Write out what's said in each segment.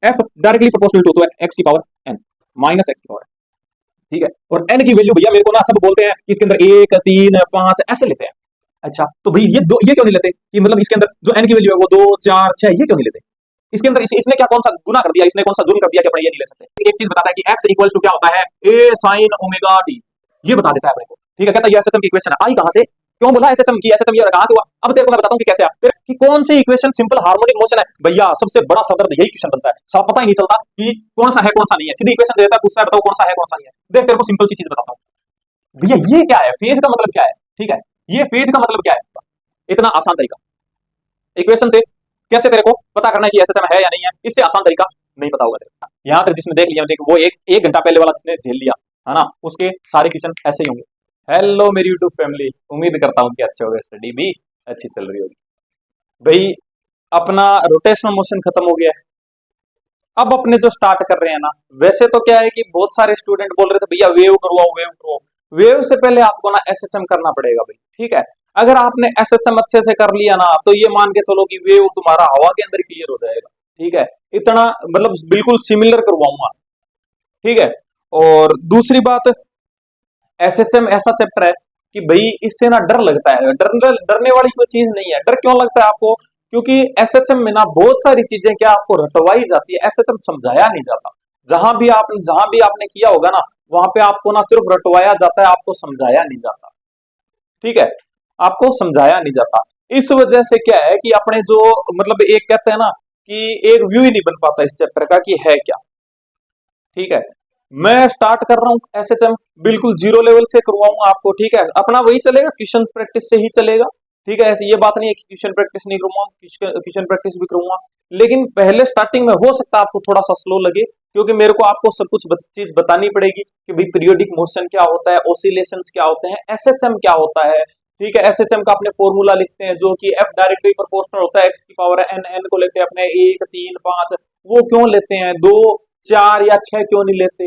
F directly proportional to X की power N minus X की power, ठीक है। और एन की वैल्यू भैया मेरे को ना सब बोलते हैं कि इसके अंदर 1 3 5 ऐसे लेते हैं। अच्छा तो भाई ये क्यों नहीं लेते कि मतलब इसके अंदर जो एन की वैल्यू है वो 2 4 6 ये क्यों नहीं लेते? इसके अंदर इसने क्या कौन सा गुना कर दिया, इसने कौन सा जुर्म कर दिया कि अपने ये नहीं ले सकते? एक चीज बताता है कि x इक्वल्स टू क्या होता है, a sin ओमेगा t, ये बता देता है अपने को, ठीक है। कहता है ये एसएचएम की इक्वेशन है, आई कहां से, क्यों बोला एसएचएम की, एसएचएम ये कहां से हुआ? अब तेरे को मैं बताता हूं कि कैसे आया, कि कौन सी इक्वेशन सिंपल हार्मोनिक मोशन है भैया, सबसे बड़ा सरदर्द यही क्वेश्चन बनता है, सब पता ही नहीं चलता कि कौन सा है कौन सा नहीं है, सीधी इक्वेशन देता है, पूछता है बताओ कौन सा है कौन सा नहीं है। देख तेरे को सिंपल सी चीज बताता हूं भैया, ये क्या है, फेज का मतलब क्या है, ठीक है, ये फेज का मतलब क्या है, इतना आसान तरीका इक्वेशन से कैसे तेरे को पता करना है कि एसएचएम है या नहीं है, इससे आसान तरीका नहीं पता होगा तेरे को। यहाँ तक जिसने देख लिया, देख वो एक घंटा पहले वाला जिसने झेल लिया है ना, उसके सारे क्वेश्चन ऐसे ही होंगे। हेलो मेरी यूट्यूब फैमिली, उम्मीद करता हूँ कि अच्छे हो गए, स्टडी भी अच्छी चल रही होगी। भाई अपना रोटेशनल मोशन खत्म हो गया है, अब अपने जो स्टार्ट कर रहे हैं ना, वैसे तो क्या है कि बहुत सारे स्टूडेंट बोल रहे थे भैया वेव करवाओ वेव करवाओ, वेव से पहले आपको ना एसएचएम करना पड़ेगा भाई, ठीक है। अगर आपने एसएचएम अच्छे से कर लिया ना, तो ये मान के चलो कि वेव तुम्हारा हवा के अंदर क्लियर हो जाएगा, ठीक है। इतना मतलब बिल्कुल सिमिलर करवाऊंगा, ठीक है। और दूसरी बात, एसएचएम ऐसा चैप्टर है कि भाई इससे ना डर लगता है, डरने वाली कोई चीज नहीं है। डर क्यों लगता है आपको, क्योंकि एसएचएम में ना बहुत सारी चीजें क्या आपको रटवाई जाती है, एसएचएम समझाया नहीं जाता। जहां भी आपने किया होगा ना, वहां पे आपको ना सिर्फ रटवाया जाता है, आपको समझाया नहीं जाता, ठीक है, आपको समझाया नहीं जाता। इस वजह से क्या है कि अपने जो मतलब एक कहते हैं ना कि एक व्यू ही नहीं बन पाता इस चैप्टर का कि है क्या, ठीक है। मैं स्टार्ट कर रहा हूँ एसएचएम, बिल्कुल जीरो लेवल से करवाऊंगा आपको, ठीक है। अपना वही चलेगा, क्वेश्चन प्रैक्टिस से ही चलेगा, ठीक है। ऐसी ये बात नहीं है कि क्वेश्चन प्रैक्टिस नहीं करूंगा, क्वेश्चन प्रैक्टिस भी करूंगा, लेकिन पहले स्टार्टिंग में हो सकता है आपको थोड़ा सा स्लो लगे, क्योंकि मेरे को आपको सब कुछ चीज बतानी पड़ेगी कि भाई पीरियोडिक मोशन क्या होता है, ऑसिलेशंस क्या होते हैं, एसएचएम क्या होता है, ठीक है। एसएचएम का अपने फॉर्मूला लिखते हैं जो कि एफ डायरेक्टली प्रोपोर्शनल होता है एक्स की पावर एन, एन को लेते हैं अपने 1 3 5, वो क्यों लेते हैं 2 4 या 6 क्यों नहीं लेते,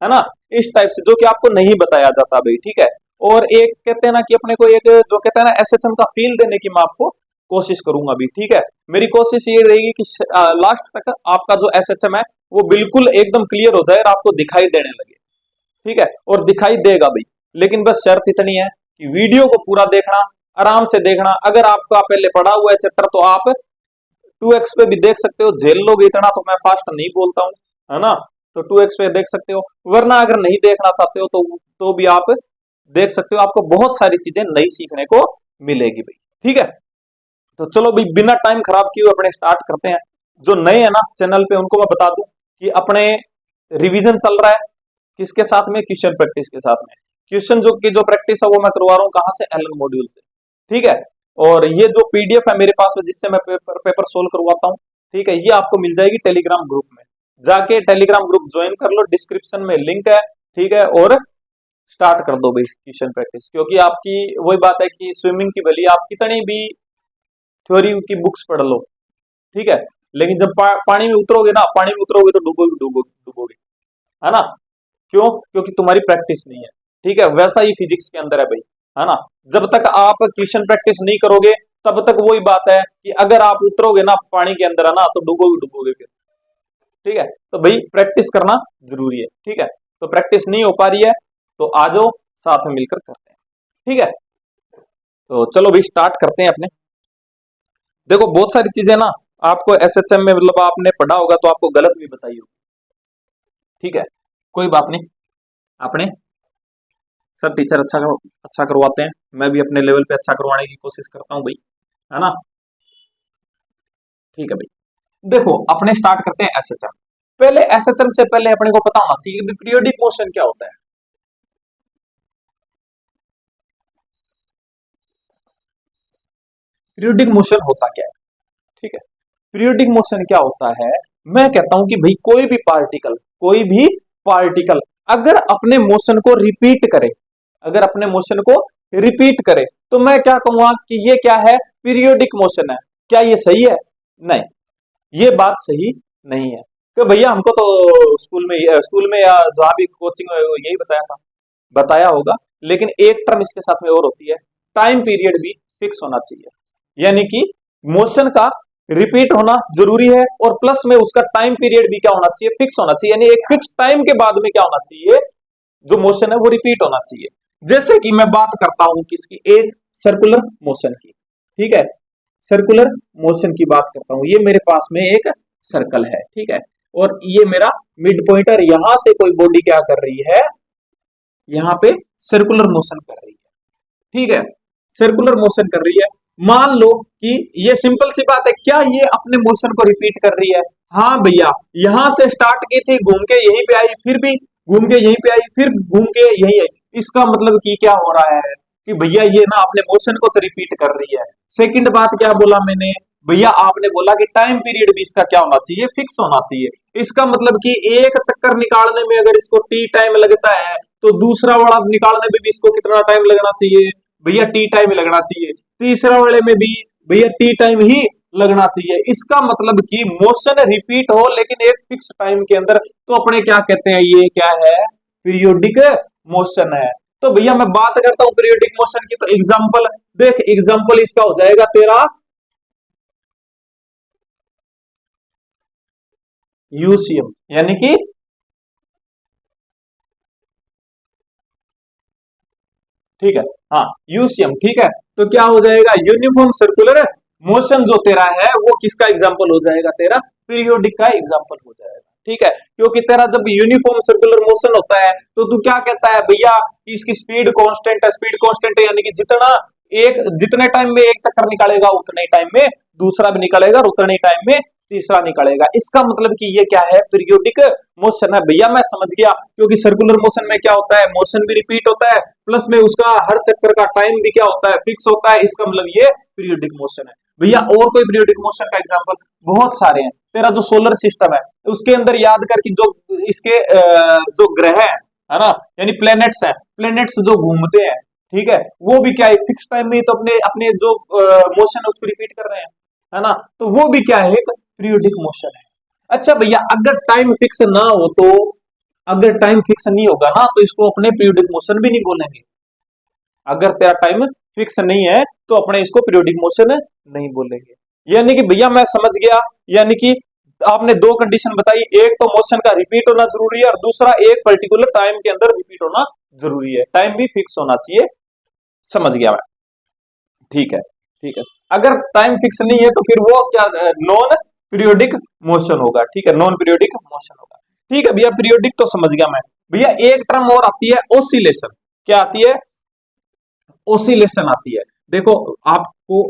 है ना, इस टाइप से जो कि आपको नहीं बताया जाता भाई, ठीक है। और एक कहते हैं ना कि अपने को एक जो कहते हैं ना एसएचएम का फील देने की मैं आपको कोशिश करूंगा भी, ठीक है। मेरी कोशिश ये रहेगी कि लास्ट तक आपका जो एसएचएम है वो बिल्कुल एकदम क्लियर हो जाए और आपको दिखाई देने लगे, ठीक है। और दिखाई देगा भाई, लेकिन बस शर्त इतनी है कि वीडियो को पूरा देखना, आराम से देखना। अगर आपका पहले पढ़ा हुआ है चैप्टर तो आप 2x पे भी देख सकते हो, झेल लोगे इतना तो मैं फास्ट नहीं बोलता हूँ, है ना, तो 2x पे देख सकते हो। वरना अगर नहीं देखना चाहते हो तो भी आप देख सकते हो, आपको बहुत सारी चीजें नई सीखने को मिलेगी भाई, ठीक है। तो चलो भाई बिना टाइम खराब किए अपने स्टार्ट करते हैं। जो नए है ना चैनल पे उनको मैं बता दूं कि अपने रिवीजन चल रहा है किसके साथ में, क्वेश्चन प्रैक्टिस के साथ में। क्वेश्चन जो प्रैक्टिस है वो मैं करवा रहा हूँ कहाँ से, एलन मॉड्यूल से, ठीक है। और ये जो पीडीएफ है मेरे पास में जिससे मैं पेपर सोल्व करवाता हूँ, ठीक है, ये आपको मिल जाएगी टेलीग्राम ग्रुप में, जाके टेलीग्राम ग्रुप ज्वाइन कर लो, डिस्क्रिप्शन में लिंक है, ठीक है। और स्टार्ट कर दो भाई क्वेश्चन प्रैक्टिस, क्योंकि आपकी वही बात है कि स्विमिंग की भली आप कितनी भी थ्योरी की बुक्स पढ़ लो, ठीक है, लेकिन जब पानी में उतरोगे ना, पानी में उतरोगे तो डूबोगे डूबोगे डूबोगे, है ना, क्यों, क्योंकि तुम्हारी प्रैक्टिस नहीं है, ठीक है। वैसा ही फिजिक्स के अंदर है भाई, है ना, जब तक आप क्वेश्चन प्रैक्टिस नहीं करोगे तब तक वही बात है कि अगर आप उतरोगे ना पानी के अंदर, है ना, तो डूबोगे डूबोगे फिर, ठीक है। तो भाई प्रैक्टिस करना जरूरी है, ठीक है। तो प्रैक्टिस नहीं हो पा रही है तो आ जाओ साथ में मिलकर करते हैं, ठीक है। तो चलो भाई स्टार्ट करते हैं अपने। देखो बहुत सारी चीजें ना आपको एसएचएम में मतलब आपने पढ़ा होगा तो आपको गलत भी बताई होगी, ठीक है, कोई बात नहीं, अपने सब टीचर अच्छा करवाते हैं, मैं भी अपने लेवल पे अच्छा करवाने की कोशिश करता हूँ भाई, है ना, ठीक है भाई। देखो अपने स्टार्ट करते हैं एसएचएम। पहले एसएचएम से पहले अपने को पता होना चाहिए कि पीरियोडिक मोशन क्या होता है। पीरियोडिक मोशन होता क्या है, ठीक है। पीरियोडिक मोशन क्या होता है, मैं कहता हूं कि भाई कोई भी पार्टिकल अगर अपने मोशन को रिपीट करे, अगर अपने मोशन को रिपीट करे तो मैं क्या कहूंगा कि ये क्या है, पीरियोडिक मोशन है। क्या ये सही है? नहीं, ये बात सही नहीं है। तो भैया हमको तो स्कूल में या जहां भी कोचिंग में यही बताया होगा, लेकिन एक टर्म इसके साथ में और होती है, टाइम पीरियड भी फिक्स होना चाहिए, यानी कि मोशन का रिपीट होना जरूरी है, और प्लस में उसका टाइम पीरियड भी क्या होना चाहिए, फिक्स होना चाहिए, यानी एक फिक्स टाइम के बाद में क्या होना चाहिए, जो मोशन है वो रिपीट होना चाहिए। जैसे कि मैं बात करता हूं किसकी, एक सर्कुलर मोशन की, ठीक है, सर्कुलर मोशन की बात करता हूं। ये मेरे पास में एक सर्कल है, ठीक है, और ये मेरा मिड पॉइंटर, यहां से कोई बॉडी क्या कर रही है, यहां पे सर्कुलर मोशन कर रही है, ठीक है, सर्कुलर मोशन कर रही है। मान लो कि ये सिंपल सी बात है, क्या ये अपने मोशन को रिपीट कर रही है, हाँ भैया, यहां से स्टार्ट की थी, घूम के यहीं पे आई, फिर भी घूम के यहीं पे आई, फिर घूम के यहीं आई। इसका मतलब कि क्या हो रहा है कि भैया ये ना अपने मोशन को तो रिपीट कर रही है। सेकंड बात क्या बोला मैंने, भैया आपने बोला कि टाइम पीरियड भी इसका क्या होना चाहिए, फिक्स होना चाहिए। इसका मतलब कि एक चक्कर निकालने में अगर इसको टी टाइम लगता है, तो दूसरा वाला निकालने में भी इसको कितना टाइम लगना चाहिए, भैया टी टाइम लगना चाहिए। तीसरा वाले में भी भैया टी टाइम ही लगना चाहिए। इसका मतलब कि मोशन रिपीट हो लेकिन एक फिक्स टाइम के अंदर, तो अपने क्या कहते हैं, ये क्या है, पीरियोडिक मोशन है। तो भैया मैं बात करता हूं पीरियोडिक मोशन की, तो एग्जांपल देख, एग्जांपल इसका हो जाएगा तेरा यूसीएम, यानी कि ठीक है, हाँ यूसीएम, ठीक है। तो क्या हो जाएगा, यूनिफॉर्म सर्कुलर मोशन जो तेरा है वो किसका एग्जांपल हो जाएगा, तेरा पीरियोडिक का एग्जांपल हो जाएगा, ठीक है। क्योंकि तेरा जब यूनिफॉर्म सर्कुलर मोशन होता है तो तू क्या कहता है भैया, इसकी स्पीड कांस्टेंट है, स्पीड कांस्टेंट है, यानी कि जितने टाइम में एक चक्कर निकालेगा उतने टाइम में दूसरा भी निकलेगा, और उतने टाइम में तीसरा निकलेगा। इसका मतलब कि ये क्या है, पीरियोडिक मोशन है। भैया मैं समझ गया, क्योंकि सर्कुलर मोशन में क्या होता है, मोशन भी रिपीट होता है, प्लस में उसका हर चक्कर का टाइम भी क्या होता है, फिक्स होता है। इसका मतलब ये पीरियोडिक मोशन है। भैया और कोई पीरियोडिक मोशन का एग्जांपल बहुत सारे हैं। तेरा जो सोलर सिस्टम है उसके अंदर याद कर कि जो इसके जो ग्रह है ना, यानी प्लैनेट्स हैं, प्लैनेट्स जो घूमते हैं, ठीक है, वो भी क्या है, फिक्स टाइम में तो अपने अपने जो मोशन है उसको रिपीट कर रहे हैं, है ना। तो वो भी क्या है, एक पीरियोडिक मोशन है। अच्छा भैया अगर टाइम फिक्स ना हो तो, अगर टाइम फिक्स नहीं होगा ना तो इसको अपने पीरियोडिक मोशन भी नहीं बोलेंगे। अगर तेरा टाइम फिक्स नहीं है तो अपने इसको पीरियोडिक मोशन नहीं बोलेंगे। यानी कि भैया मैं समझ गया, यानी कि आपने दो कंडीशन बताई, एक तो मोशन का रिपीट होना जरूरी है, और दूसरा एक पर्टिकुलर टाइम के अंदर रिपीट होना जरूरी है, टाइम भी फिक्स होना चाहिए। समझ गया मैं, ठीक है, ठीक है। अगर टाइम फिक्स नहीं है तो फिर वो क्या, नॉन पीरियोडिक मोशन होगा, ठीक है, नॉन पीरियोडिक मोशन होगा। ठीक है भैया, पीरियोडिक तो समझ गया मैं। भैया एक टर्म और आती है ओसिलेशन, क्या आती है, ओसिलेशन आती है। देखो आपको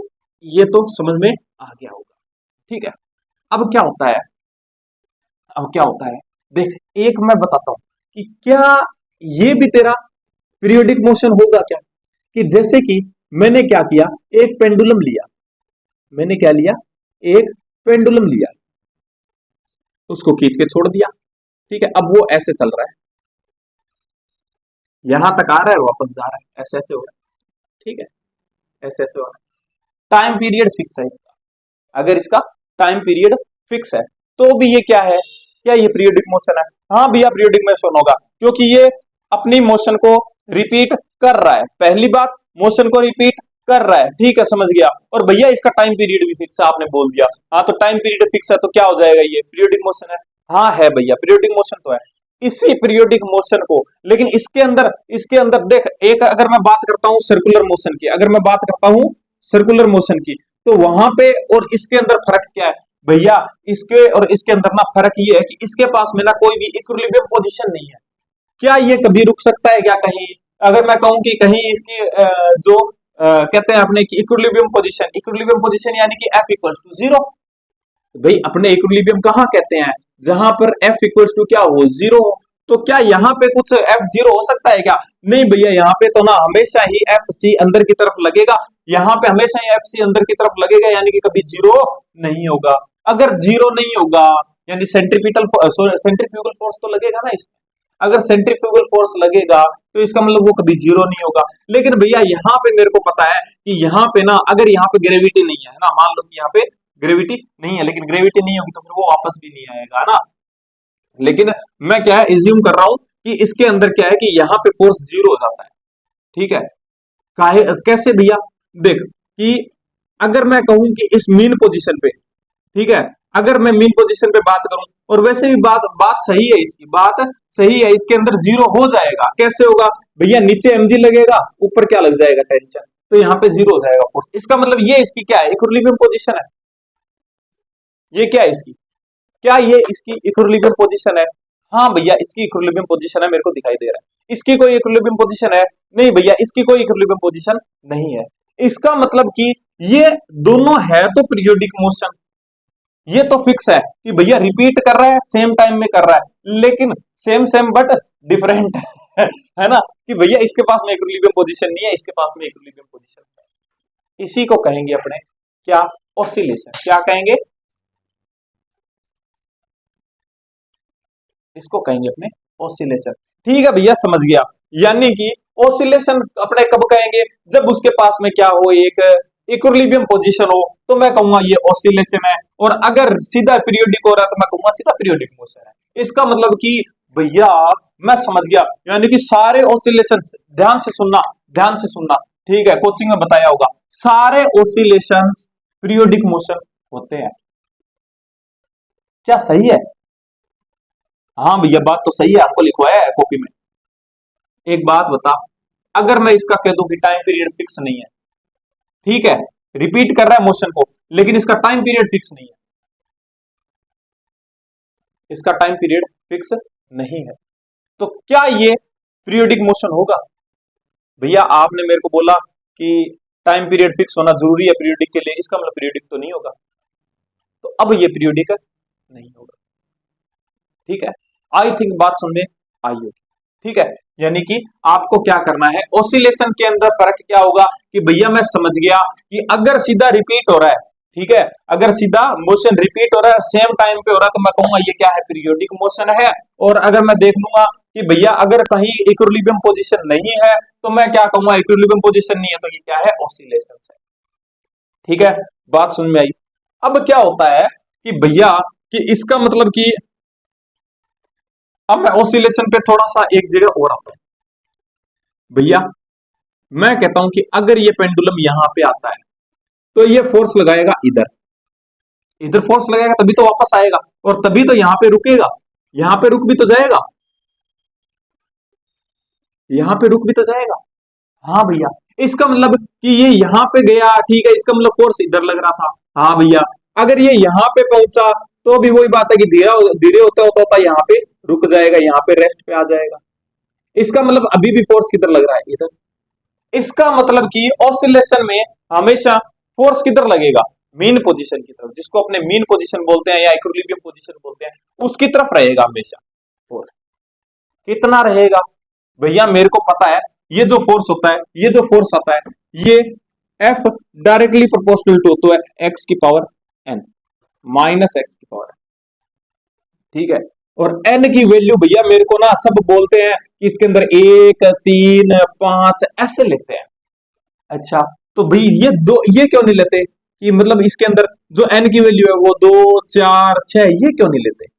ये तो समझ में आ गया होगा, ठीक है। अब क्या होता है, अब क्या होता है, देख एक मैं बताता हूं कि क्या ये भी तेरा पीरियोडिक मोशन होगा क्या, कि जैसे कि मैंने क्या किया, एक पेंडुलम लिया, मैंने क्या लिया, एक पेंडुलम लिया, उसको खींच के छोड़ दिया, ठीक है। अब वो ऐसे चल रहा है, यहां तक आ रहा है और वापस जा रहा है, ऐसे ऐसे हो रहा है, ठीक है, ऐसे ऐसे हो रहा है। टाइम पीरियड फिक्स है इसका, अगर इसका टाइम पीरियड फिक्स है तो भी ये क्या है, क्या ये पीरियोडिक मोशन है, हाँ भैया पीरियोडिक मोशन होगा, क्योंकि ये अपनी मोशन को रिपीट कर रहा है। पहली बात, मोशन को रिपीट कर रहा है, ठीक है, समझ गया। और भैया इसका टाइम पीरियड भी फिक्स है, आपने बोल दिया, हाँ तो टाइम पीरियड फिक्स है तो क्या हो जाएगा, ये पीरियोडिक मोशन है। हाँ है भैया, पीरियोडिक मोशन तो है। इसी पीरियोडिक मोशन को, लेकिन इसके अंदर देख, एक अगर मैं बात करता हूं सर्कुलर मोशन की, अगर मैं बात करता हूं सर्कुलर मोशन की, तो वहां पे और इसके अंदर फर्क क्या है भैया, इसके और इसके अंदर ना फर्क ये है कि इसके पास में ना कोई भी इक्विलिब्रियम पोजीशन नहीं है। क्या ये कभी रुक सकता है क्या कहीं, अगर मैं कहूं कि कहीं इसकी जो कहते हैं अपने की इक्विलिब्रियम पोजीशन, इक्विलिब्रियम पोजीशन यानी कि F इक्वल्स टू जीरो। भाई अपने इक्विलिब्रियम कहाँ कहते हैं, जहां पर F इक्वल्स टू क्या हो, जीरो हो। तो क्या यहाँ पे कुछ F जीरो हो सकता है क्या, नहीं भैया, यहाँ पे तो ना हमेशा ही एफ सी अंदर की तरफ लगेगा, यहाँ पे हमेशा ही एफ सी अंदर की तरफ लगेगा, यानी कि कभी जीरो नहीं होगा। अगर जीरो नहीं होगा यानी सेंट्रीफ्यूगल फोर्स तो लगेगा ना इसमें, अगर सेंट्रीफ्यूगल फोर्स लगेगा तो इसका मतलब वो कभी जीरो नहीं होगा। लेकिन भैया यहाँ पे मेरे को पता है कि यहाँ पे ना, अगर यहाँ पे ग्रेविटी नहीं है ना, मान लो कि यहाँ पे ग्रेविटी नहीं है, लेकिन ग्रेविटी नहीं होगी तो फिर वो वापस भी नहीं आएगा ना। लेकिन मैं क्या है इज्यूम कर रहा हूं कि इसके अंदर क्या है कि यहाँ पे फोर्स जीरो हो जाता है, ठीक है। काहे कैसे भैया, देख कि अगर मैं कहूं कि इस मीन पोजीशन पे, ठीक है। अगर मैं मीन पोजीशन पे बात करूं, और वैसे भी बात सही है, इसकी बात सही है, इसके अंदर जीरो हो जाएगा। कैसे होगा भैया, नीचे mg लगेगा, ऊपर क्या लग जाएगा, टेंशन, तो यहाँ पे जीरो हो जाएगा फोर्स। इसका मतलब ये इसकी क्या है, इक्विलिब्रियम पोजीशन है। ये क्या है इसकी, क्या ये इसकी इक्विलिब्रियम पोजीशन है? हाँ भैया, इसकी इक्विलिब्रियम पोजीशन है, मेरे को दिखाई दे रहा है। इसकी कोई इक्विलिब्रियम पोजीशन है? नहीं भैया, इसकी कोई इक्विलिब्रियम पोजीशन नहीं है। इसका मतलब कि ये दोनों है तो पीरियोडिक मोशन, ये तो फिक्स है कि भैया रिपीट कर रहा है, सेम टाइम में कर रहा है, लेकिन सेम सेम बट डिफरेंट है ना, कि भैया इसके पास में इक्विलिब्रियम पोजीशन नहीं है, इसके पास में इक्विलिब्रियम पोजीशन है। इसी को कहेंगे अपने क्या, ऑसिलेशन। क्या कहेंगे, इसको कहेंगे अपने ऑसिलेशन। ठीक है भैया, समझ गया। यानी कि ऑसिलेशन अपने कब कहेंगे, जब उसके पास में क्या हो, एक इक्विलिब्रियम पोजीशन हो, तो मैं कहूंगा ये ऑसिलेशन है। और अगर सीधा पीरियोडिक हो रहा है तो मैं कहूंगा सीधा पीरियोडिक मोशन है। इसका मतलब कि भैया मैं समझ गया, यानी कि सारे ऑसिलेशन, ध्यान से सुनना, ध्यान से सुनना, ठीक है, कोचिंग में बताया होगा, सारे ऑसिलेशंस पीरियोडिक मोशन होते हैं। क्या सही है? हाँ भैया, बात तो सही है, हमको लिखवाया है कॉपी में। एक बात बता, अगर मैं इसका कह दूं कि टाइम पीरियड फिक्स नहीं है, ठीक है, रिपीट कर रहा है मोशन को, लेकिन इसका टाइम पीरियड फिक्स नहीं है, इसका टाइम पीरियड फिक्स नहीं है, तो क्या ये पीरियोडिक मोशन होगा? भैया आपने मेरे को बोला कि टाइम पीरियड फिक्स होना जरूरी है पीरियोडिक के लिए, इसका मतलब पीरियोडिक तो नहीं होगा, तो अब ये पीरियोडिक नहीं होगा। ठीक है, आई थिंक बात समझ में आई होगी। ठीक है, यानी कि आपको क्या करना है, ऑसिलेशन के अंदर फर्क क्या होगा कि भैया मैं समझ गया कि अगर सीधा रिपीट हो रहा है, ठीक है, अगर सीधा मोशन रिपीट हो रहा है, सेम टाइम पे हो रहा है, तो मैं कहूंगा ये क्या है, पीरियोडिक मोशन है। और अगर मैं देख लूंगा कि भैया अगर कहीं इक्विलिब्रियम पोजीशन नहीं है, तो मैं क्या कहूंगा, इक्विलिब्रियम पोजीशन नहीं है, तो ये क्या है, ऑसिलेशन है। ठीक है, बात समझ में आई। अब क्या होता है कि भैया कि इसका मतलब कि अब मैं ऑसिलेशन पे थोड़ा सा एक जगह और आता हूं। भैया मैं कहता हूं कि अगर ये पेंडुलम यहां पे आता है, तो ये फोर्स लगाएगा इधर, इधर फोर्स लगाएगा तभी तो वापस आएगा, और तभी तो यहां पे रुकेगा, यहां पे रुक भी तो जाएगा, यहां पे रुक भी तो जाएगा। हाँ भैया, इसका मतलब कि ये यहां पे गया, ठीक है, इसका मतलब फोर्स इधर लग रहा था। हाँ भैया, अगर ये यहां पे पहुंचा, तो भी वही बात है कि धीरे धीरे होता होता होता यहां पे रुक जाएगा, यहां पे रेस्ट पे आ जाएगा। इसका मतलब अभी भी फोर्स किधर लग रहा है, इधर। इसका मतलब कि ऑसिलेशन में हमेशा फोर्स किधर लगेगा, मीन पोजीशन की तरफ, जिसको अपने मीन पोजीशन बोलते हैं या इक्विलिब्रियम पोजीशन बोलते हैं, उसकी तरफ रहेगा हमेशा फोर्स। कितना रहेगा भैया, मेरे को पता है, ये जो फोर्स होता है, ये जो फोर्स आता है, ये F डायरेक्टली प्रोपोर्शनल टू होता है x की पावर n माइनस x की पावर, ठीक है। और n की वैल्यू भैया मेरे को ना सब बोलते हैं कि इसके अंदर 1 3 5 ऐसे लेते हैं। अच्छा, तो भाई ये क्यों नहीं लेते कि मतलब इसके अंदर जो n की वैल्यू है वो 2 4 6, ये क्यों नहीं लेते?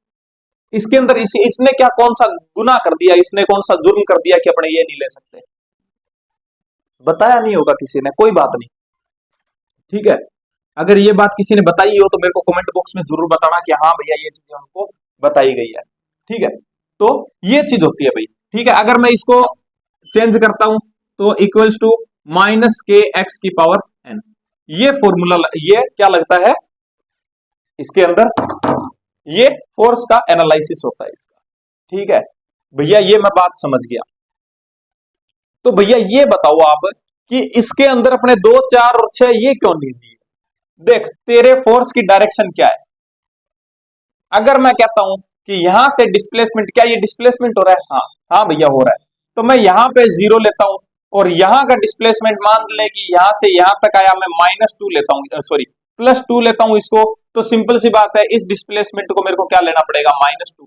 इसके अंदर इसने क्या कौन सा गुनाह कर दिया, इसने कौन सा जुर्म कर दिया कि अपने ये नहीं ले सकते? बताया नहीं होगा किसी ने, कोई बात नहीं, ठीक है। अगर ये बात किसी ने बताई हो तो मेरे को कमेंट बॉक्स में जरूर बताना कि हाँ भैया ये चीज हमको बताई गई है, ठीक है। तो ये चीज होती है भाई, ठीक है। अगर मैं इसको चेंज करता हूं तो इक्वल्स टू माइनस के एक्स की पावर n, ये फॉर्मूला, ये क्या लगता है इसके अंदर, ये फोर्स का एनालिसिस होता है इसका, ठीक है भैया, ये मैं बात समझ गया। तो भैया ये बताओ आप कि इसके अंदर अपने 2 4 और 6 ये क्यों नहीं दिए? देख, तेरे फोर्स की डायरेक्शन क्या है? अगर मैं कहता हूं कि यहां से डिस्प्लेसमेंट, क्या ये डिस्प्लेसमेंट हो रहा है? हाँ, हाँ भैया हो रहा है, तो मैं यहां पे 0 लेता हूं, और यहां का डिस्प्लेसमेंट मान ले कि यहां से यहां तक आया, मैं -2 लेता हूं, सॉरी +2 लेता हूं इसको, तो सिंपल सी बात है, इस डिस्प्लेसमेंट को मेरे को क्या लेना पड़ेगा, -2,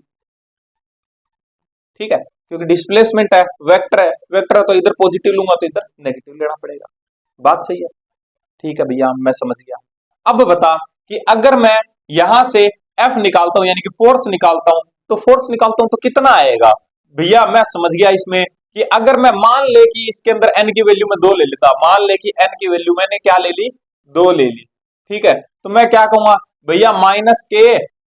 ठीक है, क्योंकि डिस्प्लेसमेंट है, वेक्टर है, वेक्टर है तो इधर पॉजिटिव लूंगा तो इधर नेगेटिव लेना पड़ेगा। बात सही है, ठीक है भैया, मैं समझ गया। अब बता कि अगर मैं यहां से F निकालता हूं, यानी कि फोर्स निकालता हूं, तो फोर्स निकालता हूं तो कितना आएगा? भैया मैं समझ गया इसमें कि अगर मैं मान ले कि इसके अंदर n की वैल्यू में 2 ले लेता, मान ले कि n की वैल्यू मैंने क्या ले ली, 2 ले ली, ठीक है, तो मैं क्या कहूंगा भैया माइनस के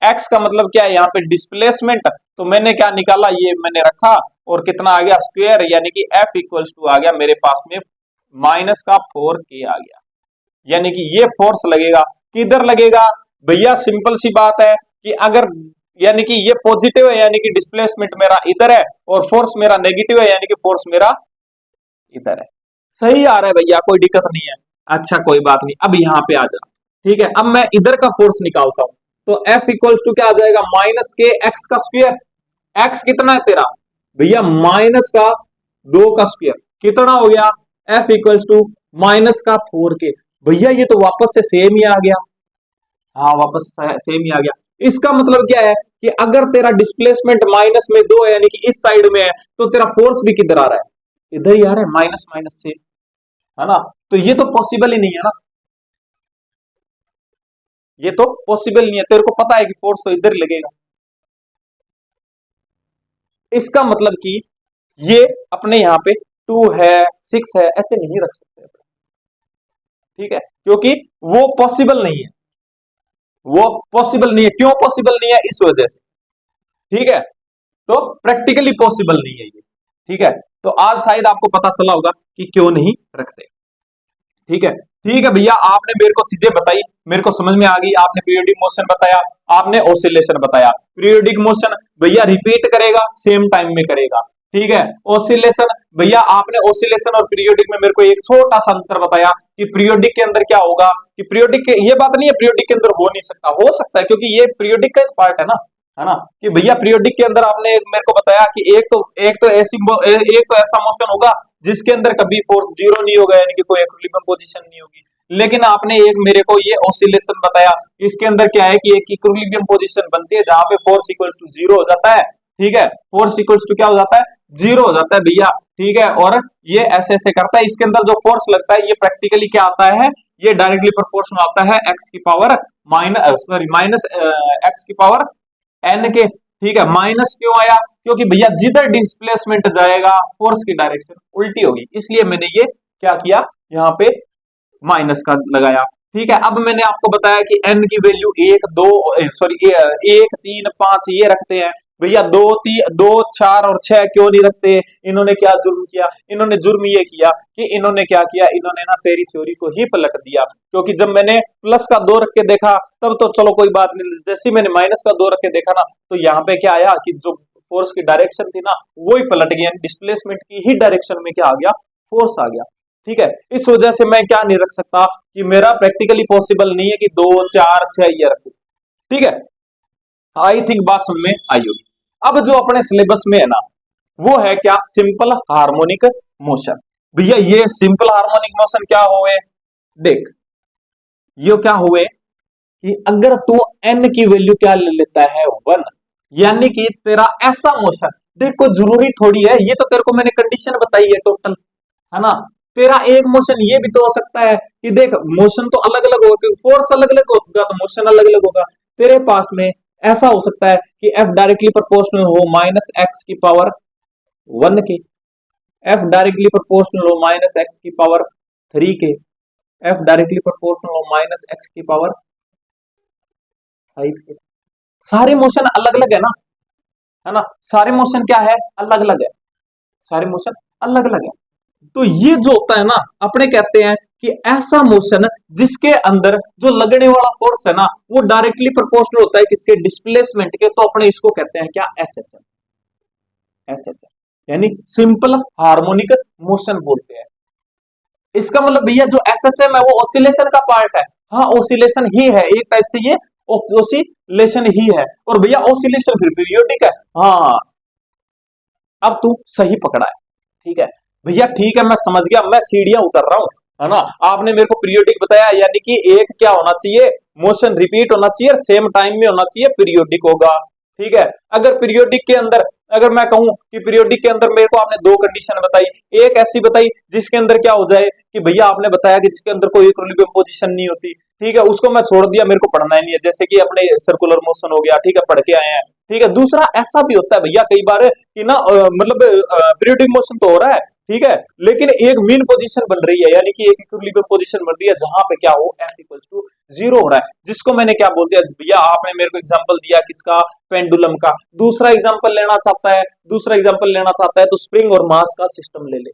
एक्स का मतलब क्या है यहाँ पे डिस्प्लेसमेंट, तो मैंने क्या निकाला, ये मैंने रखा और कितना आ गया स्क्वायर, यानी कि एफ इक्वल्स टू आ गया मेरे पास में माइनस का 4k आ गया। यानी कि ये फोर्स लगेगा, किधर लगेगा भैया, सिंपल सी बात है कि अगर यानी कि ये पॉजिटिव है यानी कि डिस्प्लेसमेंट मेरा इधर है, और फोर्स मेरा नेगेटिव है यानी कि फोर्स मेरा इधर है। सही आ रहा है भैया, कोई दिक्कत नहीं है। अच्छा कोई बात नहीं, अब यहाँ पे आ जा, ठीक है। अब मैं इधर का फोर्स निकालता हूं, तो F इक्वल्स टू क्या आ जाएगा, माइनस के एक्स का स्क्वायर। एक्स कितना है तेरा भैया, माइनस का 2 का स्क्वायर, कितना हो गया, F इक्वल्स टू माइनस का 4k। भैया ये तो वापस से सेम ही आ गया, हाँ वापस सेम ही आ गया। इसका मतलब क्या है कि अगर तेरा डिस्प्लेसमेंट माइनस में 2 है यानी कि इस साइड में है, तो तेरा फोर्स भी किधर आ रहा है, इधर ही आ रहा है, माइनस माइनस से, है ना। तो ये तो पॉसिबल ही नहीं है ना, ये तो पॉसिबल नहीं है, तेरे को पता है कि फोर्स तो इधर ही लगेगा। इसका मतलब कि ये अपने यहाँ पे 2 है 6 है ऐसे नहीं रख सकते, ठीक है, क्योंकि वो पॉसिबल नहीं है, वो पॉसिबल नहीं है। क्यों पॉसिबल नहीं है, इस वजह से, ठीक है। तो प्रैक्टिकली पॉसिबल नहीं है ये, ठीक है। तो आज शायद आपको पता चला होगा कि क्यों नहीं रखते, ठीक है। ठीक है भैया, आपने मेरे को चीजें बताई, मेरे को समझ में आ गई। आपने पीरियोडिक मोशन बताया, आपने ऑसिलेशन बताया। पीरियोडिक मोशन भैया रिपीट करेगा, सेम टाइम में करेगा, ठीक है। ऑसिलेशन भैया आपने ऑसिलेशन और पीरियोडिक में मेरे को एक छोटा सा अंतर बताया कि पीरियोडिक के अंदर क्या होगा, कि पीरियोडिक के, ये बात नहीं है पीरियोडिक के अंदर हो सकता है क्योंकि ये पीरियोडिक का एक पार्ट है ना, कि भैया पीरियोडिक के अंदर आपने मेरे को बताया कि एक तो ऐसा मोशन होगा जिसके अंदर कभी फोर्स जीरो नहीं होगा, यानी कि कोई इक्विलिब्रियम पोजीशन नहीं होगी। लेकिन आपने एक मेरे को ये ऑसिलेशन बताया, इसके अंदर क्या है कि एक इक्विलिब्रियम पोजीशन बनती है जहां पे फोर्स इक्वल्स टू जीरो हो जाता है, ठीक है। फोर्स इक्वल्स टू क्या हो जाता है, जीरो हो जाता है भैया, ठीक है। और ये ऐसे ऐसे करता है, इसके अंदर जो फोर्स लगता है ये प्रैक्टिकली क्या आता है, ये डायरेक्टली प्रोपोर्शनल आता है एक्स की पावर माइनस एक्स की पावर एन के, ठीक है। माइनस क्यों आया, क्योंकि भैया जिधर डिस्प्लेसमेंट जाएगा फोर्स की डायरेक्शन उल्टी होगी, इसलिए मैंने ये क्या किया, यहाँ पे माइनस का लगाया, ठीक है। अब मैंने आपको बताया कि एन की वैल्यू 1 2 सॉरी 1 3 5 ये रखते हैं भैया, 2 3 2 4 और 6 क्यों नहीं रखते। इन्होंने क्या जुर्म किया, इन्होंने जुर्म ये किया कि इन्होंने क्या किया, इन्होंने ना तेरी थ्योरी को ही पलट दिया, क्योंकि जब मैंने प्लस का 2 रख के देखा तब तो चलो कोई बात नहीं, जैसे मैंने माइनस का 2 रख के देखा ना, तो यहाँ पे क्या आया कि जो फोर्स की डायरेक्शन थी ना वो ही पलट गई, डिस्प्लेसमेंट की ही डायरेक्शन में क्या आ गया, फोर्स आ गया, ठीक है। इस वजह से मैं क्या नहीं रख सकता कि मेरा प्रैक्टिकली पॉसिबल नहीं है कि 2 4 6 ये रखूं, ठीक है। आई थिंक बात समझ में आई होगी। अब जो अपने सिलेबस में है ना वो है क्या, सिंपल हार्मोनिक मोशन। भैया ये सिंपल हार्मोनिक मोशन क्या हुए, देख ये क्या हुए कि अगर तू एन की वैल्यू क्या ले लेता है 1, यानी कि तेरा ऐसा मोशन, देखो जरूरी थोड़ी है, ये तो तेरे को मैंने कंडीशन बताई है टोटल, है ना। तेरा एक मोशन ये भी तो हो सकता है कि देख मोशन तो अलग अलग होगा, फोर्स अलग अलग होगा तो मोशन अलग अलग होगा। तेरे पास में ऐसा हो सकता है कि एफ डायरेक्टली प्रोपोर्शनल हो माइनस एक्स की पावर 1 के, एफ डायरेक्टली प्रोपोर्शनल हो माइनस एक्स की पावर 3 के, एफ डायरेक्टली प्रोपोर्शनल हो माइनस एक्स की पावर 5 के। सारे मोशन अलग अलग है ना, सारे मोशन क्या है, अलग अलग है, सारे मोशन अलग अलग है। तो ये जो होता है ना, अपने कहते हैं कि ऐसा मोशन जिसके अंदर जो लगने वाला फोर्स है ना वो डायरेक्टली प्रोपोर्शनल होता है किसके, डिस्प्लेसमेंट के, तो अपने इसको कहते हैं क्या, एसएचएम। एसएचएम यानी सिंपल हार्मोनिक मोशन बोलते हैं। इसका मतलब भैया जो एसएचएम है वो ऑसिलेशन का पार्ट है, हाँ ऑसिलेशन ही है, एक टाइप से ये ऑसिलेशन ही है। और भैया ऑसिलेशन फिर पीरियोडिक है, हाँ अब तू सही पकड़ा है, ठीक है भैया, ठीक है मैं समझ गया, मैं सीढ़ियां उतर रहा हूं, है ना। आपने मेरे को पीरियोडिक बताया, यानी कि एक क्या होना चाहिए, मोशन रिपीट होना चाहिए, सेम टाइम में होना चाहिए, पीरियोडिक होगा, ठीक है। अगर पीरियोडिक के अंदर, अगर मैं कहूं कि पीरियोडिक के अंदर मेरे को आपने 2 कंडीशन बताई, एक ऐसी बताई जिसके अंदर क्या हो जाए कि भैया आपने बताया कि जिसके अंदर कोई इक्विलिब्रियम पोजीशन नहीं होती, ठीक है, उसको मैं छोड़ दिया, मेरे को पढ़ना ही नहीं है, जैसे कि अपने सर्कुलर मोशन हो गया, ठीक है, पढ़ के आए हैं, ठीक है। दूसरा ऐसा भी होता है भैया कई बार कि ना मतलब पीरियोडिक मोशन तो हो रहा है ठीक है, लेकिन एक मीन पोजीशन बन रही है, यानी कि एक इक्विलिब्रियम पोजीशन बन रही है जहां पे क्या हो f इक्वल टू 0 हो रहा है, जिसको मैंने क्या बोल दिया भैया, आपने मेरे को एग्जांपल दिया किसका, पेंडुलम का। दूसरा एग्जांपल लेना चाहता है, दूसरा एग्जांपल लेना चाहता है तो स्प्रिंग और मास का सिस्टम ले ले,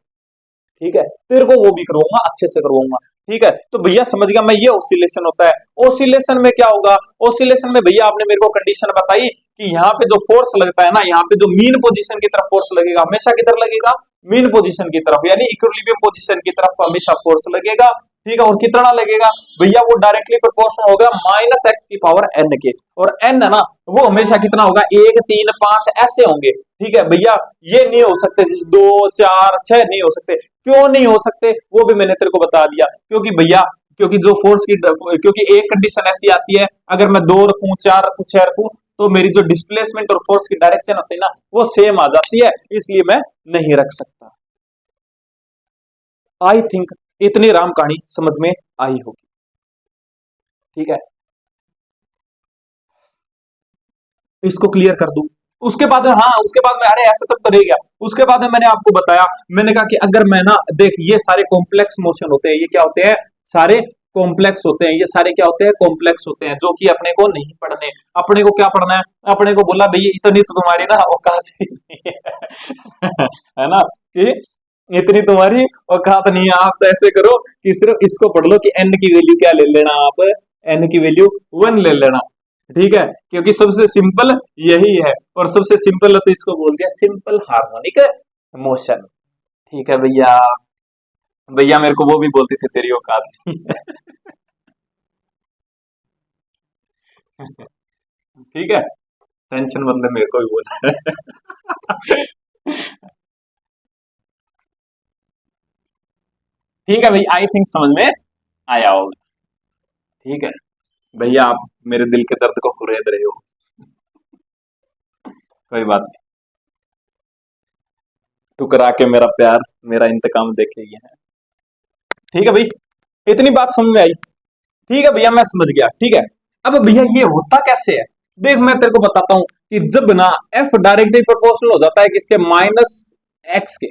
ठीक है, तेरे को वो भी करवाऊंगा, अच्छे से करवाऊंगा, ठीक है। तो भैया समझ गया मैं, ये ऑसिलेशन होता है। ऑसिलेशन में क्या होगा, ऑसिलेशन में भैया आपने मेरे को कंडीशन बताई कि यहाँ पे जो फोर्स लगता है ना, यहाँ पे जो मीन पोजीशन की तरफ फोर्स लगेगा, हमेशा किधर लगेगा, मीन पोजीशन की तरफ, यानी इक्विलिब्रियम पोजीशन की तरफ हमेशा फोर्स लगेगा, ठीक है। और कितना लगेगा भैया, वो डायरेक्टली प्रोपोर्शनल होगा माइनस एक्स की पावर एन के, और एन है ना वो हमेशा कितना होगा, 1 3 5 ऐसे होंगे, ठीक है भैया। ये नहीं हो सकते 2 4 6 नहीं हो सकते, क्यों नहीं हो सकते वो भी मैंने तेरे को बता दिया, क्योंकि भैया क्योंकि जो फोर्स की, क्योंकि एक कंडीशन ऐसी आती है, अगर मैं 2 रखूं 4 रखूं 6 रखूं तो मेरी जो डिस्प्लेसमेंट और फोर्स की डायरेक्शन होती है ना वो सेम आ जाती है, इसलिए मैं नहीं रख सकता। आई थिंक इतनी राम कहानी समझ में आई होगी, ठीक है, इसको क्लियर कर दूं। उसके बाद हाँ, उसके बाद में अरे ऐसा सब तो रह गया, उसके बाद में मैंने आपको बताया, मैंने कहा कि अगर मैं ना देख, ये सारे कॉम्प्लेक्स मोशन होते हैं, ये क्या होते हैं, सारे कॉम्प्लेक्स होते हैं, ये सारे क्या होते हैं, कॉम्प्लेक्स होते हैं, जो कि अपने को नहीं पढ़ने। अपने को क्या पढ़ना है, अपने को बोला भैया इतनी तो तुम्हारी ना औकात ही नहीं है है ना, कि इतनी तुम्हारी औकात नहीं है, आप तो ऐसे करो कि सिर्फ इसको पढ़ लो कि एन की वैल्यू क्या ले लेना, आप एन की वैल्यू 1 ले लेना, ठीक है, क्योंकि सबसे सिंपल यही है, और सबसे सिंपल तो इसको बोल दिया सिंपल हार्मोनिक मोशन, ठीक है भैया। भैया मेरे को वो भी बोलते थे तेरी औकात नहीं है ठीक है, टेंशन मतलब मेरे को भी बोला ठीक है भाई, आई थिंक समझ में आया होगा, ठीक है भैया, आप मेरे दिल के दर्द को कुरेद रहे हो, कोई बात नहीं, टुकरा के मेरा प्यार मेरा इंतकाम देखे ये है, ठीक है भाई, इतनी बात समझ में आई, ठीक है भैया मैं समझ गया, ठीक है। अब भैया ये होता कैसे है, देख मैं तेरे को बताता हूं कि जब ना एफ डायरेक्टली प्रोपोर्शनल हो जाता है किसके, माइनस एक्स के,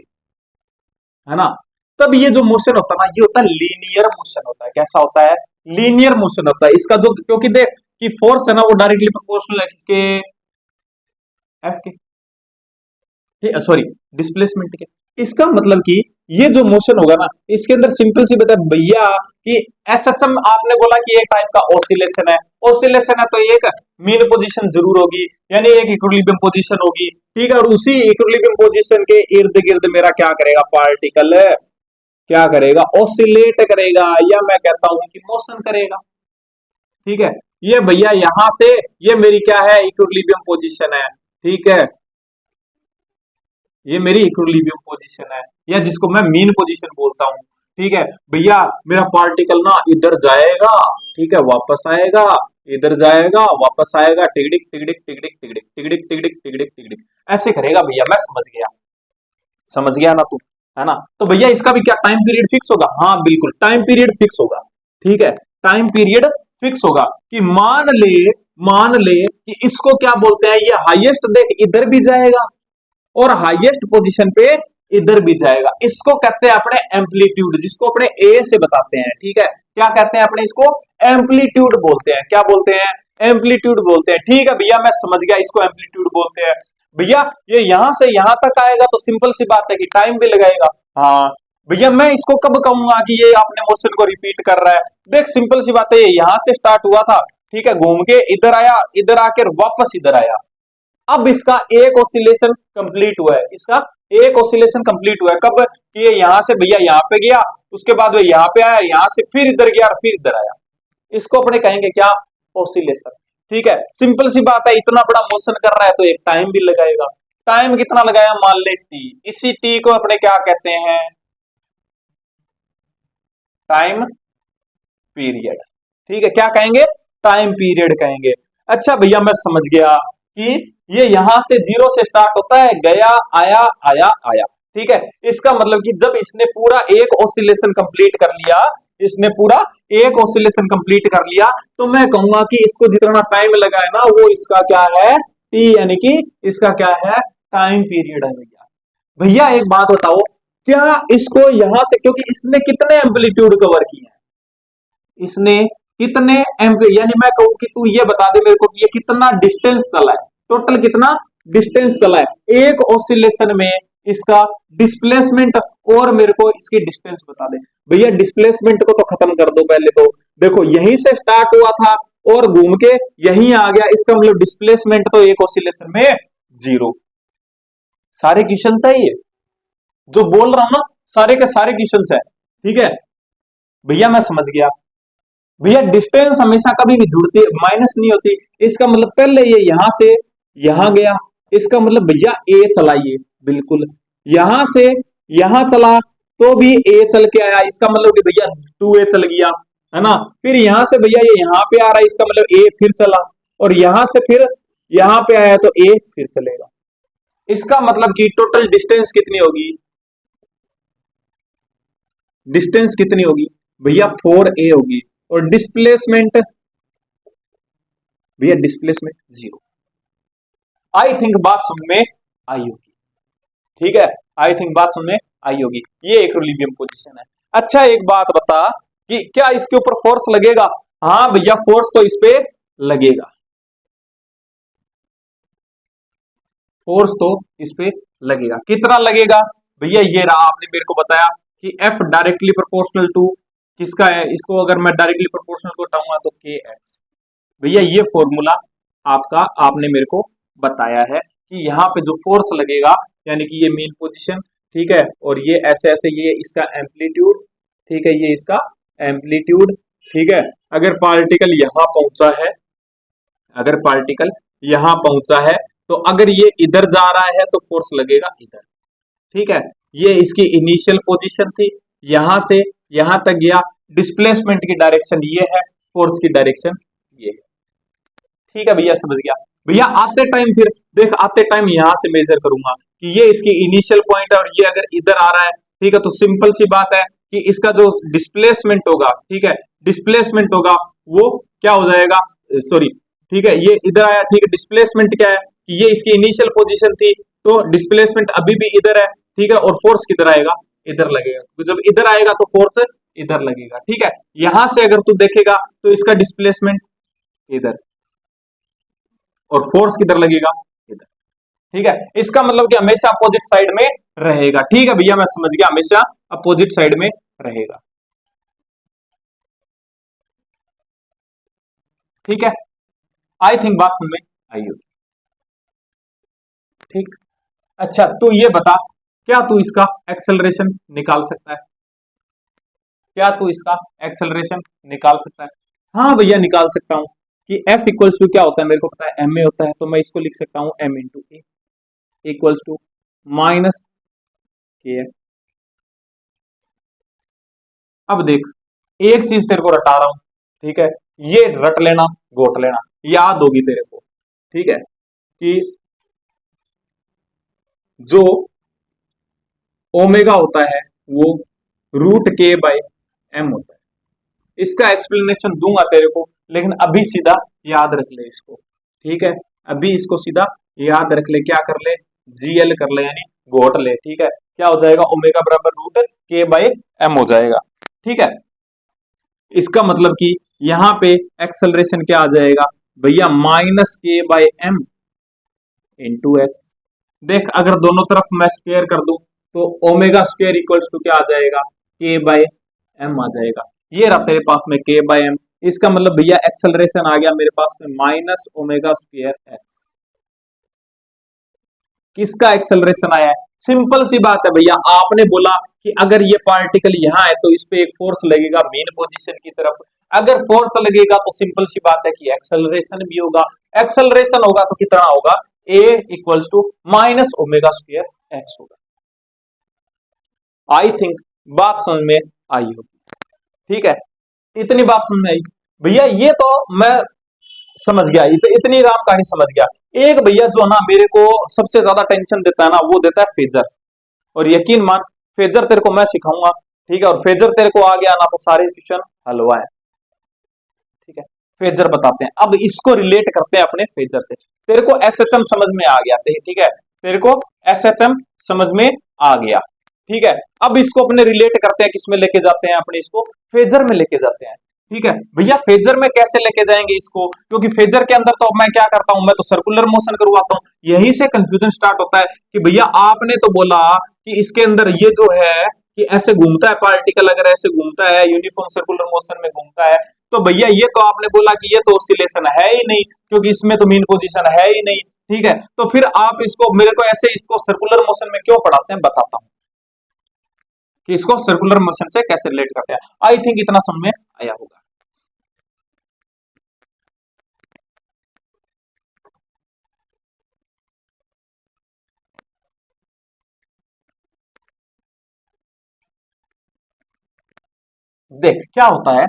है ना, तब ये जो मोशन होता है ना, ये होता है लीनियर मोशन होता है, कैसा होता है, लीनियर मोशन होता है इसका, जो क्योंकि देख कि फोर्स है ना वो डायरेक्टली प्रोपोर्शनल है किसके, एफ के, सॉरी डिस्प्लेसमेंट के। इसका मतलब कि ये जो मोशन होगा ना, इसके अंदर सिंपल सी बता भैया कि एसएचएम आपने बोला कि एक टाइप का ऑसिलेशन है, ऑसिलेशन है तो एक मीन पोजीशन जरूर होगी, यानी एक इक्विलिब्रियम पोजीशन होगी, ठीक है, और उसी इक्विलिब्रियम पोजीशन के इर्द गिर्द मेरा क्या करेगा, पार्टिकल क्या करेगा, ऑसिलेट करेगा, या मैं कहता हूं कि मोशन करेगा, ठीक है। ये भैया यहां से ये मेरी क्या है, इक्विलिब्रियम पोजीशन है, ठीक है, ये मेरी इक्विलिब्रियम पोजीशन है, या जिसको मैं मीन पोजीशन बोलता हूं, ठीक है भैया। मेरा पार्टिकल ना इधर जाएगा, ठीक है, वापस आएगा, इधर जाएगा वापस आएगा, टिगडिक टिगडिक टिगडिक टिगडिक टिगडिक टिगडिक टिगडिक टिगडिक ऐसे करेगा भैया, मैं समझ गया, समझ गया ना तू, है ना। तो भैया इसका भी क्या टाइम पीरियड फिक्स होगा, हाँ बिल्कुल टाइम पीरियड फिक्स होगा, ठीक है, टाइम पीरियड फिक्स होगा कि मान ले कि इसको क्या बोलते हैं, ये हाईएस्ट देख इधर भी जाएगा और हाईएस्ट पोजीशन पे इधर भी जाएगा, इसको कहते हैं अपने एम्पलीट्यूड, जिसको अपने ए से बताते हैं, ठीक है, क्या कहते हैं अपने इसको, एम्पलीट्यूड बोलते हैं, क्या बोलते हैं, एम्पलीट्यूड बोलते हैं, ठीक है भैया मैं समझ गया, इसको एम्पलीट्यूड बोलते हैं। भैया ये यहां से यहां तक आएगा तो सिंपल सी बात है कि टाइम भी लगाएगा, हाँ भैया मैं इसको कब कहूंगा कि ये आपने मोशन को रिपीट कर रहा है, देख सिंपल सी बात है, ये यहां से स्टार्ट हुआ था, ठीक है, घूम के इधर आया, इधर आकर वापस इधर आया, अब इसका एक ऑसिलेशन कंप्लीट हुआ है, इसका एक ऑसिलेशन कंप्लीट हुआ है, कब कि ये यहां से भैया यहां पे गया, उसके बाद वो यहां पे आया, यहां से फिर इधर गया और फिर इधर आया, इसको अपने कहेंगे क्या, ऑसिलेशन, ठीक है, सिंपल सी बात है, इतना बड़ा मोशन कर रहा है तो एक टाइम भी लगाएगा, टाइम कितना लगाया, मान ले टी, इसी टी को अपने क्या कहते हैं, टाइम पीरियड, ठीक है, क्या कहेंगे, टाइम पीरियड कहेंगे। अच्छा भैया मैं समझ गया कि ये यहां से 0 से स्टार्ट होता है, गया आया आया आया, ठीक है, इसका मतलब कि जब इसने पूरा एक ऑसिलेशन कंप्लीट कर लिया, इसने पूरा एक ऑसिलेशन कंप्लीट कर लिया, तो मैं कहूंगा कि इसको जितना टाइम लगा है ना वो इसका क्या है, टी, यानी कि इसका क्या है, टाइम पीरियड है भैया। भैया एक बात बताओ, क्या इसको यहां से, क्योंकि इसने कितने एम्पलीट्यूड कवर किए हैं, इसने कितने यानी मैं कहूं कि तू ये बता दे मेरे को कि ये कितना डिस्टेंस चला है, टोटल कितना डिस्टेंस चला है एक ऑसिलेशन में, इसका डिस्प्लेसमेंट और मेरे को इसकी डिस्टेंस बता दे। भैया डिस्प्लेसमेंट को तो खत्म कर दो पहले, तो देखो यहीं से स्टार्ट हुआ था और घूम के यहीं आ गया, इसका मतलब डिस्प्लेसमेंट तो एक ऑसिलेशन में 0। सारे क्वेश्चन है ये जो बोल रहा हूं ना, सारे के सारे क्वेश्चन है, ठीक है भैया मैं समझ गया। भैया डिस्टेंस हमेशा कभी भी जुड़ती माइनस नहीं होती, इसका मतलब पहले ये यहां से यहां गया, इसका मतलब भैया ए चलाइए, बिल्कुल यहां से यहां चला तो भी ए चल के आया, इसका मतलब कि भैया 2a चल गया, है ना। फिर यहां से भैया ये यहां पे आ रहा है, इसका मतलब ए फिर चला, और यहां से फिर यहां पे आया तो ए फिर चलेगा। इसका मतलब कि टोटल डिस्टेंस कितनी होगी, डिस्टेंस कितनी होगी भैया 4a होगी, और डिस्प्लेसमेंट भैया डिस्प्लेसमेंट 0। आई थिंक बात समझ में आई होगी, ठीक है, आई थिंक बात समझ में आई होगी। ये इक्विलिब्रियम पोजीशन है। अच्छा एक बात बता कि क्या इसके ऊपर फोर्स लगेगा, हाँ भैया फोर्स तो इस पे लगेगा, फोर्स तो इस पे लगेगा। कितना लगेगा भैया, ये रहा, आपने मेरे को बताया कि F डायरेक्टली प्रोपोर्शनल टू किसका है, इसको अगर मैं डायरेक्टली प्रोपोर्शनल को हटाऊंगा तो KX। भैया ये फॉर्मूला आपका आपने मेरे को बताया है कि यहाँ पे जो फोर्स लगेगा, यानी कि ये मेन पोजीशन, ठीक है, और ये ऐसे ऐसे, ये इसका एम्पलीट्यूड, ठीक है, ये इसका एम्पलीट्यूड, ठीक है। अगर पार्टिकल यहाँ पहुंचा है, अगर पार्टिकल यहाँ पहुंचा है तो अगर ये इधर जा रहा है तो फोर्स लगेगा इधर, ठीक है। ये इसकी इनिशियल पोजीशन थी, यहां से यहां तक गया, डिस्प्लेसमेंट की डायरेक्शन ये है, फोर्स की डायरेक्शन ये है, ठीक है भैया समझ गया। भैया आते टाइम फिर देख, आते टाइम यहां से मेजर करूंगा कि ये इसकी इनिशियल पॉइंट है और ये अगर इधर आ रहा है, ठीक है, तो सिंपल सी बात है कि इसका जो डिस्प्लेसमेंट होगा, ठीक है, डिस्प्लेसमेंट होगा वो क्या हो जाएगा, सॉरी, ठीक है, ये इधर आया, ठीक है, डिस्प्लेसमेंट क्या है कि ये इसकी इनिशियल पोजीशन थी, तो डिस्प्लेसमेंट अभी भी इधर है, ठीक है, और फोर्स किधर आएगा, इधर लगेगा, तो जब इधर आएगा तो फोर्स इधर लगेगा, ठीक है। यहां से अगर तू देखेगा तो इसका डिस्प्लेसमेंट इधर और फोर्स किधर लगेगा इधर, ठीक है। इसका मतलब कि हमेशा अपोजिट साइड में रहेगा, ठीक है भैया मैं समझ गया, हमेशा अपोजिट साइड में रहेगा, ठीक है। आई थिंक बात समझ में आई होगी, ठीक। अच्छा तू ये बता, क्या तू इसका एक्सेलरेशन निकाल सकता है, क्या तू इसका एक्सेलरेशन निकाल सकता है? हाँ भैया निकाल सकता हूं कि F इक्वल्स टू क्या होता है, मेरे को पता है ma होता है, तो मैं इसको लिख सकता हूं m into A equals to minus K. अब देख एक चीज तेरे को रटा रहा हूं, ठीक है, ये रट लेना, गोट लेना, याद होगी तेरे को, ठीक है, कि जो ओमेगा होता है वो रूट के बाय एम होता है। इसका एक्सप्लेनेशन दूंगा तेरे को, लेकिन अभी सीधा याद रख ले इसको, ठीक है, अभी इसको सीधा याद रख ले, क्या कर ले, जीएल कर ले, यानी घोट ले, ठीक है। क्या हो जाएगा, ओमेगा बराबर रूट के बाय एम हो जाएगा, ठीक है। इसका मतलब कि यहां पे एक्सेलरेशन क्या आ जाएगा भैया, माइनस के बाय एम इंटू एक्स। देख अगर दोनों तरफ मैं स्क्वायर कर दूं तो ओमेगा स्क्वायर इक्वल्स टू क्या आ जाएगा, के बाय एम आ जाएगा। ये रहा तेरे पास में के बाय एम, इसका मतलब भैया एक्सेलरेशन आ गया मेरे पास में माइनस ओमेगा स्क्वायर एक्स। किसका एक्सेलरेशन आया है, सिंपल सी बात है भैया, आपने बोला कि अगर ये पार्टिकल यहाँ है तो इस पे एक फोर्स लगेगा मेन पोजीशन की तरफ, अगर फोर्स लगेगा तो सिंपल सी बात है कि एक्सेलरेशन भी होगा, एक्सेलरेशन होगा तो कितना होगा, a equals to minus omega square x होगा। आई थिंक बात समझ में आई होगी, ठीक है, इतनी बात समझ में आई भैया, ये तो मैं समझ गया, इतनी राम कहानी समझ गया। एक भैया जो ना मेरे को सबसे ज्यादा टेंशन देता है ना, वो देता है फेजर, और यकीन मान फेजर तेरे को मैं सिखाऊंगा, ठीक है, और फेजर तेरे को आ गया ना तो सारे क्वेश्चन हल हुआ है, ठीक है। फेजर बताते हैं, अब इसको रिलेट करते हैं अपने फेजर से। तेरे को एसएचएम समझ में आ गया, ठीक है, तेरे को एसएचएम समझ में आ गया, ठीक है, अब इसको अपने रिलेट करते हैं, किसमें लेके जाते हैं अपने, इसको फेजर में लेके जाते हैं। ठीक है भैया, फेजर में कैसे लेके जाएंगे इसको, क्योंकि फेजर के अंदर तो मैं क्या करता हूं, मैं तो सर्कुलर मोशन करवाता हूं। यहीं से कंफ्यूजन स्टार्ट होता है कि भैया आपने तो बोला कि इसके अंदर ये जो है कि ऐसे घूमता है पार्टिकल, अगर ऐसे घूमता है यूनिफॉर्म सर्कुलर मोशन में घूमता है, तो भैया ये तो आपने बोला कि ये तो ऑसिलेशन है ही नहीं, क्योंकि इसमें तो मीन पोजीशन है ही नहीं। ठीक है, तो फिर आप इसको मेरे को ऐसे इसको सर्कुलर मोशन में क्यों पढ़ाते हैं, बताता हूं कि इसको सर्कुलर मोशन से कैसे रिलेट करते हैं। आई थिंक इतना समझ में आया होगा। देख क्या होता है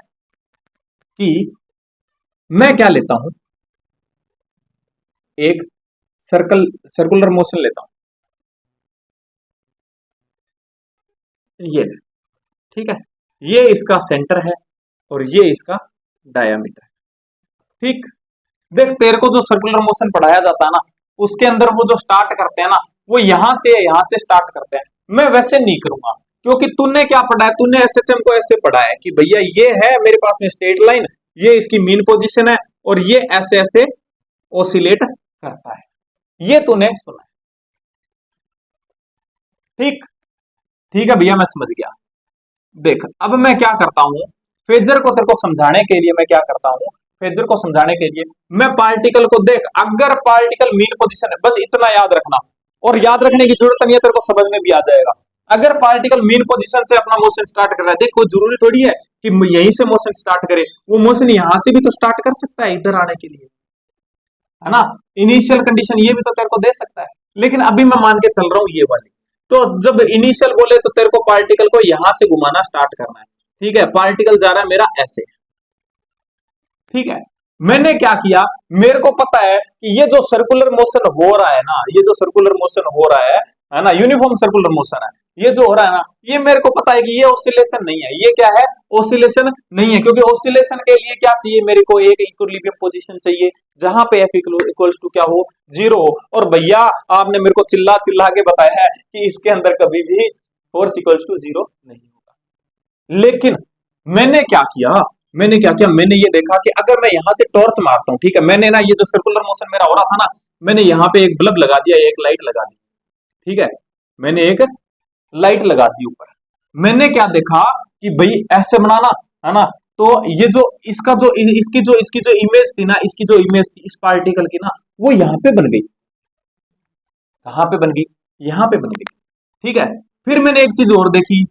कि मैं क्या लेता हूं, एक सर्कुलर मोशन लेता हूं, ये ठीक है, ये इसका सेंटर है और ये इसका डायामीटर है। ठीक, देख तेरे को जो सर्कुलर मोशन पढ़ाया जाता है ना, उसके अंदर वो जो स्टार्ट करते हैं ना, वो यहां से स्टार्ट करते हैं। मैं वैसे नहीं करूंगा, क्योंकि तूने क्या पढ़ा है, तूने एसएचएम को ऐसे पढ़ा है कि भैया ये है मेरे पास में स्ट्रेट लाइन, ये इसकी मीन पोजीशन है और ये ऐसे ऐसे ओसिलेट करता है, ये तूने सुना है। ठीक, ठीक है भैया, मैं समझ गया। देख अब मैं क्या करता हूं, फेजर को तेरे को समझाने के लिए मैं क्या करता हूं, फेजर को समझाने के लिए मैं पार्टिकल को, देख अगर पार्टिकल मीन पोजीशन है, बस इतना याद रखना, और याद रखने की जरूरत नहीं है, तेरे को समझ में भी आ जाएगा। अगर पार्टिकल मीन पोजीशन से अपना मोशन स्टार्ट कर रहा है, देख कोई जरूरी थोड़ी है कि यहीं से मोशन स्टार्ट करे, वो मोशन यहां से भी तो स्टार्ट कर सकता है इधर आने के लिए, है ना। इनिशियल कंडीशन ये भी तो तेरे को दे सकता है, लेकिन अभी मैं मान के चल रहा हूं ये वाली। तो जब इनिशियल बोले तो तेरे को पार्टिकल को यहां से घुमाना स्टार्ट करना है। ठीक है, पार्टिकल जा रहा है मेरा ऐसे। ठीक है, मैंने क्या किया, मेरे को पता है कि ये जो सर्कुलर मोशन हो रहा है ना, ये जो सर्कुलर मोशन हो रहा है ना, यूनिफॉर्म सर्कुलर मोशन है, ये जो हो रहा है ना, ये मेरे को पता है कि ये ऑसिलेशन नहीं है। ये क्या है, ऑसिलेशन नहीं है, क्योंकि ऑसिलेशन के लिए क्या चाहिए मेरे को, एक इक्विलिब्रियम पोजीशन चाहिए जहां पे एफ इक्वल्स टू क्या हो, जीरो हो। और भैया आपने मेरे को चिल्ला चिल्ला के बताया है कि इसके अंदर कभी भी फोर्स इक्वल्स टू जीरो नहीं होगा। लेकिन मैंने ये देखा कि अगर मैं यहां से टॉर्च मारता हूं, ठीक है, मैंने ना ये जो सर्कुलर मोशन मेरा हो रहा था ना, मैंने यहाँ पे एक बल्ब लगा दिया, एक लाइट लगा दी। ठीक है, मैंने एक लाइट लगा दी ऊपर। मैंने क्या देखा कि भाई ऐसे बनाना है ना, तो ये जो इसका जो इसकी जो इमेज थी ना, इसकी जो इमेज थी इस पार्टिकल की ना, वो यहाँ पे बन गई। कहां पे बन गई, यहाँ पे बन गई। ठीक है, फिर मैंने एक चीज और देखी,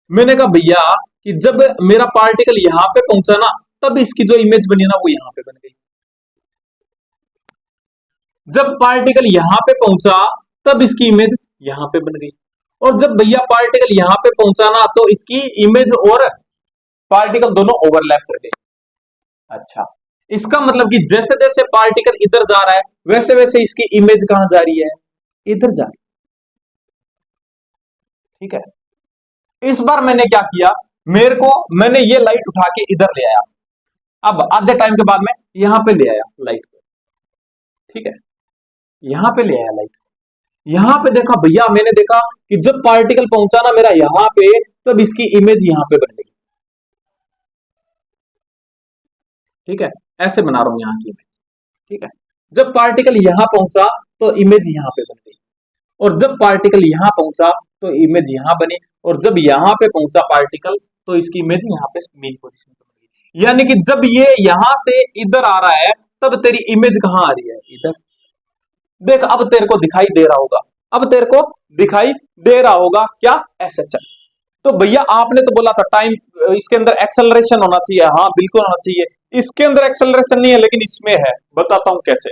मैंने कहा भैया कि जब मेरा पार्टिकल यहाँ पे पहुंचा ना, तब इसकी जो इमेज बनी ना वो यहाँ पे बन गई। जब पार्टिकल यहाँ पे पहुंचा तब इसकी इमेज यहाँ पे बन गई, और जब भैया पार्टिकल यहाँ पे पहुंचा ना, तो इसकी इमेज और पार्टिकल दोनों ओवरलैप कर गए। अच्छा, इसका मतलब कि जैसे जैसे पार्टिकल इधर जा रहा है, वैसे वैसे इसकी इमेज कहां जा रही है, इधर जा रही है। ठीक है, इस बार मैंने क्या किया, मैंने ये लाइट उठा के इधर ले आया। अब आधे टाइम के बाद में यहां पे ले आया लाइट को। ठीक है, यहां पे ले आया लाइट, यहां पे देखा भैया, मैंने देखा कि जब पार्टिकल पहुंचा ना मेरा यहां पे, तब इसकी इमेज यहां पे बन गई। ठीक है, ऐसे बना रहा हूं यहां की इमेज। ठीक है, जब पार्टिकल यहां पहुंचा तो इमेज यहां पे बन गई, और जब पार्टिकल यहां पहुंचा तो इमेज यहां बनी, और जब यहां पे पहुंचा पार्टिकल तो इसकी इमेज यहां पे मेन पोजीशन पे बन गई। यानी कि जब ये यहां से इधर आ रहा है, तब तेरी इमेज कहां आ रही है, इधर। देख अब तेरे को दिखाई दे रहा होगा, अब तेरे को दिखाई दे रहा होगा क्या, एसएचएम। तो भैया आपने तो बोला था टाइम, इसके अंदर एक्सेलरेशन होना चाहिए, हाँ बिल्कुल होना चाहिए। इसके अंदर एक्सेलरेशन नहीं है, लेकिन इसमें है, बताता हूं कैसे,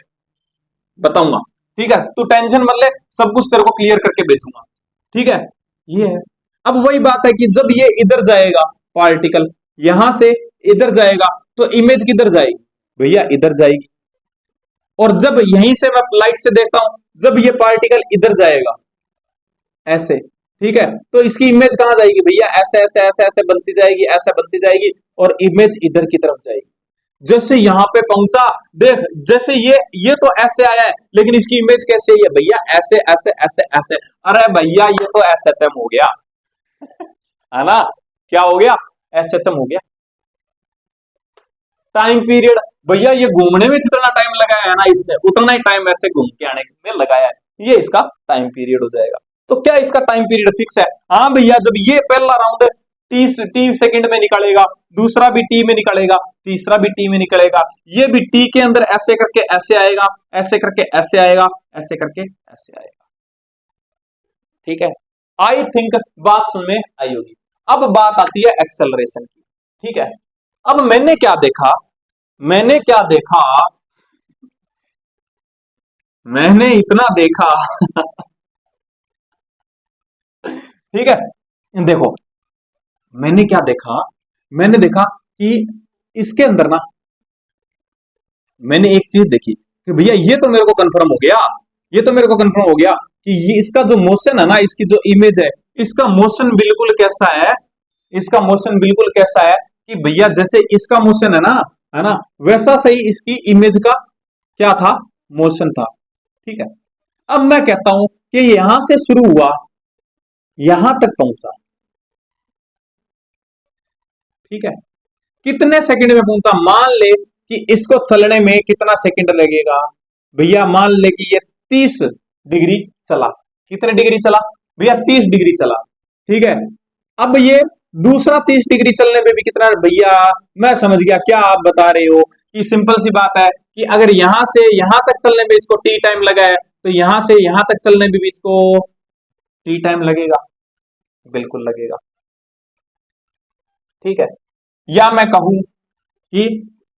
बताऊंगा। ठीक है, तू टेंशन मत ले, सब कुछ तेरे को क्लियर करके भेजूंगा। ठीक है, ये है। अब वही बात है कि जब ये इधर जाएगा पार्टिकल, यहां से इधर जाएगा, तो इमेज किधर जाएगी, भैया इधर जाएगी। और जब यहीं से मैं लाइट से देखता हूं, जब ये पार्टिकल इधर जाएगा ऐसे, ठीक है, तो इसकी इमेज कहां जाएगी भैया, ऐसे ऐसे ऐसे ऐसे बनती जाएगी, ऐसे बनती जाएगी, और इमेज इधर की तरफ जाएगी। जैसे यहां पे पहुंचा, देख जैसे ये तो ऐसे आया है, लेकिन इसकी इमेज कैसे है भैया, ऐसे ऐसे ऐसे ऐसे। अरे भैया ये तो एसएचएम हो गया। है ना, क्या हो गया, एसएचएम हो गया। टाइम पीरियड, भैया ये घूमने में जितना टाइम लगाया है ना इसने, उतना ही टाइम ऐसे घूम के आने में लगाया है, ये इसका टाइम पीरियड हो जाएगा। तो क्या इसका टाइम पीरियड फिक्स है? हाँ भैया, जब ये पहला राउंड 30 सेकंड में निकलेगा, दूसरा भी टी में निकलेगा, तीसरा भी टी में निकलेगा, ये भी टी के अंदर ऐसे करके ऐसे आएगा, ऐसे करके ऐसे आएगा, ऐसे करके ऐसे आएगा। ठीक है, आई थिंक बात समझ में आई होगी। अब बात आती है एक्सेलरेशन की। ठीक है, अब मैंने क्या देखा, मैंने क्या देखा, मैंने इतना देखा ठीक है, देखो मैंने क्या देखा, मैंने देखा कि इसके अंदर ना, मैंने एक चीज देखी कि भैया ये तो मेरे को कंफर्म हो गया, ये तो मेरे को कंफर्म हो गया कि ये इसका जो मोशन है ना, इसकी जो इमेज है, इसका मोशन बिल्कुल कैसा है, इसका मोशन बिल्कुल कैसा है कि भैया जैसे इसका मोशन है ना, वैसा सही इसकी इमेज का क्या था, मोशन था। ठीक है, अब मैं कहता हूं कि यहां से शुरू हुआ, यहां तक पहुंचा। ठीक है, कितने सेकंड में पहुंचा, मान ले कि इसको चलने में कितना सेकंड लगेगा, भैया मान ले कि ये 30 डिग्री चला। कितने डिग्री चला भैया, 30 डिग्री चला। ठीक है, अब ये दूसरा 30 डिग्री चलने में भी कितना, भैया मैं समझ गया क्या आप बता रहे हो, कि सिंपल सी बात है कि अगर यहां से यहां तक चलने में इसको टी टाइम लगा है, तो यहां से यहां तक चलने में भी इसको टी टाइम लगेगा, बिल्कुल लगेगा। ठीक है, या मैं कहूं कि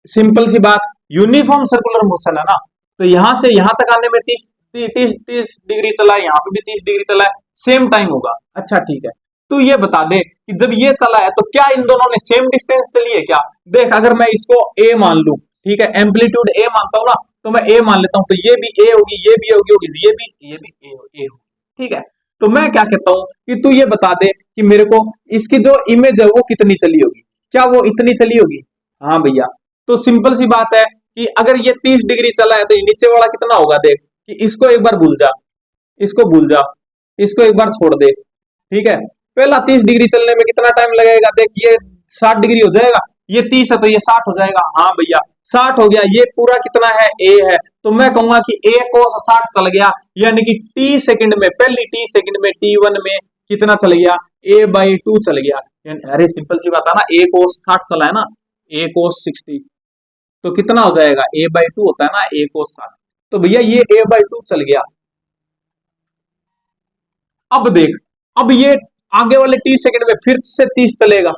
सिंपल सी बात, यूनिफॉर्म सर्कुलर मोशन है ना, तो यहां से यहां तक आने में 30 डिग्री चला है, यहाँ पे भी 30 डिग्री चला है, सेम टाइम होगा। अच्छा ठीक है, तू ये बता दे कि जब ये चला है तो क्या इन दोनों ने सेम डिस्टेंस चली है क्या? देख, अगर मैं इसको ए मान लू, ठीक है, एम्पलीट्यूड ए मानता हूं ना, तो मैं ए मान लेता हूं, तो ये भी ए होगी, ये भी होगी, ये भी ए होगी। ठीक है, तो मैं क्या कहता हूं कि तू ये बता दे कि मेरे को इसकी जो इमेज है वो कितनी चली होगी, क्या वो इतनी चली होगी? हाँ भैया, तो सिंपल सी बात है कि अगर ये 30 डिग्री चला है तो ये नीचे वाला कितना होगा, देख कि इसको एक बार भूल जा, इसको भूल जा, इसको एक बार छोड़ दे। ठीक है, पहला 30 डिग्री चलने में कितना टाइम लगेगा, देख ये 60 डिग्री हो जाएगा, ये 30 है तो ये 60 हो जाएगा। हाँ भैया 60 हो गया, ये पूरा कितना है, ए है, तो मैं कहूंगा कि ए को 60 चल गया, यानी कि टी सेकंड में, पहली टी सेकंड में, T1 में कितना चल गया, A/2 चल गया। अरे सिंपल सी बात है ना, ए को 60 चला है ना, ए को 60, तो कितना हो जाएगा, A/2 होता है ना, ए को 60, तो भैया ये A/2 चल गया। अब देख, अब ये आगे वाले 30 सेकंड में फिर से 30 चलेगा,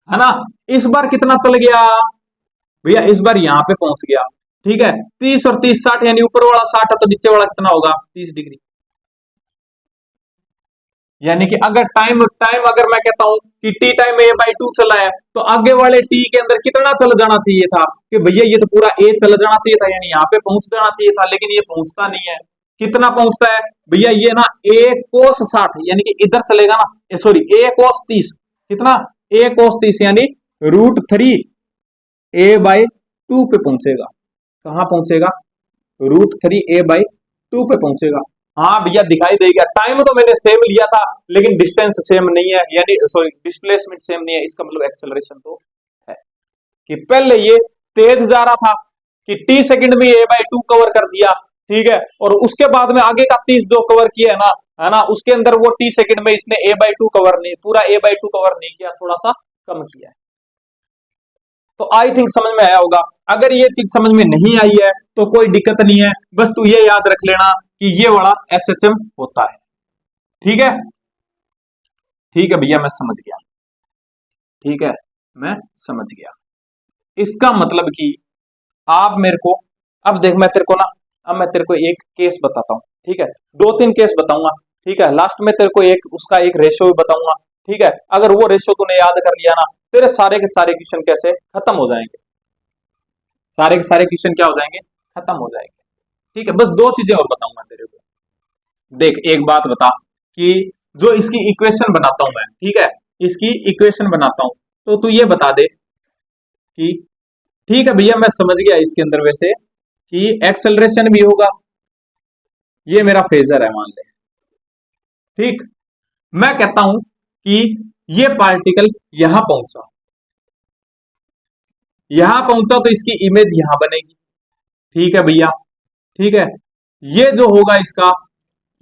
है ना, इस बार कितना चल गया भैया, इस बार यहां पे पहुंच गया। ठीक है, 30 और 30 60, यानी ऊपर वाला 60 है तो नीचे वाला कितना होगा, 30 डिग्री। यानी कि अगर टाइम टाइम अगर मैं कहता हूं कि टी टाइम A/2 चला है, तो आगे वाले टी के अंदर कितना चल जाना चाहिए था, कि भैया ये तो पूरा ए चल जाना चाहिए था, यानी यहाँ पे पहुंच जाना चाहिए था, लेकिन ये पहुंचता नहीं है। कितना पहुंचता है भैया, ये ना ए कोस 60, यानी कि इधर चलेगा ना, सॉरी ए कोस 30, कितना, ए कोस 30, यानी √3 A/2 पे पहुंचेगा। कहां पहुंचेगा, √3 A/2 पे पहुंचेगा। हाँ भैया दिखाई देगा, टाइम तो मैंने सेम लिया था, लेकिन डिस्टेंस सेम नहीं है, यानी सॉरी डिस्प्लेसमेंट सेम नहीं है, इसका मतलब एक्सेलरेशन तो है कि पहले ये तेज जा रहा था कि टी सेकंड में A/2 कवर कर दिया। ठीक है, और उसके बाद में आगे का 30 जो कवर किया है ना, उसके अंदर वो टी सेकंड में इसने A/2 कवर नहीं, पूरा A/2 कवर नहीं किया, थोड़ा सा कम किया है। तो आई थिंक समझ में आया होगा। अगर ये चीज समझ में नहीं आई है तो कोई दिक्कत नहीं है, बस तू ये याद रख लेना कि ये वाला एसएचएम होता है। ठीक है, ठीक है भैया मैं समझ गया, ठीक है मैं समझ गया। इसका मतलब कि आप मेरे को, अब देख मैं तेरे को ना, अब मैं तेरे को एक केस बताता हूं। ठीक है, 2-3 केस बताऊंगा। ठीक है, लास्ट में तेरे को एक उसका एक रेशियो भी बताऊंगा। ठीक है, अगर वो रेशियो तूने याद कर लिया ना, तेरे सारे के सारे क्वेश्चन कैसे खत्म हो जाएंगे, सारे के सारे क्वेश्चन क्या हो जाएंगे, खत्म हो जाएंगे। ठीक है, बस 2 चीजें और बताऊंगा तेरे को। देख एक बात बता कि जो इसकी इक्वेशन बनाता हूं मैं, ठीक है, इसकी इक्वेशन बनाता हूं, तो तू ये बता दे कि ठीक है भैया मैं समझ गया इसके अंदर वैसे कि एक्सेलरेशन भी होगा, ये मेरा फेजर है मान ले। ठीक, मैं कहता हूं कि ये पार्टिकल यहां पहुंचा तो इसकी इमेज यहां बनेगी। ठीक है भैया, ठीक है। ये जो होगा इसका,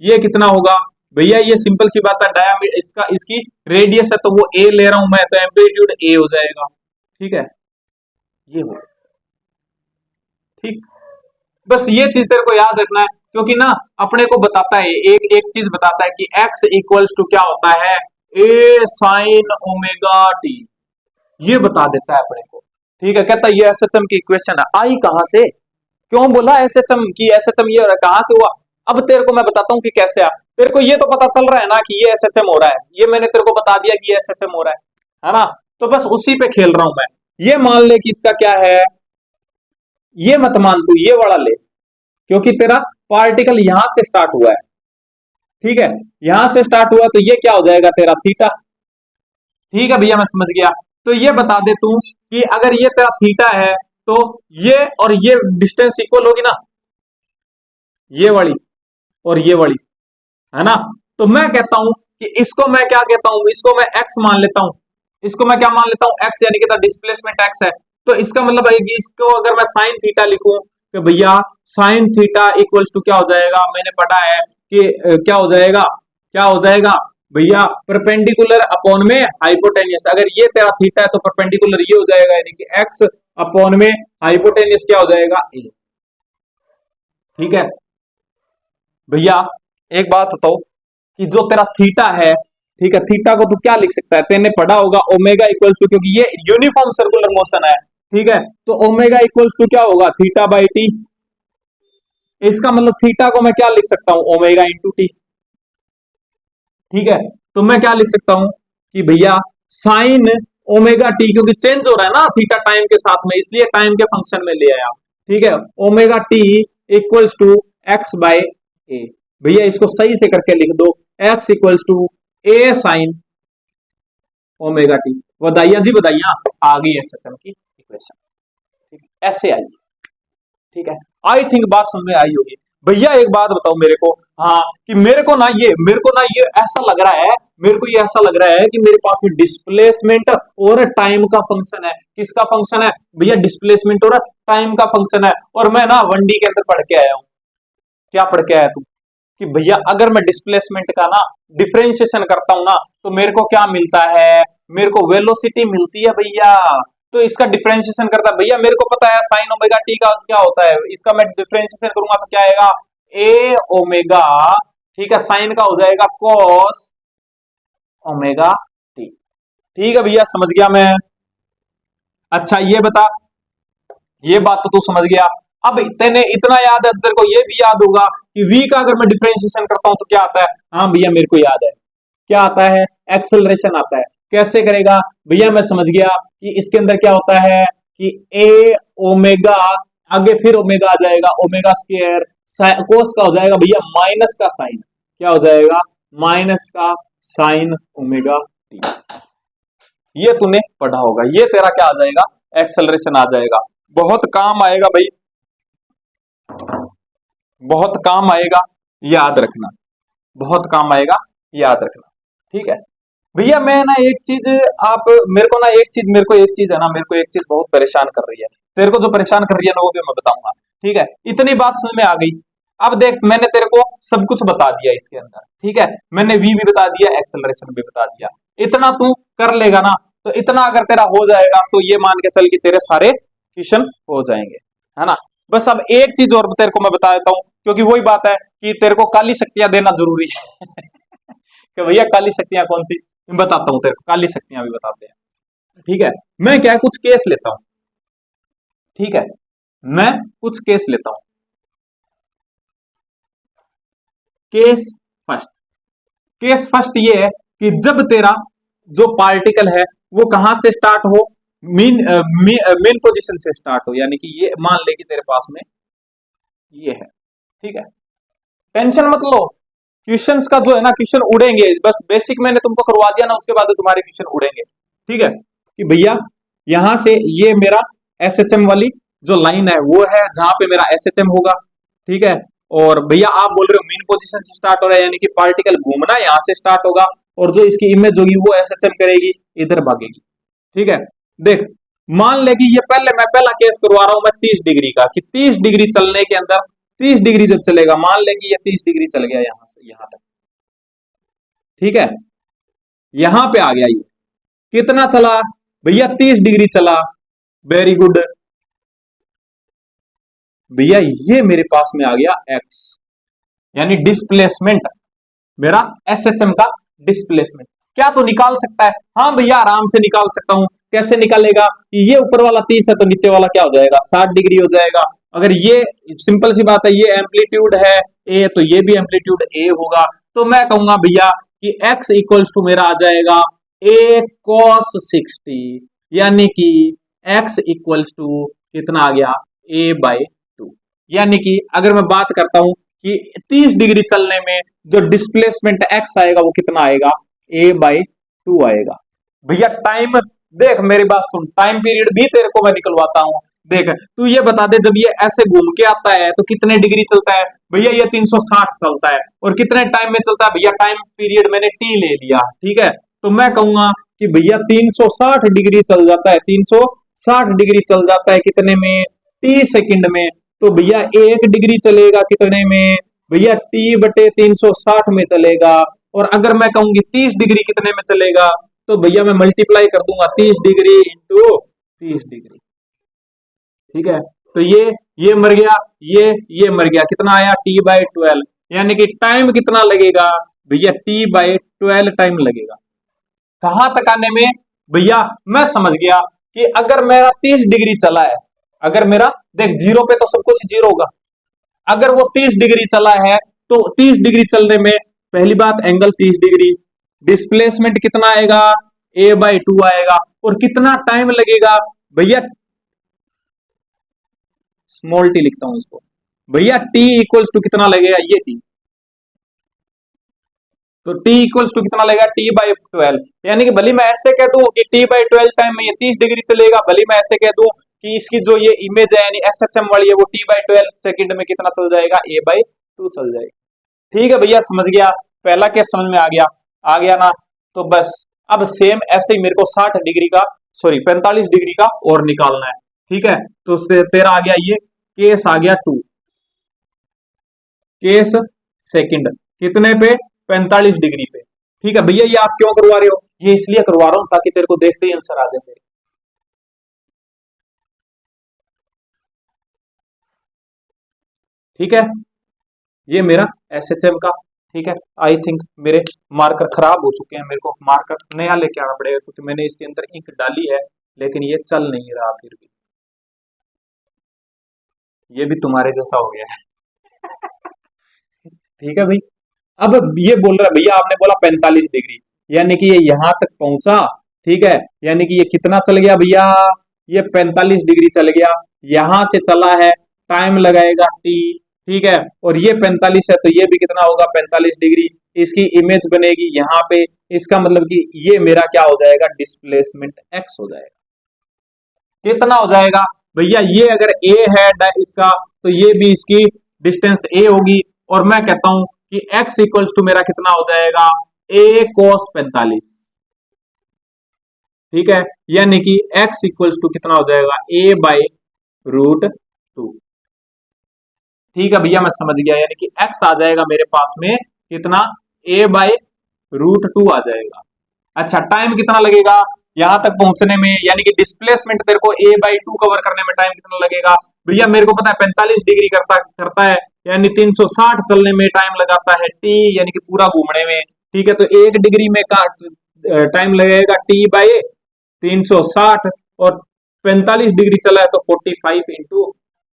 ये कितना होगा भैया, ये सिंपल सी बात है, डायमीटर इसका, इसकी रेडियस है तो वो ए ले रहा हूं मैं, तो एम्पलीट्यूड ए हो जाएगा। ठीक है, ये हो, ठीक। बस ये चीज तेरे को याद रखना है, क्योंकि ना अपने को बताता है, एक एक चीज बताता है कि x इक्वल्स टू क्या होता है, ए साइन ओमेगा टी, ये बता देता है अपने को। ठीक है, कहता है ये एसएचएम की इक्वेशन है। आई कहां से, क्यों बोला एसएचएम की, एसएचएम ये कहां से हुआ। अब तेरे को मैं बताता हूं कि कैसे आ, तेरे को ये तो पता चल रहा है ना कि ये एसएचएम हो रहा है, ये मैंने तेरे को बता दिया कि ये एसएचएम हो रहा है ना। तो बस उसी पे खेल रहा हूं मैं। ये मान ले कि इसका क्या है, ये मत मान तू, ये वाला ले, क्योंकि तेरा पार्टिकल यहां से स्टार्ट हुआ है। ठीक है, यहां से स्टार्ट हुआ तो ये क्या हो जाएगा तेरा थीटा। ठीक है भैया, मैं समझ गया। तो ये बता दे तू कि अगर ये तेरा थीटा है तो ये और ये डिस्टेंस इक्वल होगी ना, ये वाली और ये वाली, है ना। तो मैं कहता हूं कि इसको मैं क्या कहता हूं, इसको मैं x मान लेता हूं, इसको मैं क्या मान लेता हूं, x, यानी कि डिस्प्लेसमेंट x है। तो इसका मतलब है कि इसको अगर मैं साइन थीटा लिखूं तो भैया साइन थीटा इक्वल्स टू क्या हो जाएगा, मैंने पढ़ा है कि क्या हो जाएगा, क्या हो जाएगा भैया, परपेंडिकुलर अपॉन में हाइपोटेनियस। अगर ये तेरा थीटा है तो परपेंडिकुलर ये हो जाएगा, यानी कि x अपॉन में हाइपोटेनियस क्या हो जाएगा, a। ठीक है भैया, एक बात बताओ कि जो तेरा थीटा है, ठीक है, थीटा को तू क्या लिख सकता है, तेने पढ़ा होगा ओमेगा इक्वल्स टू, क्योंकि ये यूनिफॉर्म सर्कुलर मोशन है। ठीक है, तो ओमेगा इक्वल्स टू क्या होगा, थीटा बाई टी। इसका मतलब थीटा को मैं क्या लिख सकता हूं, ओमेगा इंटू टी। ठीक है, तो मैं क्या लिख सकता हूं कि भैया साइन ओमेगा टी, क्योंकि चेंज हो रहा है ना थीटा टाइम के साथ में, इसलिए टाइम के फंक्शन में ले आया। ठीक है, omega t equals to x by a. भैया इसको सही से करके लिख दो, x equals to a sine omega t. बधाइया जी बधाइया, आ गई एसएचएम की इक्वेशन। ठीक है, ऐसे आई। ठीक है, आई थिंक बात समझ में आई होगी। भैया एक बात बताओ मेरे को, हाँ, कि मेरे को ना ये ऐसा लग रहा है, मेरे को ये ऐसा लग रहा है कि मेरे पास में डिस्प्लेसमेंट और टाइम का फंक्शन है। किसका फंक्शन है भैया, डिस्प्लेसमेंट और टाइम का फंक्शन है। और मैं ना 1D के अंदर पढ़ के आया हूं। क्या पढ़ के आया तू, कि भैया अगर मैं डिस्प्लेसमेंट का ना डिफरेंशिएशन करता हूं ना, तो मेरे को क्या मिलता है, मेरे को वेलोसिटी मिलती है भैया। तो इसका डिफरेंशिएशन करता है भैया, मेरे को पता है साइन ओमेगा टी का क्या होता है, इसका मैं डिफरेंशिएशन करूंगा तो क्या आएगा, ए ओमेगा, ठीक है, साइन का हो जाएगा कॉस ओमेगा टी। ठीक है भैया, समझ गया मैं। अच्छा ये बता, ये बात तो तू समझ गया। अब तेने इतना याद है, तेरे को ये भी याद होगा कि v का अगर मैं डिफरेंशिएशन करता हूं तो क्या आता है। हाँ भैया मेरे को याद है, क्या आता है, एक्सेलरेशन आता है। कैसे करेगा भैया, मैं समझ गया कि इसके अंदर क्या होता है कि ए ओमेगा, आगे फिर ओमेगा आ जाएगा, ओमेगा स्क्वायर कोस का हो जाएगा भैया माइनस का साइन, क्या हो जाएगा, माइनस का साइन ओमेगा टी। ये तूने पढ़ा होगा, ये तेरा क्या आ जाएगा, एक्सेलरेशन आ जाएगा। बहुत काम आएगा भाई, बहुत काम आएगा, याद रखना, बहुत काम आएगा, याद रखना। ठीक है भैया, मैं ना एक चीज, आप मेरे को ना एक चीज, है ना, मेरे को एक चीज बहुत परेशान कर रही है। तेरे को जो परेशान कर रही है ना वो भी मैं बताऊंगा। ठीक है, इतनी बात समझ में आ गई। अब देख, मैंने तेरे को सब कुछ बता दिया इसके अंदर। ठीक है, मैंने वी भी बता दिया, एक्सेलरेशन भी बता दिया। इतना तू कर लेगा ना, तो इतना अगर तेरा हो जाएगा तो ये मान के चल कि तेरे सारे क्वेश्चन हो जाएंगे, है ना। बस अब एक चीज और तेरे को मैं बता देता हूं, क्योंकि वही बात है कि तेरे को काली शक्तियां देना जरूरी है कि भैया काली शक्तियां कौन सी, मैं बताता हूं तेरे को, काली शक्तियां भी बताते हैं। ठीक है, मैं क्या कुछ केस लेता हूं। ठीक है, मैं कुछ केस लेता हूं। केस फर्स्ट, केस फर्स्ट ये है कि जब तेरा जो पार्टिकल है वो कहां से स्टार्ट हो, मेन पोजीशन से स्टार्ट हो, यानी कि ये मान ले कि तेरे पास में ये है। ठीक है, टेंशन मत लो, क्वेश्चंस का जो है ना, क्वेश्चन उड़ेंगे। बस बेसिक मैंने तुमको करवा दिया ना, उसके बाद तुम्हारे क्वेश्चन उड़ेंगे। ठीक है, कि भैया यहां से ये मेरा एसएचएम वाली जो लाइन है वो है जहां पे मेरा एसएचएम होगा। ठीक है, और भैया आप बोल रहे हो मेन पोजीशन से स्टार्ट हो रहा है, यानी कि पार्टिकल घूमना यहां से स्टार्ट होगा। और जो इसकी इमेज होगी वो एसएचएम करेगी, इधर भागेगी। ठीक है, देख मान ले कि ये मैं पहला केस करवा रहा हूं मैं 30 डिग्री का, कि 30 डिग्री चलने के अंदर 30 डिग्री जब चलेगा, मान ले कि ये 30 डिग्री चल गया यहां से यहां तक। ठीक है, यहां पे आ गया, ये कितना चला भैया? 30 डिग्री चला। वेरी गुड भैया, ये मेरे पास में आ गया एक्स, यानी डिस्प्लेसमेंट, मेरा एसएचएम का डिस्प्लेसमेंट। क्या तो निकाल सकता है? हाँ भैया आराम से निकाल सकता हूं। कैसे निकालेगा? ये ऊपर वाला 30 है तो नीचे वाला क्या हो जाएगा? 60 डिग्री हो जाएगा। अगर ये सिंपल सी बात है, ये एम्पलीट्यूड है ए, तो ये भी एम्पलीट्यूड ए होगा। तो मैं कहूंगा भैया कि x इक्वल्स टू मेरा आ जाएगा a cos 60, यानी कि x इक्वल्स टू कितना आ गया? a by 2। यानी कि अगर मैं बात करता हूं कि 30 डिग्री चलने में जो डिस्प्लेसमेंट x आएगा वो कितना आएगा? a बाई 2 आएगा। भैया टाइम देख, मेरी बात सुन, टाइम पीरियड भी तेरे को मैं निकलवाता हूं। देख तू ये बता दे, जब ये ऐसे घूम के आता है तो कितने डिग्री चलता है? भैया ये 360 चलता है। और कितने टाइम में चलता है? भैया टाइम पीरियड मैंने टी ले लिया। ठीक है, तो मैं कहूंगा कि भैया 360 डिग्री चल जाता है, 360 डिग्री चल जाता है कितने में? टी सेकंड में। तो भैया 1 डिग्री चलेगा कितने में? भैया टी बटे 360 में चलेगा। और अगर मैं कहूंगी 30 डिग्री कितने में चलेगा, तो भैया मैं मल्टीप्लाई कर दूंगा 30 डिग्री इंटू 30 डिग्री। ठीक है, तो ये मर गया, ये मर गया, कितना आया? T by 12। यानी कि टाइम कितना लगेगा? भैया टी बाई 12 टाइम लगेगा। कहां तक आने में? भैया मैं समझ गया कि अगर मेरा 30 डिग्री चला है, अगर मेरा देख जीरो पे तो सब कुछ जीरो होगा, अगर वो 30 डिग्री चला है तो 30 डिग्री चलने में पहली बात एंगल 30 डिग्री, डिस्प्लेसमेंट कितना आएगा? a बाई 2 आएगा। और कितना टाइम लगेगा? भैया स्मॉल टी लिखता हूं इसको, भैया t इक्वल्स टू कितना लगेगा? ये t, तो t इक्वल्स टू कितना लगेगा? t by 12। यानी कि भले मैं ऐसे कह दूं कि t बाई 12 टाइम में ये 30 डिग्री चलेगा, भले मैं ऐसे कह दूं कि इसकी जो ये इमेज है यानी एसएचएम वाली है वो t बाई 12 सेकंड में कितना चल जाएगा? a बाई 2 चल जाएगा। ठीक है भैया समझ गया, पहला केस समझ में आ गया ना? तो बस अब सेम ऐसे ही मेरे को 60 डिग्री का, सॉरी 45 डिग्री का और निकालना है। ठीक है, तो तेरा आ गया ये केस आ गया 2, केस सेकंड कितने पे? 45 डिग्री पे। ठीक है भैया, ये आप क्यों करवा रहे हो? ये इसलिए करवा रहा हूं ताकि तेरे को देखते ही आंसर आ जाए। ठीक है, ये मेरा एसएचएम का। ठीक है, आई थिंक मेरे मार्कर खराब हो चुके हैं, मेरे को मार्कर नया लेके आना पड़ेगा क्योंकि मैंने इसके अंदर इंक डाली है लेकिन ये चल नहीं रहा। फिर भी ये भी तुम्हारे जैसा हो गया है। ठीक है भाई, अब ये बोल रहा है भैया आपने बोला 45 डिग्री, यानी कि ये यहां तक पहुंचा। ठीक है, यानी कि ये कितना चल गया भैया? ये 45 डिग्री चल गया, यहां से चला है, टाइम लगाएगा टी। ठीक है, और ये 45 है तो ये भी कितना होगा? 45 डिग्री। इसकी इमेज बनेगी यहाँ पे, इसका मतलब कि ये मेरा क्या हो जाएगा? डिस्प्लेसमेंट एक्स हो जाएगा। कितना हो जाएगा भैया? ये अगर ए है इसका, तो ये भी इसकी डिस्टेंस ए होगी। और मैं कहता हूं कि x इक्वल्स टू मेरा कितना हो जाएगा? a cos 45। ठीक है, यानी कि x इक्वल्स टू कितना हो जाएगा? a by root 2। ठीक है भैया मैं समझ गया, यानी कि x आ जाएगा मेरे पास में कितना? a बाई रूट 2 आ जाएगा। अच्छा टाइम कितना लगेगा यहां तक पहुंचने में? यानी कि डिस्प्लेसमेंट तेरे को a बाई 2 कवर करने में टाइम कितना लगेगा? भैया मेरे को पता है 45 डिग्री करता है, यानी 360 चलने में टाइम लगाता है t, यानी कि पूरा घूमने में। ठीक है, तो 1 डिग्री में टाइम लगेगा t बाई 360, और 45 डिग्री चला है तो 45 इंटू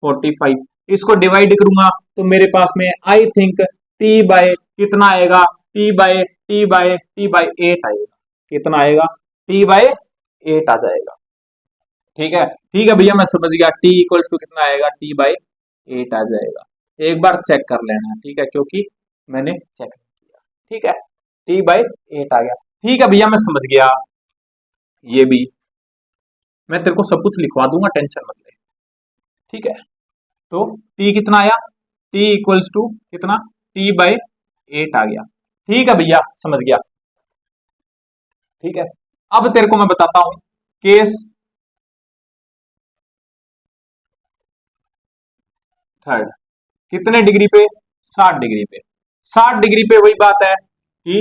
45, इसको डिवाइड करूंगा तो मेरे पास में आई थिंक t बाय कितना आएगा? टी बाय 8 आएगा। कितना आएगा? t बाय 8 आ जाएगा। ठीक है भैया मैं समझ गया, t इक्वल्स टू कितना आएगा? t बाय 8 आ जाएगा। एक बार चेक कर लेना, ठीक है, क्योंकि मैंने चेक किया। ठीक है, t बाय 8 आ गया। ठीक है भैया मैं समझ गया, ये भी मैं तेरे को सब कुछ लिखवा दूंगा, टेंशन मत ले। ठीक है, तो t कितना आया? t इक्वल्स टू कितना? t बाय 8 आ गया। ठीक है भैया समझ गया। ठीक है, अब तेरे को मैं बताता हूं केस थर्ड, कितने डिग्री पे? 60 डिग्री पे। 60 डिग्री पे वही बात है कि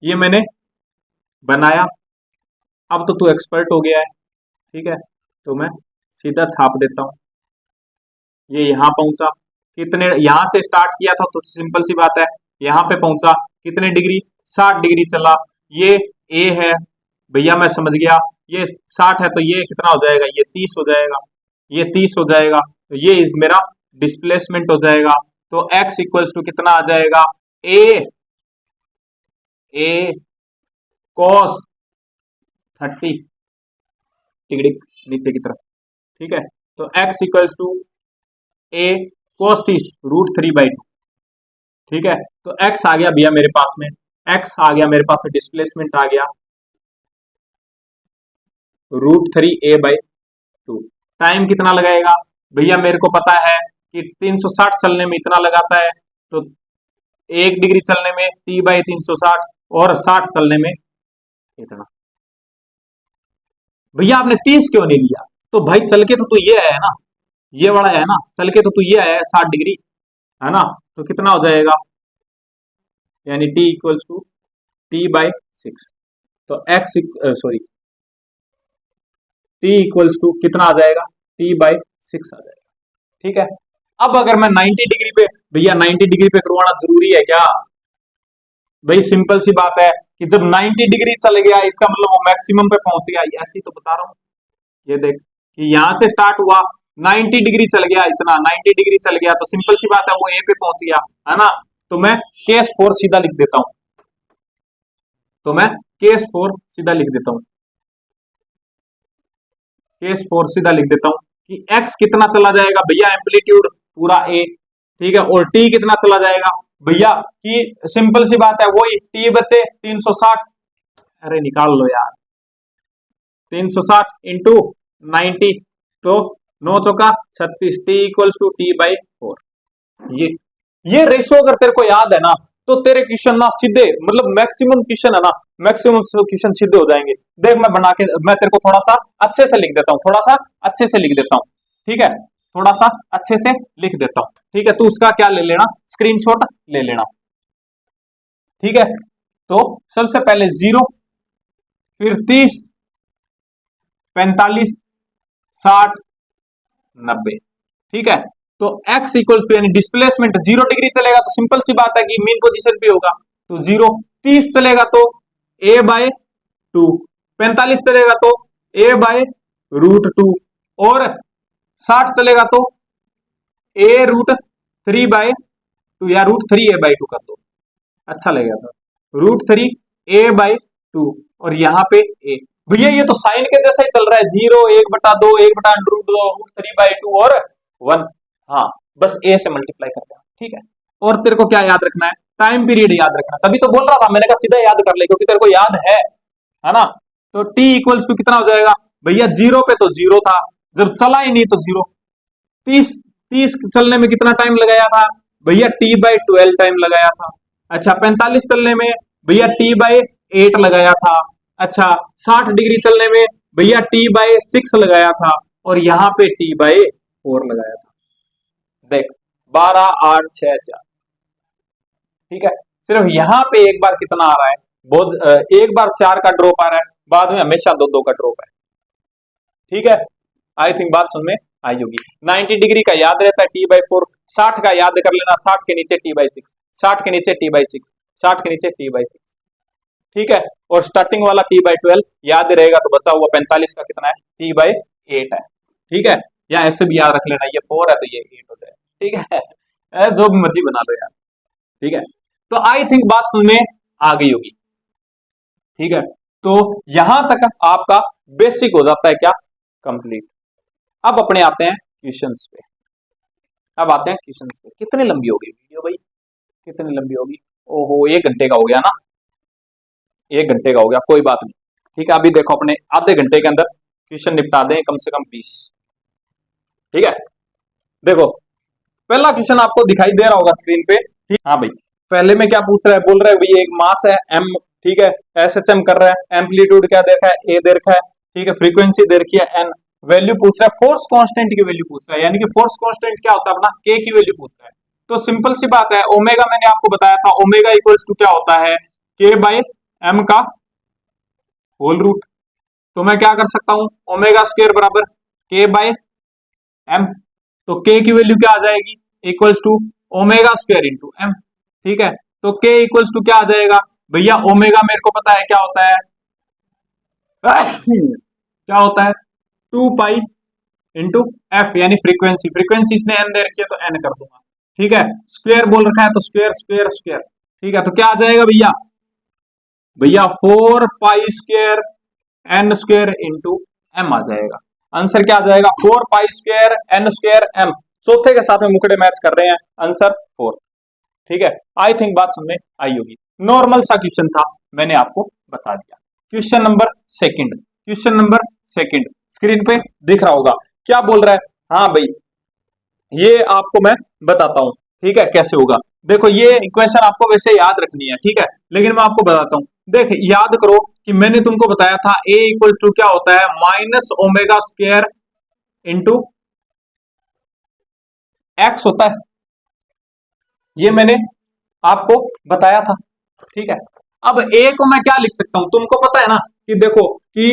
ये मैंने बनाया, अब तो तू एक्सपर्ट हो गया है, ठीक है, तो मैं सीधा छाप देता हूं, ये यहां पहुंचा, कितने, यहां से स्टार्ट किया था तो सिंपल सी बात है, यहां पे पहुंचा कितने डिग्री? 60 डिग्री चला, ये ए है भैया, मैं समझ गया, ये 60 है तो ये कितना हो जाएगा? ये 30 हो जाएगा, ये 30 हो जाएगा, तो ये मेरा डिस्प्लेसमेंट हो जाएगा, तो x इक्वल्स टू कितना आ जाएगा? ए कॉस 30 डिग्री नीचे की तरफ, ठीक है, तो x equals to A cos 30 √3/2, ठीक है, तो x आ गया भैया मेरे पास में, x आ गया मेरे पास में, डिस्प्लेसमेंट आ गया √3a/2। टाइम कितना लगाएगा भैया? मेरे को पता है कि 360 चलने में इतना लगाता है, तो 1 डिग्री चलने में t/360 और 60 चलने में इतना। भैया आपने 30 क्यों नहीं लिया? तो भाई चल के तो ये आया है ना, ये वाला है ना, चल के तो ये आया है 60 डिग्री, है ना, तो कितना हो जाएगा? यानी t इक्वल्स टू t/6, तो x sorry t equals to कितना आ जाएगा? t/6 आ जाएगा, ठीक है। अब अगर मैं 90 डिग्री पे, भैया 90 डिग्री पे करवाना जरूरी है क्या? भाई सिंपल सी बात है कि जब 90 डिग्री चल गया इसका मतलब वो मैक्सिमम पे पहुंच गया, ऐसे ही तो बता रहा हूं, ये देख कि यहां से स्टार्ट हुआ, 90 डिग्री चल गया, इतना 90 डिग्री चल गया, तो सिंपल सी बात है वो ए पे पहुंच गया, है ना, तो मैं केस 4 सीधा लिख देता हूं, तो मैं केस 4 सीधा लिख देता हूं, केस 4 सीधा लिख देता हूं कि x कितना चला जाएगा भैया? एम्पलीट्यूड पूरा a, ठीक है, और t कितना चला जाएगा भैया? कि सिंपल सी बात है वही t/360, अरे निकाल लो यार, 360 इंटू 90, तो 9 चौका 36, t इक्वल्स टू t/4। ये रेशो अगर तेरे को याद है ना, तो तेरे क्वेश्चन ना सीधे, मतलब मैक्सिमम क्वेश्चन है ना, मैक्सिमम क्वेश्चन सीधे हो जाएंगे। देख मैं बना के, मैं तेरे को थोड़ा सा अच्छे से लिख देता हूँ, थोड़ा सा अच्छे से लिख देता हूँ, ठीक है, थोड़ा सा अच्छे से लिख देता हूँ, ठीक है, तू उसका क्या ले लेना, स्क्रीनशॉट ले लेना, ठीक है। तो सबसे पहले 0, फिर 30, 45, 60, 90, ठीक है, तो x इक्वल्स टू, यानी डिस्प्लेसमेंट 0 डिग्री चलेगा तो सिंपल सी बात है कि मीन पोजीशन पे होगा, तो 0, 30 चलेगा तो a/2, 45 चलेगा तो a/√2, और 60 चलेगा तो a√3/2 या √3a/2 कर दो, अच्छा लगेगा था, √3a/2, और यहाँ पे a, भैया ये तो साइन के जैसा ही चल रहा है, 0, 1/2, 1/√2, √3/2 और 1, हाँ बस a से मल्टीप्लाई करते हैं, ठीक है। और तेरे को क्या याद रखना है? टाइम पीरियड याद रखना, तभी तो बोल रहा था मैंने कहा सीधा याद कर ले, क्योंकि तेरे को याद है ना, तो t इक्वल्स टू कितना हो जाएगा भैया? 0 पे तो 0 था, जब चला ही नहीं तो 0, 30 30 चलने में कितना टाइम लगाया था भैया? t/12 टाइम लगाया था, अच्छा 45 चलने में भैया t/8 लगाया था, अच्छा 60 डिग्री चलने में भैया t/6 लगाया था, और यहाँ पे t/4 लगाया था, देख 12, 8, 6, 4, ठीक है। सिर्फ यहाँ पे एक बार कितना आ रहा है, बहुत एक बार 4 का ड्रॉप आ रहा है, बाद में हमेशा 2 का ड्रॉप है, ठीक है। आई थिंक बात समझ में आई होगी। 90 डिग्री का याद रहता है t/4, 60 का याद कर लेना, 60 के नीचे t/6, 60 के नीचे t/6, 60 के नीचे t/6, ठीक है, और स्टार्टिंग वाला t/12 याद रहेगा, तो बचा हुआ 45 का कितना है? t/8 है, ठीक है, या ऐसे भी याद रख लेना, ये 4 है तो ये 8 हो जाए, ठीक है, जो भी मर्जी बना लो यार, ठीक है। तो आई थिंक बात समझ में आ गई होगी, ठीक है, तो यहां तक आपका बेसिक हो जाता है क्या? कंप्लीट। अब अपने आते हैं क्वेश्चंस पे, अब आते हैं क्वेश्चंस पे। कितनी लंबी होगी वीडियो भाई, कितनी लंबी होगी? ओहो 1 घंटे का हो गया ना, 1 घंटे का हो गया, कोई बात नहीं, ठीक है। अभी देखो अपने आधे घंटे के अंदर क्वेश्चन निपटा दें, कम से कम 20, ठीक है। देखो पहला क्वेश्चन आपको दिखाई दे रहा होगा स्क्रीन पे, ठीक, हाँ भाई, पहले में क्या पूछ रहा है? बोल रहा है भाई एक मास है m ठीक है, एसएचएम कर रहा है, एम्पलीट्यूड क्या देखा है, ए दे रखा है, ठीक है, फ्रीक्वेंसी दे रखी है एन, वैल्यू पूछ रहा है, फोर्स कांस्टेंट की वैल्यू पूछ रहा है, यानी कि फोर्स कांस्टेंट क्या होता है अपना, के की वैल्यू पूछ रहा है। तो सिंपल सी बात है, ओमेगा मैंने आपको बताया था, ओमेगा इक्वल्स टू क्या होता है, के बाय एम का होल रूट। तो मैं क्या कर सकता हूं, ओमेगा स्क्वायर बराबर के बाय एम, तो के की वैल्यू क्या आ जाएगी, equals to omega square into M, ठीक है। तो के इक्वल्स टू क्या आ जाएगा भैया, ओमेगा मेरे को पता है क्या होता है क्या होता है, 2 पाई इंटू एफ, यानी फ्रीक्वेंसी, फ्रीक्वेंसी इसने एन दे रखी है तो एन कर दूंगा, ठीक है। स्क्वायर बोल रखा है तो स्क्वायर स्क्वायर स्क्वायर, ठीक है। तो क्या आ जाएगा भैया, भैया 4 pi square n square into m आ जाएगा। आंसर क्या आ जाएगा, 4 pi square n square m. चौथे के साथ में मुकड़े मैच कर रहे हैं, आंसर 4, ठीक है। आई थिंक बात समझ में आई होगी, नॉर्मल सा क्वेश्चन था, मैंने आपको बता दिया। Question number second, question number second screen पे दिख रहा होगा, क्या बोल रहा है, हाँ भाई ये आपको मैं बताता हूं, ठीक है, कैसे होगा। देखो ये इक्वेशन आपको वैसे याद रखनी है, ठीक है, लेकिन मैं आपको बताता हूं। देख याद करो कि मैंने तुमको बताया था ए इक्वल्स टू क्या होता है, minus omega square into x होता है, ये मैंने आपको बताया था, ठीक है। अब ए को मैं क्या लिख सकता हूं, तुमको पता है ना कि देखो कि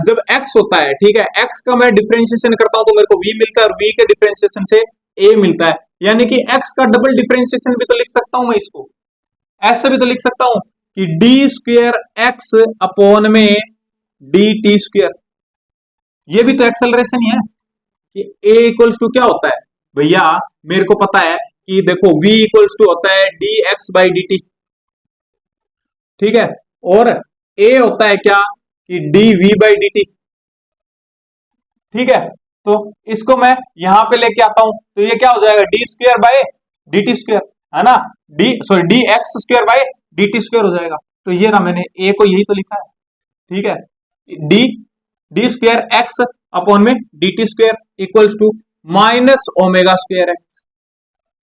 जब x होता है, ठीक है, x का मैं डिफरेंशिएशन करता हूं तो मेरे को v मिलता है, और v के डिफरेंशिएशन से a मिलता है, यानी कि x का डबल डिफरेंशिएशन भी तो लिख सकता हूं मैं इसको, ऐसे भी तो लिख सकता हूं कि डी स्क्वायर एक्स अपॉन में डी टी स्क्वायर, ये भी तो एक्सेलरेशन ही है कि a इक्वल्स टू क्या होता है भैया, मेरे को पता है कि देखो v इक्वल्स टू होता है d x by d t, ठीक है, और a होता है क्या कि d v by d t, ठीक है। तो इसको मैं यहां पे लेके आता हूं तो ये क्या हो जाएगा, D square by d t square, है ना, D x square by d t square हो जाएगा। तो ये ना मैंने a को यही तो लिखा है, ठीक है, d d square x upon में d t square equals to minus omega square x,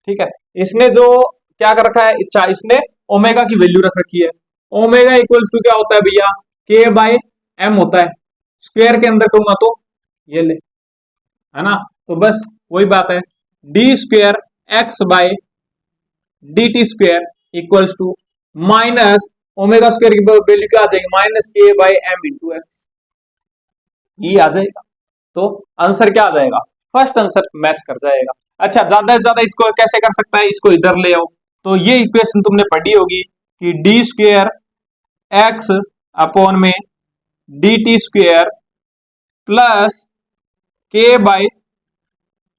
ठीक है। इसने जो क्या कर रखा है, इसने ओमेगा की वैल्यू रख रखी है, ओमेगा इक्वल्स टू क्या होता है भैया, के बाय एम होता है, स्क्वायर के अंदर कहूंगा तो ये ले, है ना, तो बस वही बात है, d square x by d t square equals to minus omega square की वैल्यू क्या आ जाएगी, माइनस के बाय एम इंटू एक्स, ये आ जाएगा। तो आंसर क्या आ जाएगा, फर्स्ट आंसर मैच कर जाएगा। अच्छा, ज्यादा से ज्यादा इसको कैसे कर सकता है, इसको इधर ले आओ, तो ये इक्वेशन तुमने पढ़ी होगी कि डी स्क्वायर एक्स अपॉन में d t square plus k by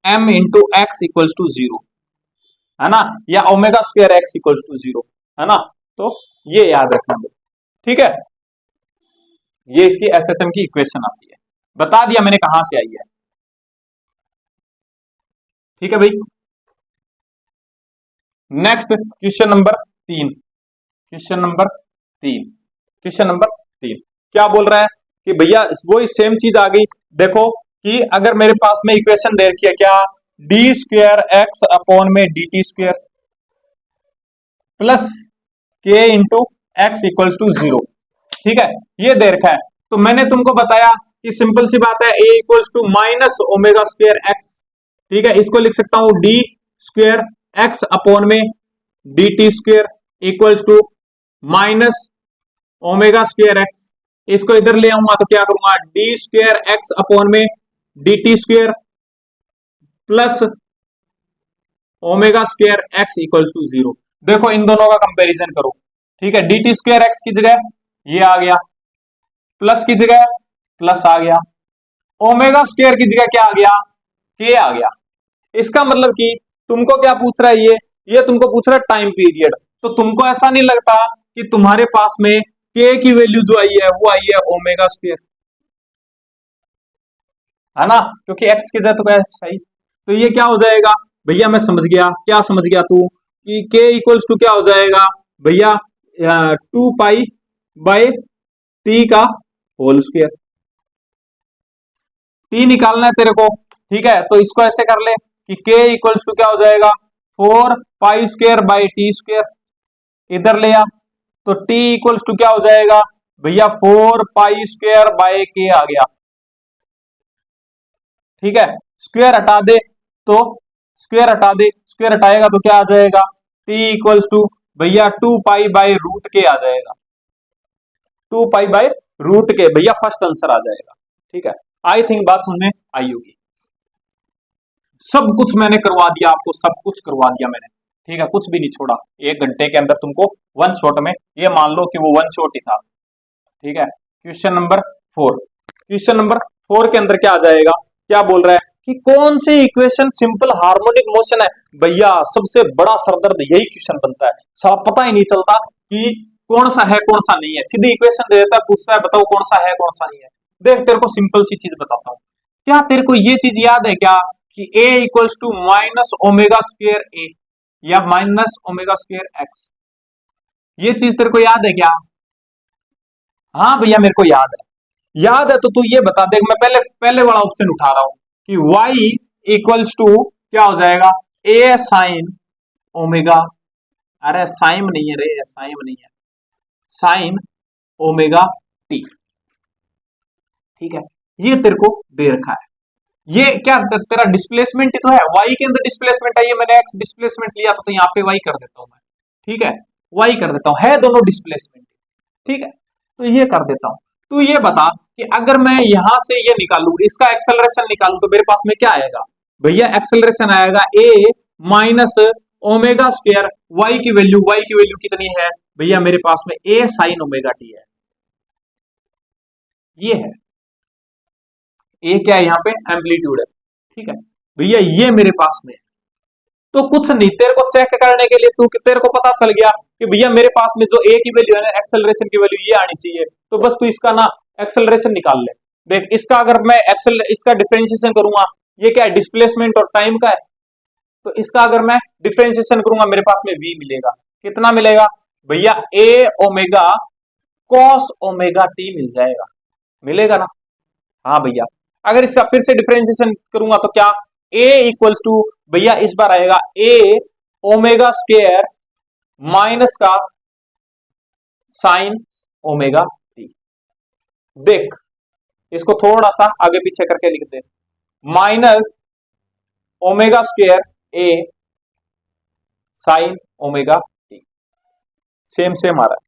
m into x equals to 0, है ना, या omega square x equals to 0, है ना। तो ये याद रखना, ठीक है, ये इसकी एसएचएम की इक्वेशन आती है, बता दिया मैंने कहां से आई है, ठीक है भाई। Next question number 3, question number 3, question number 3 क्या बोल रहा है कि भैया वो सेम चीज आ गई, देखो कि अगर मेरे पास में इक्वेशन दे रखी है क्या, डी स्क्वायर एक्स अपॉन में डी टी स्क्वायर प्लस के इंटू एक्स इक्वल्स टू 0, ठीक है, ये दे रखा है। तो मैंने तुमको बताया कि सिंपल सी बात है, a equals to minus omega square x, ठीक है, इसको लिख सकता हूं डी स्क्वायर एक्स अपॉन में d t square equals to minus omega square x, इसको इधर ले आऊंगा तो क्या करूंगा, डी स्क्वायर एक्स अपॉन में d t square plus omega square x equals to 0। देखो इन दोनों का कंपैरिजन करो, ठीक है, डी टी स्क्वायर एक्स की जगह ये आ गया, प्लस की जगह प्लस आ गया, ओमेगा स्क्वायर की जगह क्या आ गया, के आ गया। इसका मतलब कि तुमको क्या पूछ रहा है, ये तुमको पूछ रहा है टाइम पीरियड, तो तुमको ऐसा नहीं लगता कि तुम्हारे पास में के की वैल्यू जो आई है वो आई है ओमेगा स्क्वायर, है ना, क्योंकि एक्स की जगह तो क्या सही, तो ये क्या हो जाएगा भैया, मैं समझ गया, क्या समझ गया तू, कि के इक्वल्स टू क्या हो जाएगा भैया, 2 पाई बाय टी का होल स्क्वायर, टी निकालना है तेरे को, ठीक है, तो इसको ऐसे कर ले कि के इक्वल्स टू क्या हो जाएगा, 4 pi square by T square, इधर ले आ, तो टी इक्वल्स टू क्या हो जाएगा भैया 4 पाई स्क्वायर बाय के आ गया। ठीक है, स्क्वायर हटा दे तो स्क्वायर हटा दे, स्क्वायर हटाएगा तो क्या आ जाएगा टी इक्वल्स टू भैया 2 पाई बाय रूट के आ जाएगा। 2 पाई बाय रूट के भैया फर्स्ट आंसर आ जाएगा। ठीक है, आई थिंक बात समझ में आई होगी। सब कुछ मैंने करवा दिया आपको, सब कुछ करवा दिया मैंने। ठीक है, कुछ भी नहीं छोड़ा। 1 घंटे के अंदर तुमको वन शॉट में, ये मान लो कि वो वन शॉट ही था। ठीक है, क्वेश्चन नंबर 4, क्वेश्चन नंबर 4 के अंदर क्या आ जाएगा, क्या बोल रहा है कि कौन सी इक्वेशन सिंपल हार्मोनिक मोशन है। भैया सबसे बड़ा सरदर्द यही क्वेश्चन बनता है, साला पता ही नहीं चलता कि कौन सा है कौन सा नहीं है। सीधी इक्वेशन दे देता है, पूछता है बताओ कौन सा है कौन सा नहीं है। देख तेरे को सिंपल सी चीज बताता हूँ, क्या तेरे को ये चीज याद है क्या कि a equals to minus omega square a या माइनस ओमेगा स्क्वेयर एक्स, ये चीज तेरे को याद है क्या। हाँ भैया मेरे को याद है, याद है तो तू ये बता। देख मैं पहले पहले वाला ऑप्शन उठा रहा हूं कि y इक्वल्स टू क्या हो जाएगा a साइन ओमेगा, अरे साइन नहीं है रे, साइन नहीं है, साइन ओमेगा टी। ठीक है, ये तेरे को दे रखा है। ये क्या तेरा डिस्प्लेसमेंट ही तो है, y के अंदर डिस्प्लेसमेंट है, ये मैंने x डिस्प्लेसमेंट लिया तो यहाँ पे y कर देता हूं मैं। ठीक है, y कर देता हूं, है दोनों डिस्प्लेसमेंट। ठीक है, तो ये कर देता हूं। तू ये बता कि अगर मैं यहां से ये निकालू, इसका एक्सेलरेशन निकालू तो मेरे पास में क्या आएगा भैया, एक्सेलरेशन आएगा a minus omega square y की वैल्यू कितनी है भैया मेरे पास में a साइन ओमेगा टी है। ये है ए, क्या है यहाँ पे एम्पलीट्यूड है। ठीक है भैया, ये मेरे पास में है। तो कुछ नहीं, तेरे को चेक करने के लिए तेरे को पता चल गया कि भैया मेरे पास में जो ए की वैल्यू है ना, एक्सेलरेशन की वैल्यू ये आनी चाहिए, तो बस तू इसका ना एक्सेलरेशन निकाल ले। देख इसका अगर मैं इसका डिफरेंशिएशन करूंगा, ये क्या है डिस्प्लेसमेंट और टाइम का है, तो इसका अगर मैं डिफरेंशिएशन करूंगा मेरे पास में v मिलेगा। कितना मिलेगा भैया a omega cos omega t मिल जाएगा, मिलेगा ना। हाँ भैया, अगर इसका फिर से डिफरेंशिएशन करूंगा तो क्या a इक्वल्स टू भैया इस बार आएगा a ओमेगा स्क्वायर माइनस का साइन ओमेगा टी। देख इसको थोड़ा सा आगे पीछे करके लिख दे, minus omega square a sine omega t. Same same आ रहा है,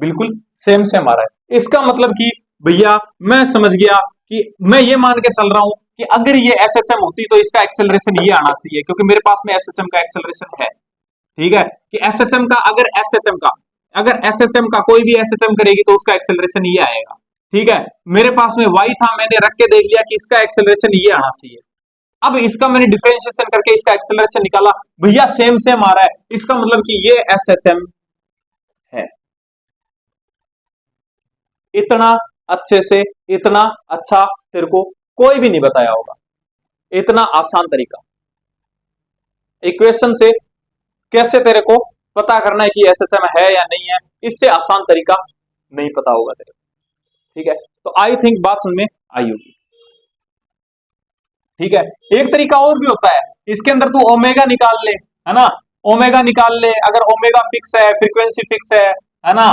बिल्कुल सेम सेम आ रहा है। इसका मतलब कि भैया मैं समझ गया कि मैं ये मान के चल रहा हूं कि अगर ये एसएचएम होती तो इसका एक्सेलरेशन ये आना चाहिए, क्योंकि मेरे पास में एसएचएम का एक्सेलरेशन है। ठीक है, कि एसएचएम का अगर एसएचएम का कोई भी एसएचएम करेगी तो उसका एक्सेलरेशन ये आएगा। ठीक है, मेरे पास में y था, मैंने रख के देख लिया कि इसका एक्सेलरेशन ये आना चाहिए। अब इसका मैंने डिफरेंशिएशन करके इसका एक्सेलरेशन निकाला, भैया सेम सेम आ रहा है, इसका मतलब कि ये एसएचएम है। इतना अच्छे से, इतना अच्छा तेरे को कोई भी नहीं बताया होगा, इतना आसान तरीका इक्वेशन से कैसे तेरे को पता करना है कि एसएचएम है या नहीं है, इससे आसान तरीका नहीं पता होगा तेरे को। ठीक है, तो आई थिंक बात समझ में आई होगी। ठीक है, एक तरीका और भी होता है, इसके अंदर तू ओमेगा निकाल ले, है ना, ओमेगा निकाल ले। अगर ओमेगा फिक्स है, फ्रीक्वेंसी फिक्स है ना,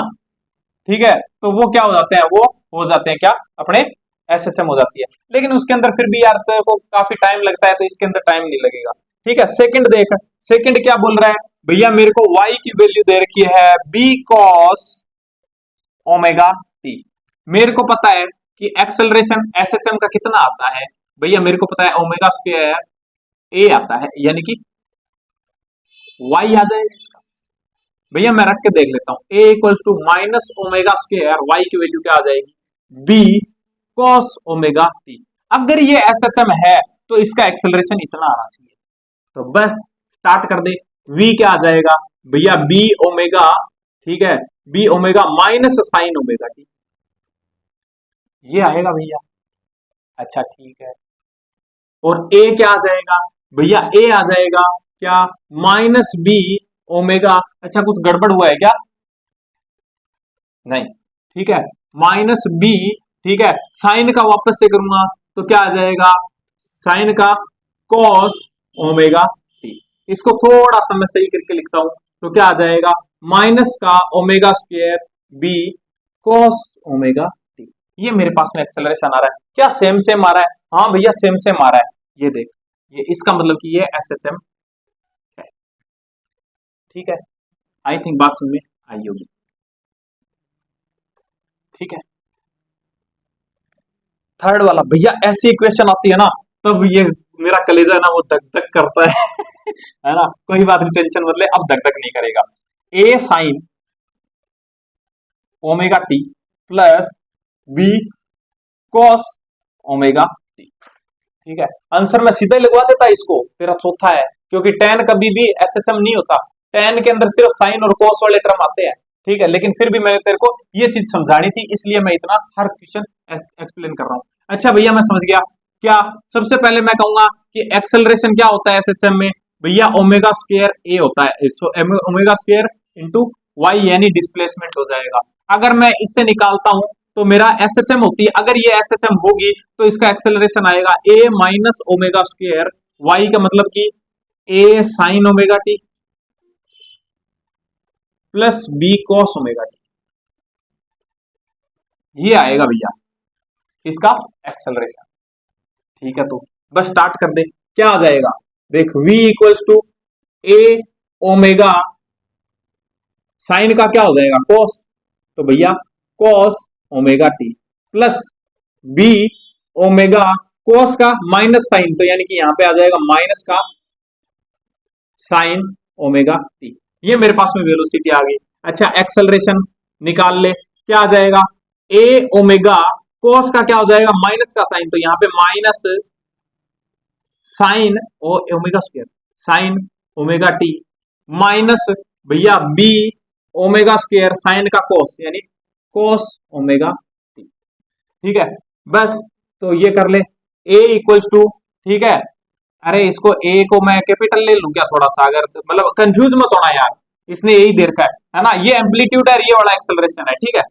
ठीक है, तो वो क्या हो जाते हैं, वो हो जाते हैं क्या अपने एसएचएम हो जाती है। लेकिन उसके अंदर फिर भी यार तेरे को काफी टाइम लगता है, तो इसके अंदर टाइम नहीं लगेगा। ठीक है, सेकंड देख, सेकंड क्या बोल रहा है भैया, मेरे को y की वैल्यू दे रखी है b cos ओमेगा t। मेरे को पता है कि एक्सेलरेशन एसएचएम का कितना आता है भैया, मेरे को पता है ओमेगा स्क्वायर a आता है, यानी कि y याद है इसका भैया, मैं रख के देख लेता हूं, a equals to minus omega square y की वैल्यू क्या आ जाएगी b cos ओमेगा t। अगर ये एसएचएम है तो इसका एक्सेलरेशन इतना आना चाहिए, तो बस स्टार्ट कर दे। v क्या आ जाएगा भैया b ओमेगा, ठीक है, b omega minus sign omega t, ये आएगा भैया। अच्छा ठीक है, और a क्या आ जाएगा भैया, a आ जाएगा क्या माइनस b ओमेगा। अच्छा कुछ गड़बड़ हुआ है क्या, नहीं, ठीक है, माइनस b, ठीक है, साइन का वापस से करूंगा तो क्या आ जाएगा साइन का कॉस ओमेगा टी। इसको थोड़ा सा मैं सही करके लिखता हूं तो क्या आ जाएगा माइनस का omega square b cos omega t. ये मेरे पास में एक्सेलरेशन आ रहा है। क्या सेम सेम आ रहा है? हाँ भैया सेम सेम आ रहा है। ये देख, ये इसका मतलब कि ये SHM है। ठीक है, आई थिंक बात समझ में आई होगी। ठीक है, थर्ड वाला भैया ऐसी इक्वेशन आती है ना, तब ये मेरा कलेजा ना वो धक धक करता है है ना। कोई बात नहीं, टेंशन मत ले, अब धक धक नहीं करेगा। A sine omega t plus b cos omega t. ठीक है, आंसर में सीधा ही लगवा देता है इसको, तेरा चौथा है, क्योंकि टेन कभी भी SHM नहीं होता। टेन के अंदर सिर्फ साइन और कॉस वाले टर्म आते हैं। ठीक है, लेकिन फिर भी मैंने तेरे को ये चीज समझानी थी, इसलिए मैं इतना हर क्वेश्चन एक्सप्लेन कर रहा हूँ। अच्छा भैया मैं समझ गया। क्या सबसे पहले मैं कहूंगा कि एक्सेलरेशन क्या होता है SHM में? भैया ओमेगा स्क्वायर ए होता है, so omega square into y यानी डिस्प्लेसमेंट हो जाएगा। अगर मैं इससे निकालता हूं तो मेरा SHM होती है, अगर ये SHM होगी तो इसका एक्सेलरेशन आएगा a minus omega square y का मतलब कि a sine omega t plus b cos omega t. ये आएगा भैया इसका एक्सेलरेशन। ठीक है, तो बस स्टार्ट कर दे। क्या आ जाएगा देख, v equals to a omega sine का क्या हो जाएगा कॉस, तो भैया cos omega t plus b omega cos का माइनस साइन, तो यानी कि यहां पे आ जाएगा माइनस का साइन ओमेगा टी। ये मेरे पास में वेलोसिटी आ गई। अच्छा एक्सेलरेशन निकाल ले, क्या आ जाएगा ए ओमेगा कॉस का क्या हो जाएगा माइनस का साइन, तो यहां पे minus sine omega square sine omega T minus भैया बी ओमेगा स्क्वायर साइन का कॉस यानी कॉस ओमेगा टी। ठीक है, बस तो ये कर ले a इक्वल्स टू, ठीक है, अरे इसको a को मैं कैपिटल ले लूं क्या थोड़ा सा, अगर मतलब कंफ्यूज मत होना यार, इसने यही देर का है ना, ये एम्पलीट्यूड है, ये वाला एक्सेलरेशन है। ठीक है,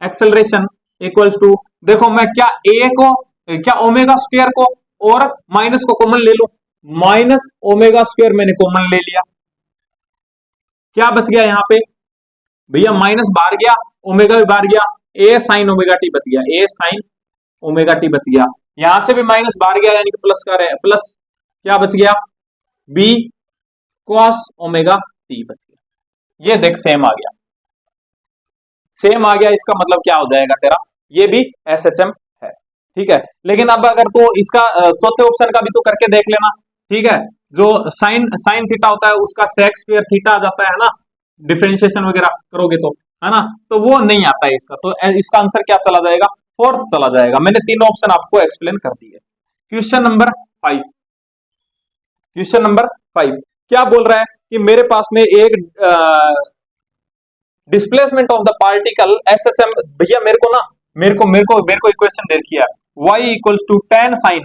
एक्सेलरेशन इक्वल्स टू, देखो मैं क्या a को क्या ओमेगा स्क्वायर को और माइनस को कॉमन ले लूं, माइनस ओमेगा स्क्वायर मैंने कॉमन ले लिया, क्या बच गया यहाँ पे भैया माइनस बाहर गया, ओमेगा भी बाहर गया, ए साइन ओमेगा टी बच गया, ए साइन ओमेगा टी बच गया, यहां से भी माइनस बाहर गया यानी कि प्लस का रहे, प्लस क्या बच गया बी कॉस ओमेगा टी बच गया। ये देख सेम आ गया, सेम आ गया, इसका मतलब क्या हो जाएगा तेरा, ये भी SHM है। ठीक है, लेकिन अब अगर तो इसका चौथे ऑप्शन का भी तो करके देख लेना। ठीक है, जो साइन साइन थीटा होता है उसका सेक स्क्वायर थीटा आ जाता है ना, डिफरेंशिएशन वगैरह करोगे तो, है ना, तो वो नहीं आता है इसका, तो इसका आंसर क्या चला जाएगा, फोर्थ चला जाएगा। मैंने तीनों ऑप्शन आपको एक्सप्लेन कर दिए। क्वेश्चन नंबर 5, क्वेश्चन नंबर 5 क्या बोल रहा है कि मेरे पास में एक displacement of the particle SHM, भैया मेरे को इक्वेशन दे रखी है y equals to tan sine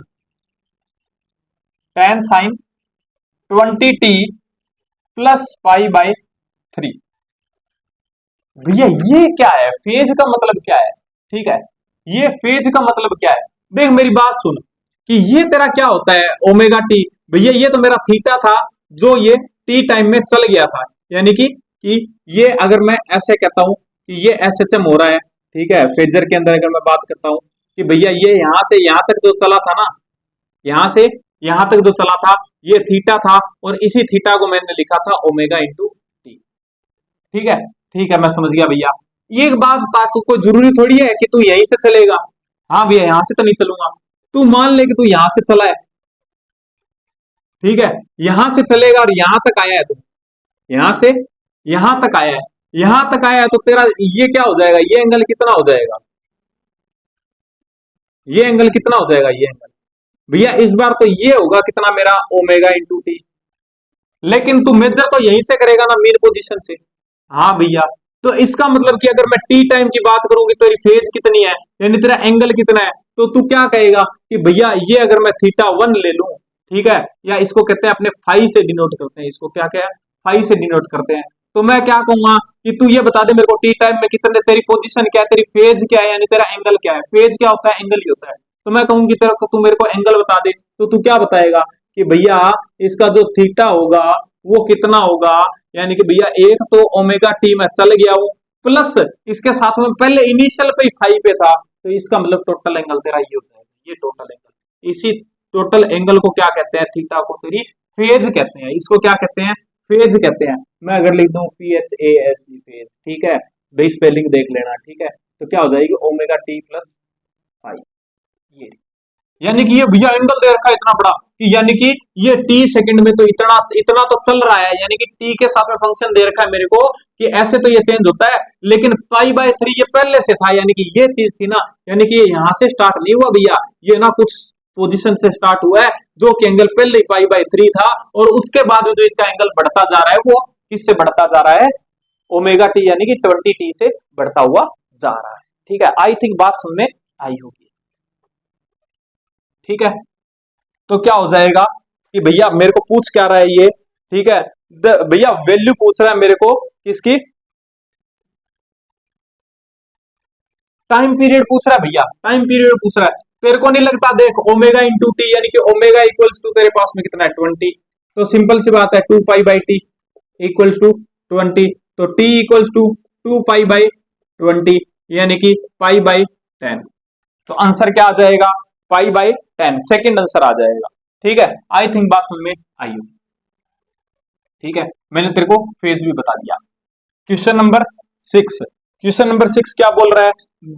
20t plus pi by 3। भैया ये क्या है, फेज का मतलब क्या है? ठीक है, ये फेज का मतलब क्या है, देख मेरी बात सुन कि ये तेरा क्या होता है ओमेगा टी, भैया ये तो मेरा थीटा था जो ये टी टाइम में चल गया था, यानी कि ये अगर मैं ऐसे कहता हूं कि ये SHM हो रहा है। ठीक है, फेजर के अंदर अगर मैं बात करता हूं कि भैया ये यहां से यहां तक जो चला था ना, यहां से यहां तक जो चला था ये थीटा था, और इसी थीटा को मैंने लिखा था ओमेगा इंटू टी। ठीक है, ठीक है, मैं समझ गया भैया। ये बात ताको कोई जरूरी थोड़ी है कि तू यहीं से चलेगा, हाँ भैया यहां से तो नहीं चलूंगा, तू मान ले कि तू यहां से चला है, ठीक है, यहां से चलेगा और यहां तक आया है, तू यहां से यहां तक आया है, यहां तक आया है, तो तेरा ये क्या हो जाएगा, ये एंगल कितना हो जाएगा, ये एंगल कितना हो जाएगा, ये एंगल भैया इस बार तो ये होगा कितना मेरा ओमेगा इंटू टी, लेकिन तू मेजर तो यहीं से करेगा ना मेन पोजीशन से। हाँ भैया, तो इसका मतलब कि अगर मैं टी टाइम की बात करूंगी तो तेरी फेज कितनी है, यानी तेरा एंगल कितना है, तो तू क्या कहेगा कि भैया ये अगर मैं थीटा 1 ले लूं, ठीक है, या इसको कहते हैं अपने फाई से डिनोट करते हैं, इसको क्या क्या है फाई से डिनोट करते हैं, तो मैं क्या कहूंगा कि तू ये बता दे मेरे को टी टाइम में कितने, तेरी पोजीशन क्या है, तेरी फेज क्या है, यानी तेरा एंगल क्या है, फेज क्या होता है एंगल ही होता है, तो मैं कहूंगी तेरा तू मेरे को एंगल बता दे, तो तू क्या बताएगा कि भैया इसका जो थीटा होगा वो कितना होगा, यानी कि भैया एक तो ओमेगा टी में चल गया वो, प्लस इसके साथ में पहले इनिशियल पे फाई पे था, तो इसका मतलब टोटल एंगल तेरा ये होता है, ये टोटल एंगल। इसी टोटल एंगल को क्या कहते हैं, थीटा को तेरी फेज कहते हैं। इसको क्या कहते हैं, फेज कहते हैं। मैं अगर लिख दूं PHAS फेज, ठीक है, भाई स्पेलिंग देख लेना, ठीक है, तो क्या हो जाएगी ओमेगा टी प्लस फाई, ये यानी कि ये भैया एंगल दे रखा है इतना बड़ा कि यानी कि ये टी सेकंड में तो इतना इतना तो चल रहा है, यानी कि टी के साथ में फंक्शन दे रखा है मेरे को कि ऐसे तो ये चेंज होता है, लेकिन पाई बाय 3 ये पहले से था, यानी कि ये चीज थी ना, यानी कि यहां से स्टार्ट नहीं हुआ भैया, ये ना कुछ पोजीशन से स्टार्ट हुआ है जो कि एंगल पहले पाई बाय 3 था, और उसके बाद में जो इसका एंगल बढ़ता जा रहा है वो किससे बढ़ता जा रहा है, ओमेगा टी यानी कि 20 टी से बढ़ता हुआ जा रहा है। ठीक है, आई थिंक बात समझ में आई होगी। ठीक है, तो क्या हो जाएगा कि भैया मेरे को पूछ क्या रहा है ये, ठीक है, भैया वैल्यू पूछ रहा है मेरे को किसकी, टाइम पीरियड पूछ रहा है भैया, टाइम पीरियड पूछ रहा है। तेरे को नहीं लगता, देख ओमेगा इंटू टी यानी कि ओमेगा इक्वल्स टू तेरे पास में कितना है 20, तो सिंपल सी बात है 2 pi by t equals to 20, तो t equals to 2 pi by 20 यानी कि पाई बाई 10, तो आंसर क्या आ जाएगा, पाई बाई 10, सेकंड आंसर आ जाएगा। ठीक है, आई थिंक बात समझ में आई होगी। ठीक है, मैंने तेरे को फेज भी बता दिया। क्वेश्चन नंबर 6, क्वेश्चन नंबर 6 क्या बोल रहा है,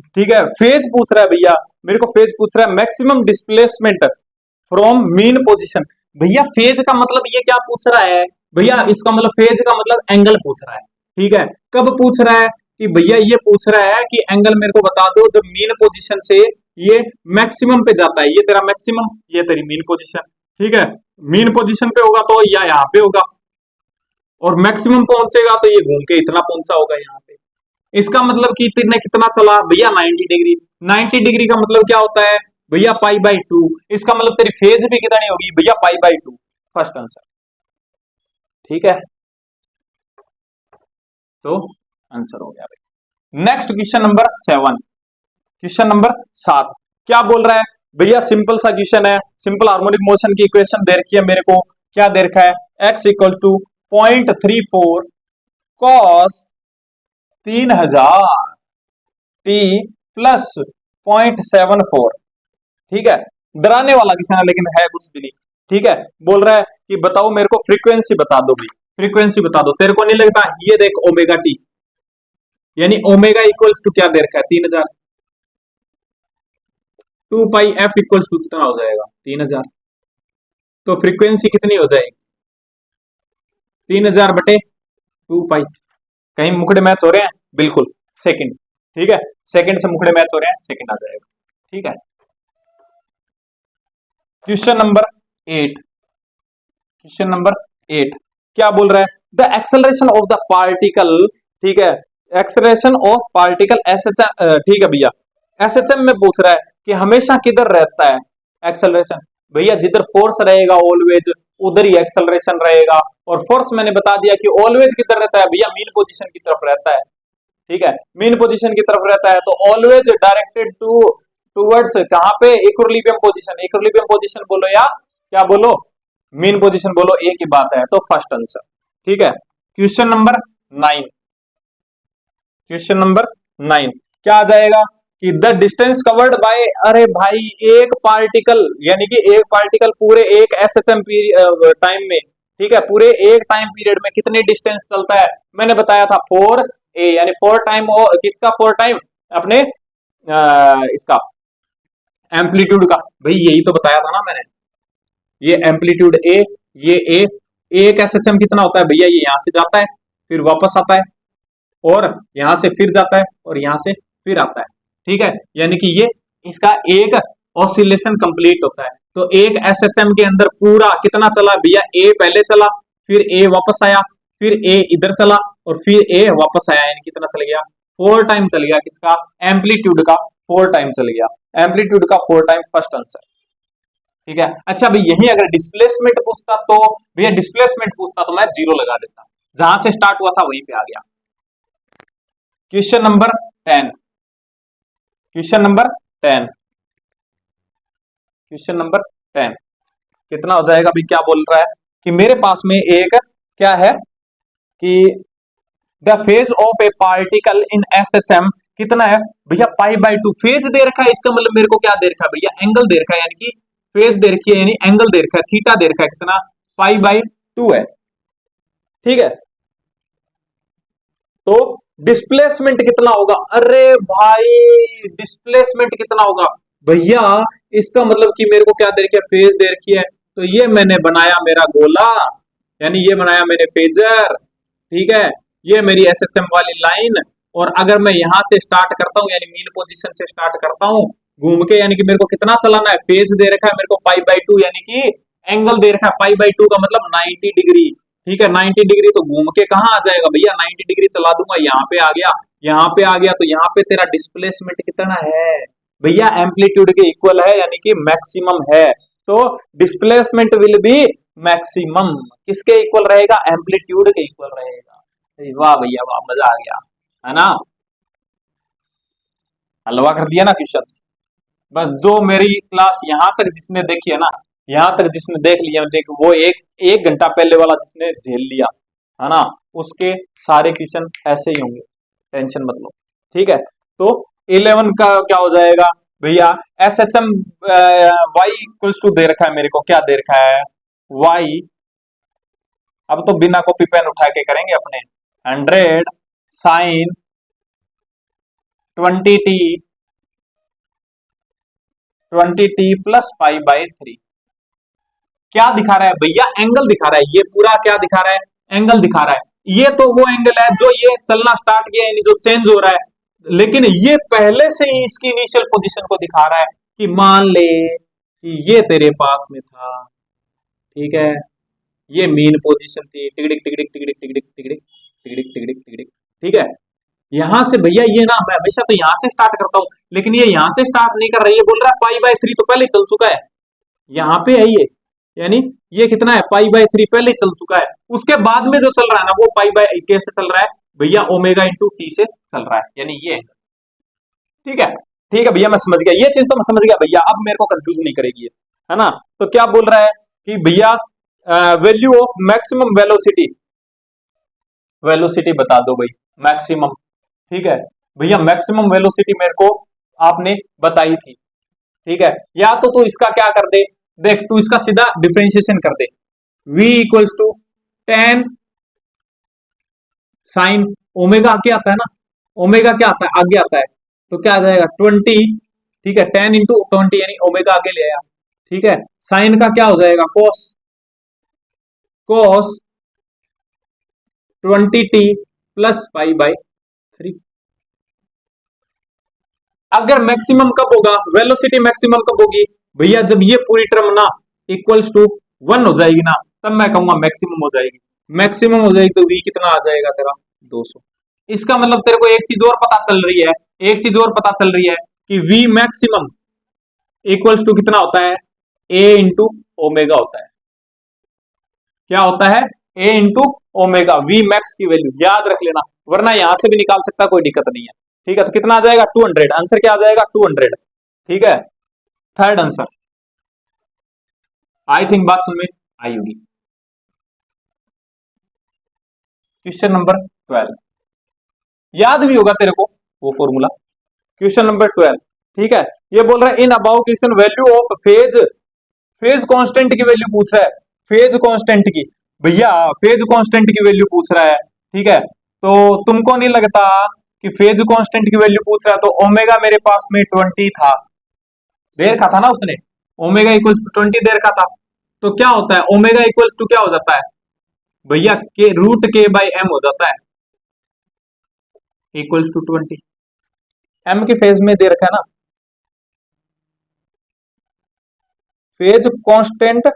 ठीक है, फेज पूछ रहा है भैया, मेरे को फेज पूछ रहा है maximum displacement from mean position. भैया फेज का मतलब ये क्या पूछ रहा है, भैया इसका मतलब फेज का मतलब एंगल पूछ रहा है। ठीक है, कब पूछ रहा है कि भैया ये पूछ रहा है कि एंगल मेरे को बता दो जब मीन पोजीशन से ये मैक्सिमम पे जाता है, ये तेरा मैक्सिमम, ये तेरी मीन पोजीशन। ठीक है, मीन पोजीशन पे होगा तो या यहाँ पे होगा, और मैक्सिमम पहुंचेगा तो ये घूम के इतना पहुंचा होगा यहाँ पे। इसका मतलब कि तेरे कितना चला भैया 90 डिग्री, 90 डिग्री का मतलब क्या होता है भैया पाई बाई 2, इसका मतलब तेरी फेज भी कितनी होगी भैया पाई बाई 2, फर्स्ट आंसर। ठीक है, तो आंसर हो गया भाई। Next question number 7, question number 7 क्या बोल रहा है भैया, सिंपल सा क्वेश्चन है, सिंपल हार्मोनिक मोशन की इक्वेशन दे रखी है मेरे को, क्या दे रखा है, x equal to 0.34 cos 3000 t plus 0.74। ठीक है, डराने वाला क्वेश्चन है लेकिन है कुछ भी नहीं। ठीक है, बोल रहा है कि बताओ मेरे को फ्रीक्वेंसी बता दो भाई, फ्रीक्वेंसी बता दो। तेरे को नहीं लगता, ये देख ओमेगा टी यानी ओमेगा इक्वल्स टू क्या दे रखा है 3000, 2 पाई एफ इक्वल्स टू कितना हो जाएगा 3000, तो फ्रीक्वेंसी कितनी हो जाएगी 3000 बटे 2 पाई। कहीं मुखड़े मैच हो रहे हैं, बिल्कुल सेकंड। ठीक है, सेकंड से मुखड़े मैच हो रहे हैं, सेकंड आ जाएगा। ठीक है, क्वेश्चन नंबर 8, क्वेश्चन नंबर 8 क्या बोल रहा है, the acceleration of the particle, ठीक है, एक्सेलरेशन ऑफ पार्टिकल एसएचएम, ठीक है भैया, एसएचएम में पूछ रहा है कि हमेशा किधर रहता है एक्सेलरेशन, भैया जिधर फोर्स रहेगा ऑलवेज उधर ही एक्सेलरेशन रहेगा, और फोर्स मैंने बता दिया कि ऑलवेज किधर रहता है भैया मीन पोजीशन की तरफ रहता है। ठीक है, मीन पोजीशन की तरफ रहता है, तो ऑलवेज डायरेक्टेड टू टूवर्ड्स कहां पे, इक्विलिब्रियम पोजीशन, इक्विलिब्रियम पोजीशन बोलो या क्या बोलो, मीन पोजीशन बोलो, एक ही बात है, तो फर्स्ट आंसर। ठीक है, क्वेश्चन नंबर 9, क्वेश्चन नंबर 9 क्या आ जाएगा कि द डिस्टेंस कवर्ड बाय, अरे भाई एक पार्टिकल यानी कि एक पार्टिकल पूरे एक एसएचएम टाइम में, ठीक है, पूरे एक टाइम पीरियड में कितने डिस्टेंस चलता है, मैंने बताया था 4a यानी 4 टाइम, किसका 4 टाइम, अपने इसका एम्पलीट्यूड का, भाई यही तो बताया था ना मैंने, ये एम्पलीट्यूड ए, ये ए, एक एसएचएम कितना होता है भैया, ये यहां से जाता है फिर वापस आता है, और यहां से फिर जाता है और यहां से फिर आता है। ठीक है, यानी कि ये इसका एक ऑसिलेशन कंप्लीट होता है, तो एक एसएचएम के अंदर पूरा कितना चला भैया, ए पहले चला, फिर ए वापस आया, फिर ए इधर चला, और फिर ए वापस आया, यानी कितना चल गया 4 टाइम चल गया, किसका एम्पलीट्यूड का 4 टाइम चल गया, एम्पलीट्यूड का 4 टाइम, फर्स्ट आंसर। ठीक है, अच्छा भाई यही अगर डिस्प्लेसमेंट पूछता तो भैया, डिस्प्लेसमेंट पूछता तो मैं 0 लगा देता, जहां से स्टार्ट हुआ था वहीं पे आ गया। Question number 10, question number 10, question number 10 कितना हो जाएगा भाई, क्या बोल रहा है कि मेरे पास में एक क्या है कि the phase of A particle in SHM कितना है भैया, π/2। फेज दे रखा है, इसका मतलब मेरे को क्या दे रखा है भैया, एंगल दे रखा है, यानी कि फेज दे रखी है यानी एंगल दे रखा है, थीटा दे रखा है, कितना π/2 है। ठीक है, तो डिस्प्लेसमेंट कितना होगा, अरे भाई डिस्प्लेसमेंट कितना होगा भैया, इसका मतलब कि मेरे को क्या दे रखी है, फेज दे रखी है, तो ये मैंने बनाया मेरा गोला, यानी ये बनाया मैंने फेजर। ठीक है, ये मेरी SHM वाली लाइन, और अगर मैं यहां से स्टार्ट करता हूं, यानी मीन पोजीशन से स्टार्ट करता हूं घूम के, यानी कि मेरे को कितना चलाना है, फेज दे रखा है मेरे को π/2, यानी कि एंगल दे रखा है π/2 का मतलब 90 डिग्री। ठीक है, 90 डिग्री तो घूम के कहां आ जाएगा भैया, 90 डिग्री चला दूंगा, यहाँ पे आ गया, यहाँ पे आ गया, तो यहाँ पे तेरा डिस्प्लेसमेंट कितना है भैया, एम्पलीट्यूड के इक्वल है, यानी कि मैक्सिमम है। तो डिस्प्लेसमेंट विल बी मैक्सिमम, किसके इक्वल रहेगा, एम्पलीट्यूड के इक्वल रहेगा। वाह भैया वाह, मजा आ गया, है ना, हलवा कर दिया ना क्वेश्चन। बस जो मेरी क्लास यहाँ तक जिसने देखी है ना, यहाँ तक जिसने देख लिया, देख वो एक घंटा पहले वाला जिसने झेल लिया है ना, उसके सारे क्वेश्चन ऐसे ही होंगे, टेंशन मत लो। ठीक है, तो 11 का क्या हो जाएगा भैया, SHM y इक्वल्स टू दे रखा है मेरे को, क्या दे रखा है y, अब तो बिना कॉपी पेन उठा के करेंगे अपने, 100 साइन 20t प्लस π/3। क्या दिखा रहा है भैया, एंगल दिखा रहा है, ये पूरा क्या दिखा रहा है, एंगल दिखा रहा है। ये तो वो एंगल है जो ये चलना स्टार्ट किया, यानी जो चेंज हो रहा है, लेकिन ये पहले से ही इसकी इनिशियल पोजीशन को दिखा रहा है कि मान ले कि ये तेरे पास में था। ठीक है, ये मीन पोजीशन थी, टिकड़िक टिकड़िक टिकड़िक टिकड़िक टिकड़िक टिकड़िक टिकड़िक टिकड़िक। ठीक है, यहां से भैया ये ना, मैं हमेशा तो यहां से स्टार्ट करता हूं, लेकिन ये यहां से स्टार्ट नहीं कर रही है, बोल रहा है π/3 तो पहले चल चुका है, यहाँ पे है ये, यानी ये कितना है π/3 पहले चल चुका है, उसके बाद में जो चल रहा है ना वो π/k से चल रहा है भैया, ओमेगा इंटू टी से चल रहा है, यानी ये। ठीक है, ठीक है भैया मैं समझ गया, ये चीज तो मैं समझ गया भैया, अब मेरे को कंफ्यूज नहीं करेगी है ना। तो क्या बोल रहा है कि भैया value of maximum velocity, velocity बता दो भाई मैक्सिमम। ठीक है भैया, मैक्सिमम वेलोसिटी मेरे को आपने बताई थी। ठीक है, या तो तू इसका क्या कर दे, देख तू इसका सीधा डिफरेंशिएशन कर दे, v equals to 10 sine omega क्या आता है ना, ओमेगा क्या आता है आगे आता है, तो क्या आ जाएगा 20। ठीक है, 10 इंटू 20 यानी ओमेगा आगे ले आया। ठीक है, साइन का क्या हो जाएगा कोस, कोस 20t प्लस π/3। अगर मैक्सिमम कब होगा, वेलोसिटी मैक्सिमम कब होगी भैया, जब ये पूरी टर्म ना इक्वल्स टू 1 हो जाएगी ना, तब मैं कहूंगा मैक्सिमम हो जाएगी। मैक्सिमम हो जाएगी तो v कितना आ जाएगा तेरा 200। इसका मतलब तेरे को एक चीज और पता चल रही है, एक चीज और पता चल रही है कि v मैक्सिमम इक्वल्स टू कितना होता है, a इंटू ओमेगा होता है। क्या होता है, a into omega, v max की वैल्यू याद रख लेना, वरना यहां से भी निकाल सकता, कोई दिक्कत नहीं है। ठीक है, तो कितना आ जाएगा 200, आंसर क्या आ जाएगा 200। ठीक है, थर्ड आंसर, आई थिंक बात समझ में आई होगी। क्वेश्चन नंबर 12 याद भी होगा तेरे को वो फॉर्मूला, क्वेश्चन नंबर 12। ठीक है, ये बोल रहा है in above question value of phase, phase constant की वैल्यू पूछ रहा है, फेज कांस्टेंट की भैया, फेज कांस्टेंट की वैल्यू पूछ रहा है। ठीक है, तो तुमको नहीं लगता कि फेज कांस्टेंट की वैल्यू पूछ रहा है, तो ओमेगा मेरे पास में 20 था, दे रखा था ना उसने, ओमेगा इक्वल्स टू 20 दे रखा था, तो क्या होता है ओमेगा इक्वल्स टू क्या हो जाता है भैया, के रूट के बाई एम हो जाता है, इक्वल्स टू 20। एम के फेज में दे रखा है ना, phase constant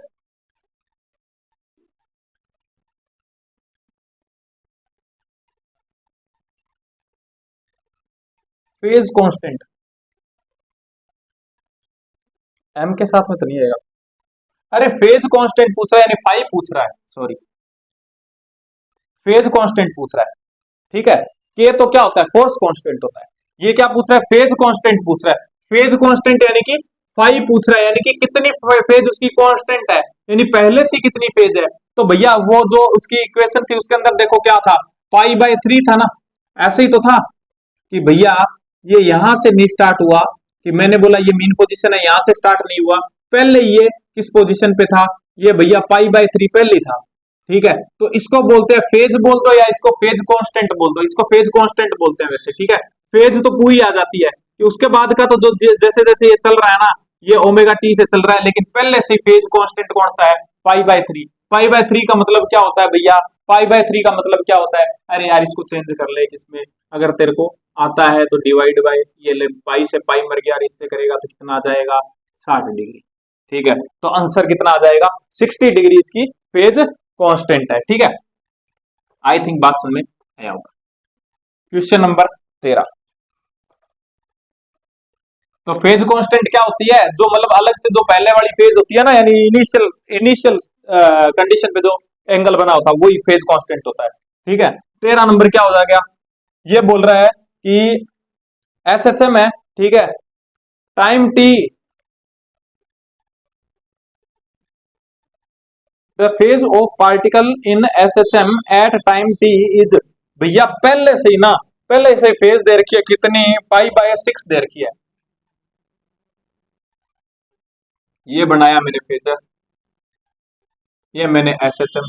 phase constant m के साथ में तो नहीं आएगा, अरे फेज कांस्टेंट पूछ रहा है, यानी फाइव पूछ रहा है, सॉरी फेज कांस्टेंट पूछ रहा है। ठीक है, के तो क्या होता है फोर्स कांस्टेंट होता है, ये क्या पूछ रहा है फेज कांस्टेंट पूछ रहा है, फेज कांस्टेंट यानी कि फाइव पूछ रहा है, यानी कि कितनी फेज उसकी कांस्टेंट है, यानी पहले से कितनी फेज है। तो भैया वो जो उसकी इक्वेशन थी उसके अंदर देखो क्या था, π/3 था ना, ऐसे ही तो था कि भैया ये यहां से नहीं स्टार्ट हुआ, कि मैंने बोला ये मीन पोजीशन है, यहां से स्टार्ट नहीं हुआ, पहले ये किस पोजीशन पे था, ये भैया π/3 पहले था। ठीक है, तो इसको बोलते हैं फेज बोल दो या इसको फेज कांस्टेंट बोल दो, इसको फेज कांस्टेंट बोलते हैं वैसे। ठीक है, फेज तो पूरी आ जाती है कि उसके बाद का तो जो जैसे जैसे ये चल रहा है ना, ये ओमेगा टी से चल रहा है, लेकिन पहले से फेज कांस्टेंट कौन सा है, π/3। π/3 का मतलब क्या होता है भैया, π/3 का मतलब क्या होता है, अरे यार इसको चेंज कर ले, इसमें अगर तेरे को आता है तो डिवाइड बाय ये ले, पाई से पाई मर गया, इससे करेगा तो कितना आ जाएगा, 60 डिग्री। ठीक है, तो आंसर कितना आ जाएगा, 60 डिग्री इसकी फेज कांस्टेंट है। ठीक है, आई थिंक बात समझ में आया होगा। Question number 13। तो फेज कांस्टेंट क्या होती है, जो मतलब अलग से जो पहले वाली फेज होती है ना, यानी इनिशियल कंडीशन पे जो एंगल बना होता है वही फेज कांस्टेंट होता है। ठीक है, 13 नंबर क्या हो जाएगा, ये बोल रहा है कि एसएचएम है। ठीक है, time t, the phase of particle in SHM at time t is, भैया पहले से ही ना, पहले से फेज दे रखी है कितनी, π/6 दे रखी है। ये बनाया मैंने फेजर, ये मैंने एसएचएम,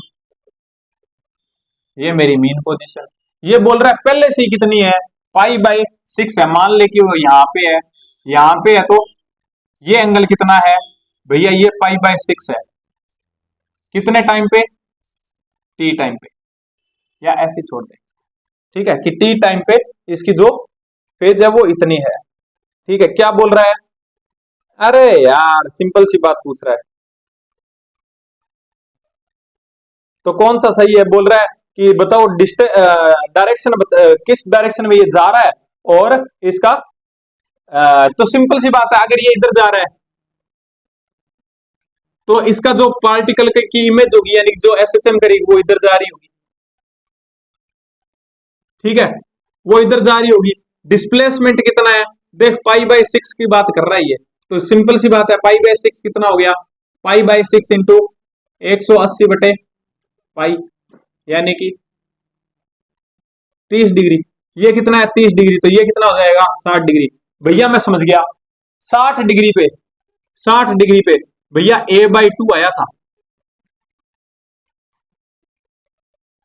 ये मेरी मीन पोजीशन, ये बोल रहा है पहले से ही कितनी है, π/6 है। मान ले कि वो यहाँ पे है, यहाँ पे है, तो ये एंगल कितना है भैया, ये π/6 है। कितने टाइम पे, टी टाइम पे, या ऐसे छोड़ दे। ठीक है, कि टी टाइम पे इसकी जो फेज है वो इतनी है। ठीक है, क्या बोल रहा है, अरे यार सिंपल सी बात पूछ रहा है, तो कौन सा सही है, बोल रहा है कि बताओ डायरेक्शन, किस डायरेक्शन में ये जा रहा है, और इसका तो सिंपल सी बात है, अगर ये इधर जा रहा है तो इसका जो पार्टिकल की इमेज होगी, यानी जो एसएचएम करेगी वो इधर जा रही होगी। ठीक है, वो इधर जा रही होगी। डिस्प्लेसमेंट कितना है, देख π/6 की बात कर रहा है ये, तो सिंपल सी बात है, π/6 कितना हो गया, π/6 इंटू 180/पाई, यानी कि 30 डिग्री। ये कितना है, 30 डिग्री, तो ये कितना हो जाएगा, 60 डिग्री। भैया मैं समझ गया, 60 डिग्री पे, 60 डिग्री पे भैया a/2 आया था,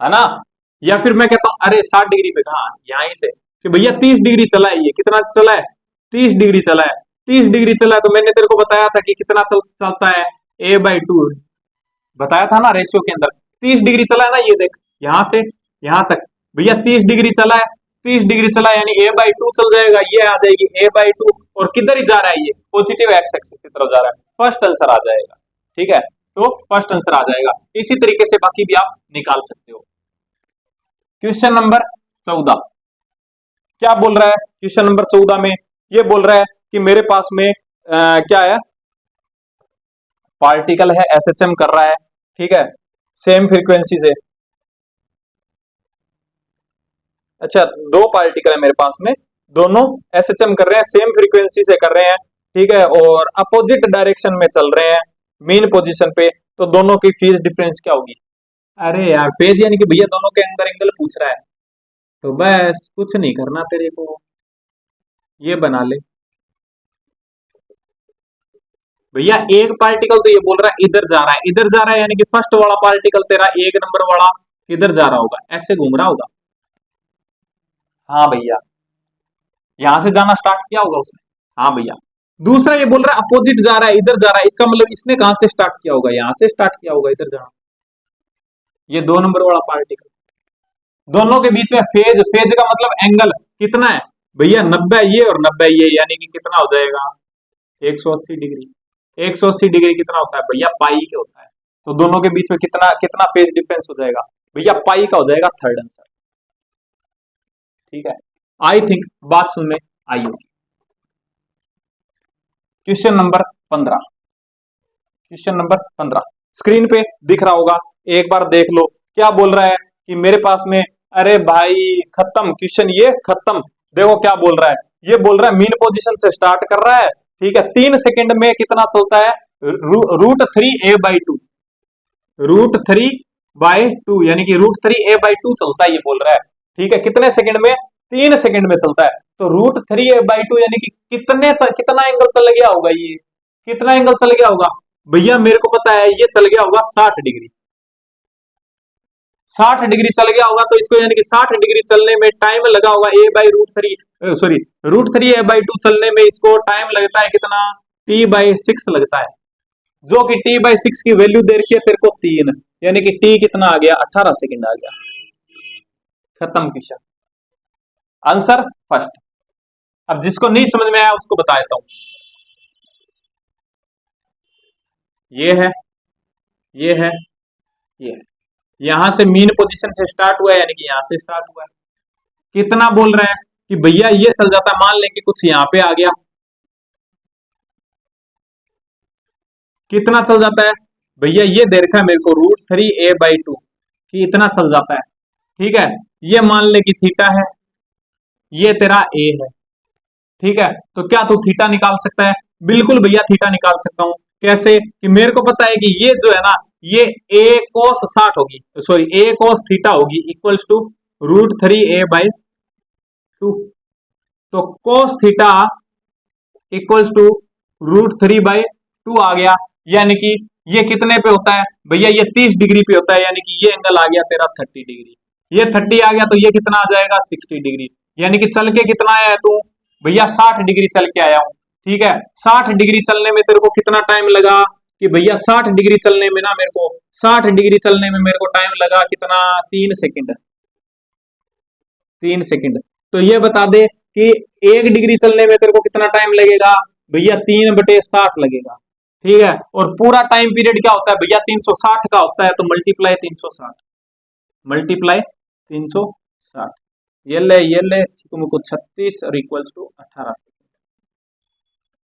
है ना। या फिर मैं कहता हूं अरे 60 डिग्री पे कहा, यहीं से कि भैया 30 डिग्री चला है, ये कितना चला है, 30 डिग्री चला है। 30 डिग्री चला है, तो मैंने तेरे को बताया था कि कितना चलता है, a/2 बताया था ना रेशियो के अंदर। 30 डिग्री चला है ना, ये देख यहां से यहां तक भैया 30 डिग्री चला है, 30 डिग्री चला है, यानी a/2 चल जाएगा, ये आ जाएगी a/2, और किधर ही जा रहा है, ये पॉजिटिव एक्स एक्सिस की तरफ जा रहा है, फर्स्ट आंसर आ जाएगा। ठीक है, तो फर्स्ट आंसर आ जाएगा। इसी तरीके से बाकी भी आप निकाल सकते हो। क्वेश्चन नंबर 14 क्या बोल रहा है, क्वेश्चन नंबर 14 में ये बोल रहा है कि मेरे पास में क्या है, पार्टिकल है, एसएचएम कर रहा है। ठीक है, सेम फ्रीक्वेंसी से, अच्छा दो पार्टिकल है मेरे पास में, दोनों एसएचएम कर रहे हैं, सेम फ्रीक्वेंसी से कर रहे हैं। ठीक है, और अपोजिट डायरेक्शन में चल रहे हैं मीन पोजीशन पे, तो दोनों की फेज डिफरेंस क्या होगी। अरे यार फेज यानी कि भैया दोनों के अंदर एंगल पूछ रहा है, तो बस कुछ नहीं करना तेरे को, ये बना ले भैया। एक पार्टिकल तो ये बोल रहा है इधर जा रहा है, इधर जा रहा है, यानी कि फर्स्ट वाला पार्टिकल तेरा 1 नंबर वाला इधर जा रहा होगा, ऐसे घूम रहा होगा। हाँ भैया, यहां से जाना स्टार्ट किया होगा उसने। हाँ भैया, दूसरा ये बोल रहा है अपोजिट जा रहा है, इधर जा रहा है, इसका मतलब इसने कहां से स्टार्ट किया होगा, यहां से स्टार्ट किया होगा, इधर जाना। ये 2 नंबर वाला पार्टिकल, दोनों के बीच में फेज, फेज का मतलब एंगल कितना है भैया, 90 ये और 90 ये, यानी कि कितना हो जाएगा, 180 डिग्री। 180 डिग्री कितना होता है भैया, पाई के होता है, तो दोनों के बीच में कितना कितना फेज डिफरेंस हो जाएगा भैया, पाई का हो जाएगा थर्ड आंसर। ठीक है, आई थिंक बात सुनने आई होगी। Question number 15, question number 15 screen पे दिख रहा होगा, एक बार देख लो। क्या बोल रहा है कि मेरे पास में, अरे भाई खत्म क्वेश्चन, ये खत्म। देखो क्या बोल रहा है, ये बोल रहा है मीन पोजीशन से स्टार्ट कर रहा है। ठीक है, 3 सेकंड में कितना चलता है, √3a/2। √3/2 यानी कि √3a/2 चलता है, ये बोल रहा है। ठीक है, कितने सेकंड में? 3 सेकंड में चलता है। तो √3a/2 यानी कि कितना एंगल चल गया होगा? ये कितना एंगल चल गया होगा भैया? मेरे को पता है ये चल गया होगा 60 डिग्री। 60 डिग्री चल गया होगा, तो इसको यानी कि 60 डिग्री चलने में टाइम लगा होगा √3a/2 चलने में इसको टाइम लगता है कितना? t/6 लगता है, जो कि t/6 की वैल्यू दे रखी है तेरे को 3, यानी कि t कितना आ गया? 18 सेकंड आ गया। खत्म क्वेश्चन, आंसर फर्स्ट। अब जिसको नहीं समझ में आया उसको बता देता हूं। ये है, ये है, ये है। यहां से मीन पोजीशन से स्टार्ट हुआ है, यानी कि यहां से स्टार्ट हुआ है। कितना बोल रहे हैं कि भैया ये चल जाता है, मान लें कि कुछ यहां पे आ गया, कितना चल जाता है भैया? ये दे रखा है मेरे को √3a/2 कि इतना चल जाता है। ठीक है, ये मान ले कि थीटा है, ये तेरा ए है। ठीक है, तो क्या तू थीटा निकाल सकता है? बिल्कुल भैया थीटा निकाल सकता हूं। कैसे? कि मेरे को पता है कि ये जो है ना, ये a cos 60 होगी, सॉरी a cos थीटा होगी, इक्वल्स टू √3a/2। तो cos थीटा इक्वल्स टू √3/2 आ गया, यानी कि ये कितने पे होता है भैया? ये 30 डिग्री पे होता है, यानी कि ये एंगल आ गया तेरा 30 डिग्री। ये 30 आ गया, तो ये कितना आ जाएगा? 60 डिग्री। यानी कि चल के कितना आया है तू भैया? 60 डिग्री चल के आया हूं। ठीक है, 60 डिग्री चलने में तेरे को कितना टाइम लगा? कि भैया 60 डिग्री चलने में ना मेरे को 60 डिग्री चलने में मेरे को टाइम लगा कितना? 3 सेकंड। 3 सेकंड। तो ये बता दे कि 1 डिग्री चलने में तेरे को कितना टाइम लगेगा भैया? 3/60 लगेगा। ठीक है, और पूरा टाइम पीरियड क्या होता है भैया? 360 का होता है, तो मल्टीप्लाई 360, मल्टीप्लाई 360, ये ले तुमको 36 और इक्वल्स टू 18 सेकंड।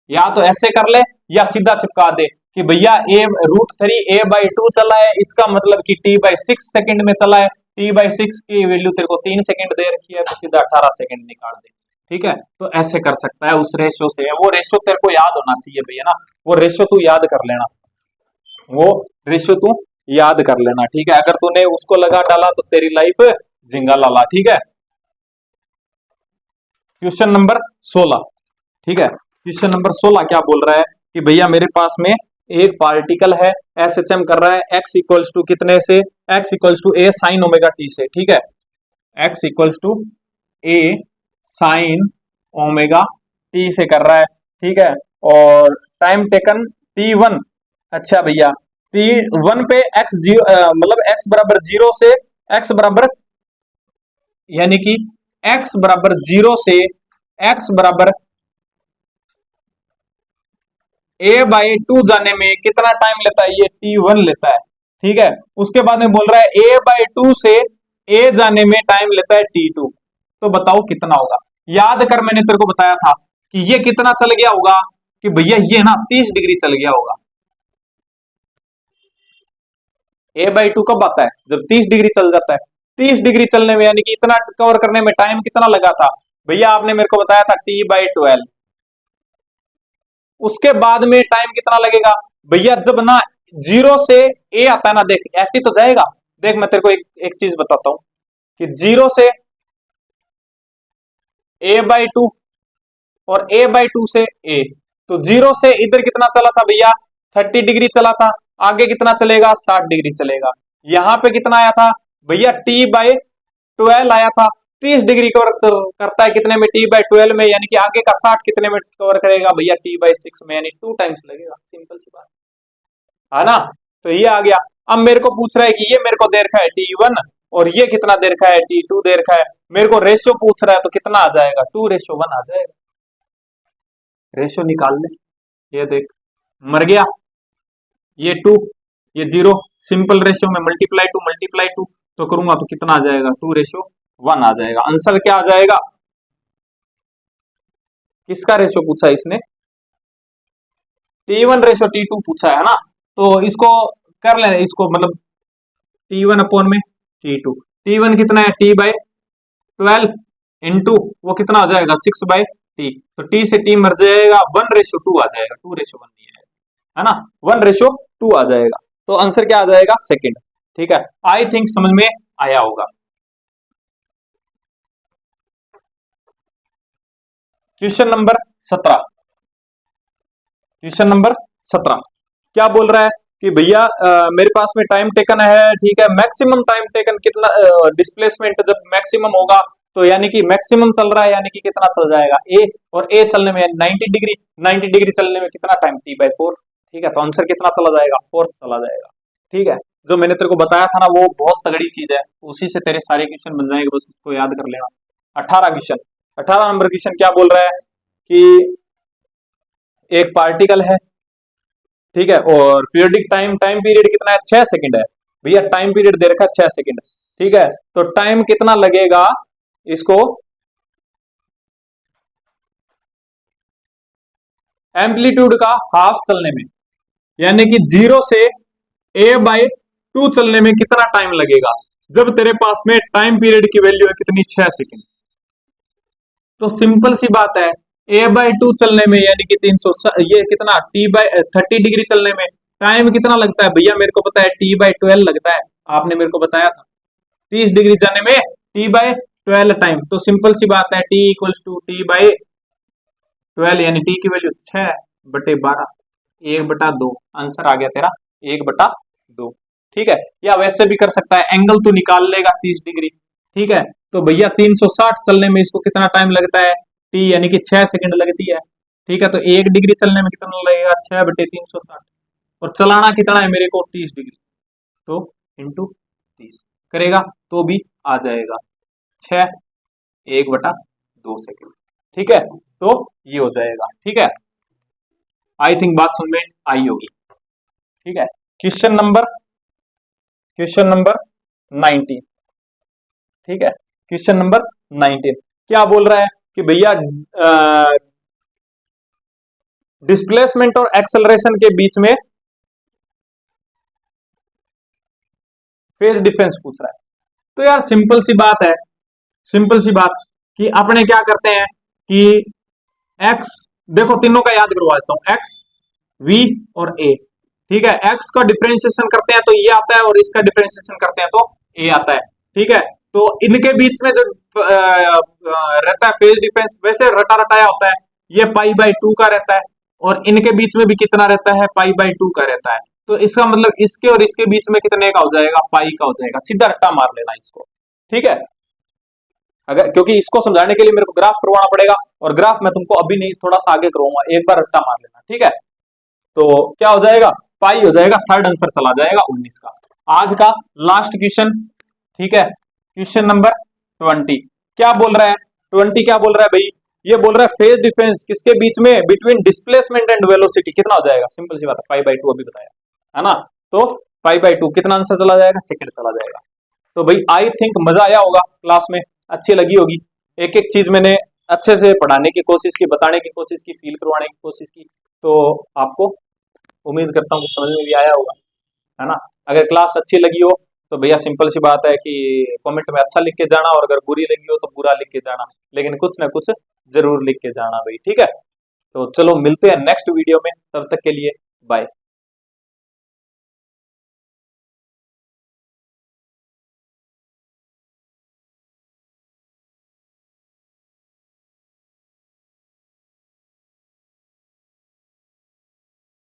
या तो ऐसे कर ले या सीधा चिपका दे कि भैया √3a/2 चला है, इसका मतलब कि t/6 सेकंड में चला है। t/6 की वैल्यू तेरे को 3 सेकंड दे रखी है, तो सीधा 18 सेकंड निकाल दे। ठीक है, तो ऐसे कर सकता है उस रेशो से। वो रेशो तेरे को याद होना चाहिए भैया ना, वो रेशो तू याद कर लेना, वो रेशो तू याद कर लेना। ठीक है, अगर तूने उसको लगा डाला तो तेरी लाइफ जिंगा लाला। ठीक है, क्वेश्चन नंबर 16। ठीक है, क्वेश्चन नंबर 16 क्या बोल रहा है कि भैया मेरे पास में एक पार्टिकल है, SHM कर रहा है x इक्वल्स टू कितने से? x equals to a sin ωt से। ठीक है, x equals to a sin ωt से कर रहा है। ठीक है, और टाइम टेकन t1। अच्छा भैया t1 पे x मतलब x बराबर 0 से x बराबर, यानी कि x बराबर 0 से x बराबर a/2 जाने में कितना टाइम लेता है? ये t1 लेता है। ठीक है, उसके बाद में बोल रहा है a/2 से a जाने में टाइम लेता है t2। तो बताओ कितना होगा? याद कर, मैंने तेरे को बताया था कि ये कितना चल गया होगा कि भैया ये ना 30 डिग्री चल गया होगा। a/2 कब आता है? जब 30 डिग्री चल जाता है। 30 डिग्री चलने में यानी कि इतना कवर करने में टाइम कितना लगा था भैया? आपने मेरे को बताया था t/12। उसके बाद में टाइम कितना लगेगा भैया? जब ना 0 से a आता है ना, देख ऐसे तो जाएगा। देख मैं तेरे को एक चीज बताता हूं कि 0 से a/2 और a/2 से a, तो 0 से इधर कितना चला था भैया? 30 डिग्री चला था। आगे कितना चलेगा? 60 डिग्री चलेगा। यहां पे कितना आया था भैया? t/12 आया था। 30 डिग्री कवर करता है कितने में? t/12 में, यानी कि आगे का 60 कितने में कवर करेगा भैया? t/6 में, यानी 2 टाइम्स लगेगा। सिंपल सी बात है ना। तो ये आ गया। अब मेरे को पूछ रहा है कि ये मेरे को दे रखा है t1 और ये कितना दे रखा है? t2 दे रखा है। मेरे को रेशियो पूछ रहा है, तो कितना आ जाएगा? 2:1 आ जाएगा। रेशियो निकाल ले, ये देख मर गया, ये 2, ये 0। सिंपल रेशियो में मल्टीप्लाई टू तो करूंगा तो कितना आ जाएगा? 2:1 आ जाएगा। आंसर क्या आ जाएगा? किसका रेशियो पूछा है इसने? t1:t2 पूछा है ना, तो इसको कर लेना, इसको मतलब t1/t2। t1 कितना है? t/12 इंटू वो कितना हो जाएगा? 6/t। तो t से t मर जाएगा, 1:2 आ जाएगा। 2:1 नहीं है ना, 1:2 आ जाएगा। तो आंसर क्या आ जाएगा? सेकंड। ठीक है, आई थिंक समझ में आया होगा। Question number 17। क्वेश्चन नंबर 17 क्या बोल रहा है कि भैया मेरे पास में टाइम टेकन है, ठीक है, मैक्सिमम टाइम टेकन कितना, डिस्प्लेसमेंट जब मैक्सिमम होगा तो यानी कि मैक्सिमम चल रहा है, यानी कि कितना चल जाएगा ए, और ए चलने में 90 डिग्री, 90 डिग्री चलने में कितना टाइम? t/4। ठीक है, तो आंसर कितना चला जाएगा? 4 चला जाएगा। ठीक है, जो मैंने तेरे को बताया था ना वो बहुत तगड़ी चीज है, उसी से तेरे सारे क्वेश्चन बन जाएंगे, बस उसको याद कर लेना। 18 क्वेश्चन, 18 नंबर क्वेश्चन क्या बोल रहा है कि एक पार्टिकल है, ठीक है, और पीरियडिक टाइम, टाइम पीरियड कितना है? 6 सेकंड है। भैया टाइम पीरियड दे रखा है 6 सेकंड। ठीक है, तो टाइम कितना लगेगा इसको एम्पलीट्यूड का हाफ चलने में, यानी कि 0 से a/2 चलने में कितना टाइम लगेगा, जब तेरे पास में टाइम पीरियड की वैल्यू है कितनी? 6 सेकंड। तो सिंपल सी बात है, a/2 चलने में यानी कि 300, ये कितना t/30 डिग्री चलने में टाइम कितना लगता है? भैया मेरे को पता है t/12 लगता है, आपने मेरे को बताया था 30 डिग्री जाने में t/12 टाइम। तो सिंपल सी बात है, t इक्वल्स टू t/12 यानी t की वैल्यू 6/12, 1/2 आंसर आ गया तेरा 1/2। ठीक है, या वैसे भी कर सकता है, एंगल तो निकाल लेगा 30 डिग्री। ठीक है, तो भैया 360 चलने में इसको कितना टाइम लगता है? t यानी कि 6 सेकंड लगती है। ठीक है, तो 1 डिग्री चलने में कितना लगेगा? 6/360, और चलाना कितना है मेरे को? 30 डिग्री, तो इंटू 30 करेगा तो भी आ जाएगा 6, 1/2 सेकंड। ठीक है, तो ये हो जाएगा। ठीक है, आई थिंक बात सुन में आई होगी। ठीक है, क्वेश्चन नंबर 19। ठीक है, क्वेश्चन नंबर 19 क्या बोल रहा है कि भैया डिस्प्लेसमेंट और एक्सेलरेशन के बीच में फेज डिफरेंस पूछ रहा है। तो यार सिंपल सी बात है, सिंपल सी बात कि अपने क्या करते हैं कि x, देखो तीनों का याद करवा देता हूं, x, v और a। ठीक है, x का डिफरेंशिएशन करते हैं तो ये आता है, और इसका डिफरेंशिएशन करते हैं तो a आता है। ठीक है, तो इनके बीच में जो रहता है फेज डिफरेंस, वैसे रटा रटाया होता है, ये π/2 का रहता है, और इनके बीच में भी कितना रहता है? π/2 का रहता है। तो इसका मतलब इसके और इसके बीच में कितने का हो जाएगा? पाई का हो जाएगा। सीधा रट्टा मार लेना इसको। ठीक है, अगर क्योंकि इसको समझाने के लिए मेरे को ग्राफ करवाना पड़ेगा, और ग्राफ मैं तुमको अभी नहीं, थोड़ा सा आगे करवाऊंगा, एक बार रट्टा मार लेना। ठीक है, तो क्या हो जाएगा? पाई हो जाएगा, थर्ड आंसर चला जाएगा 19 का। आज का लास्ट क्वेश्चन। ठीक है, क्वेश्चन नंबर 20 क्या बोल रहा है? 20 क्या बोल रहा है भाई? ये बोल रहा है फेज डिफरेंस किसके बीच में? बिटवीन डिस्प्लेसमेंट एंड वेलोसिटी कितना हो जाएगा? सिंपल सी बात है, π/2 अभी बताया है ना, तो π/2 कितना आंसर चला जाएगा? सेकंड चला जाएगा। तो भाई आई थिंक मजा आया होगा, क्लास में अच्छी लगी होगी, एक एक चीज मैंने अच्छे से पढ़ाने की कोशिश की, बताने की कोशिश की, फील करवाने की कोशिश की, तो आपको उम्मीद करता हूँ कि समझ में भी आया होगा, है ना। अगर क्लास अच्छी लगी हो तो भैया सिंपल सी बात है कि कमेंट में अच्छा लिख के जाना, और अगर बुरी लगी हो तो बुरा लिख के जाना, लेकिन कुछ ना कुछ जरूर लिख के जाना भाई। ठीक है, तो चलो मिलते हैं नेक्स्ट वीडियो में, तब तक के लिए बाय।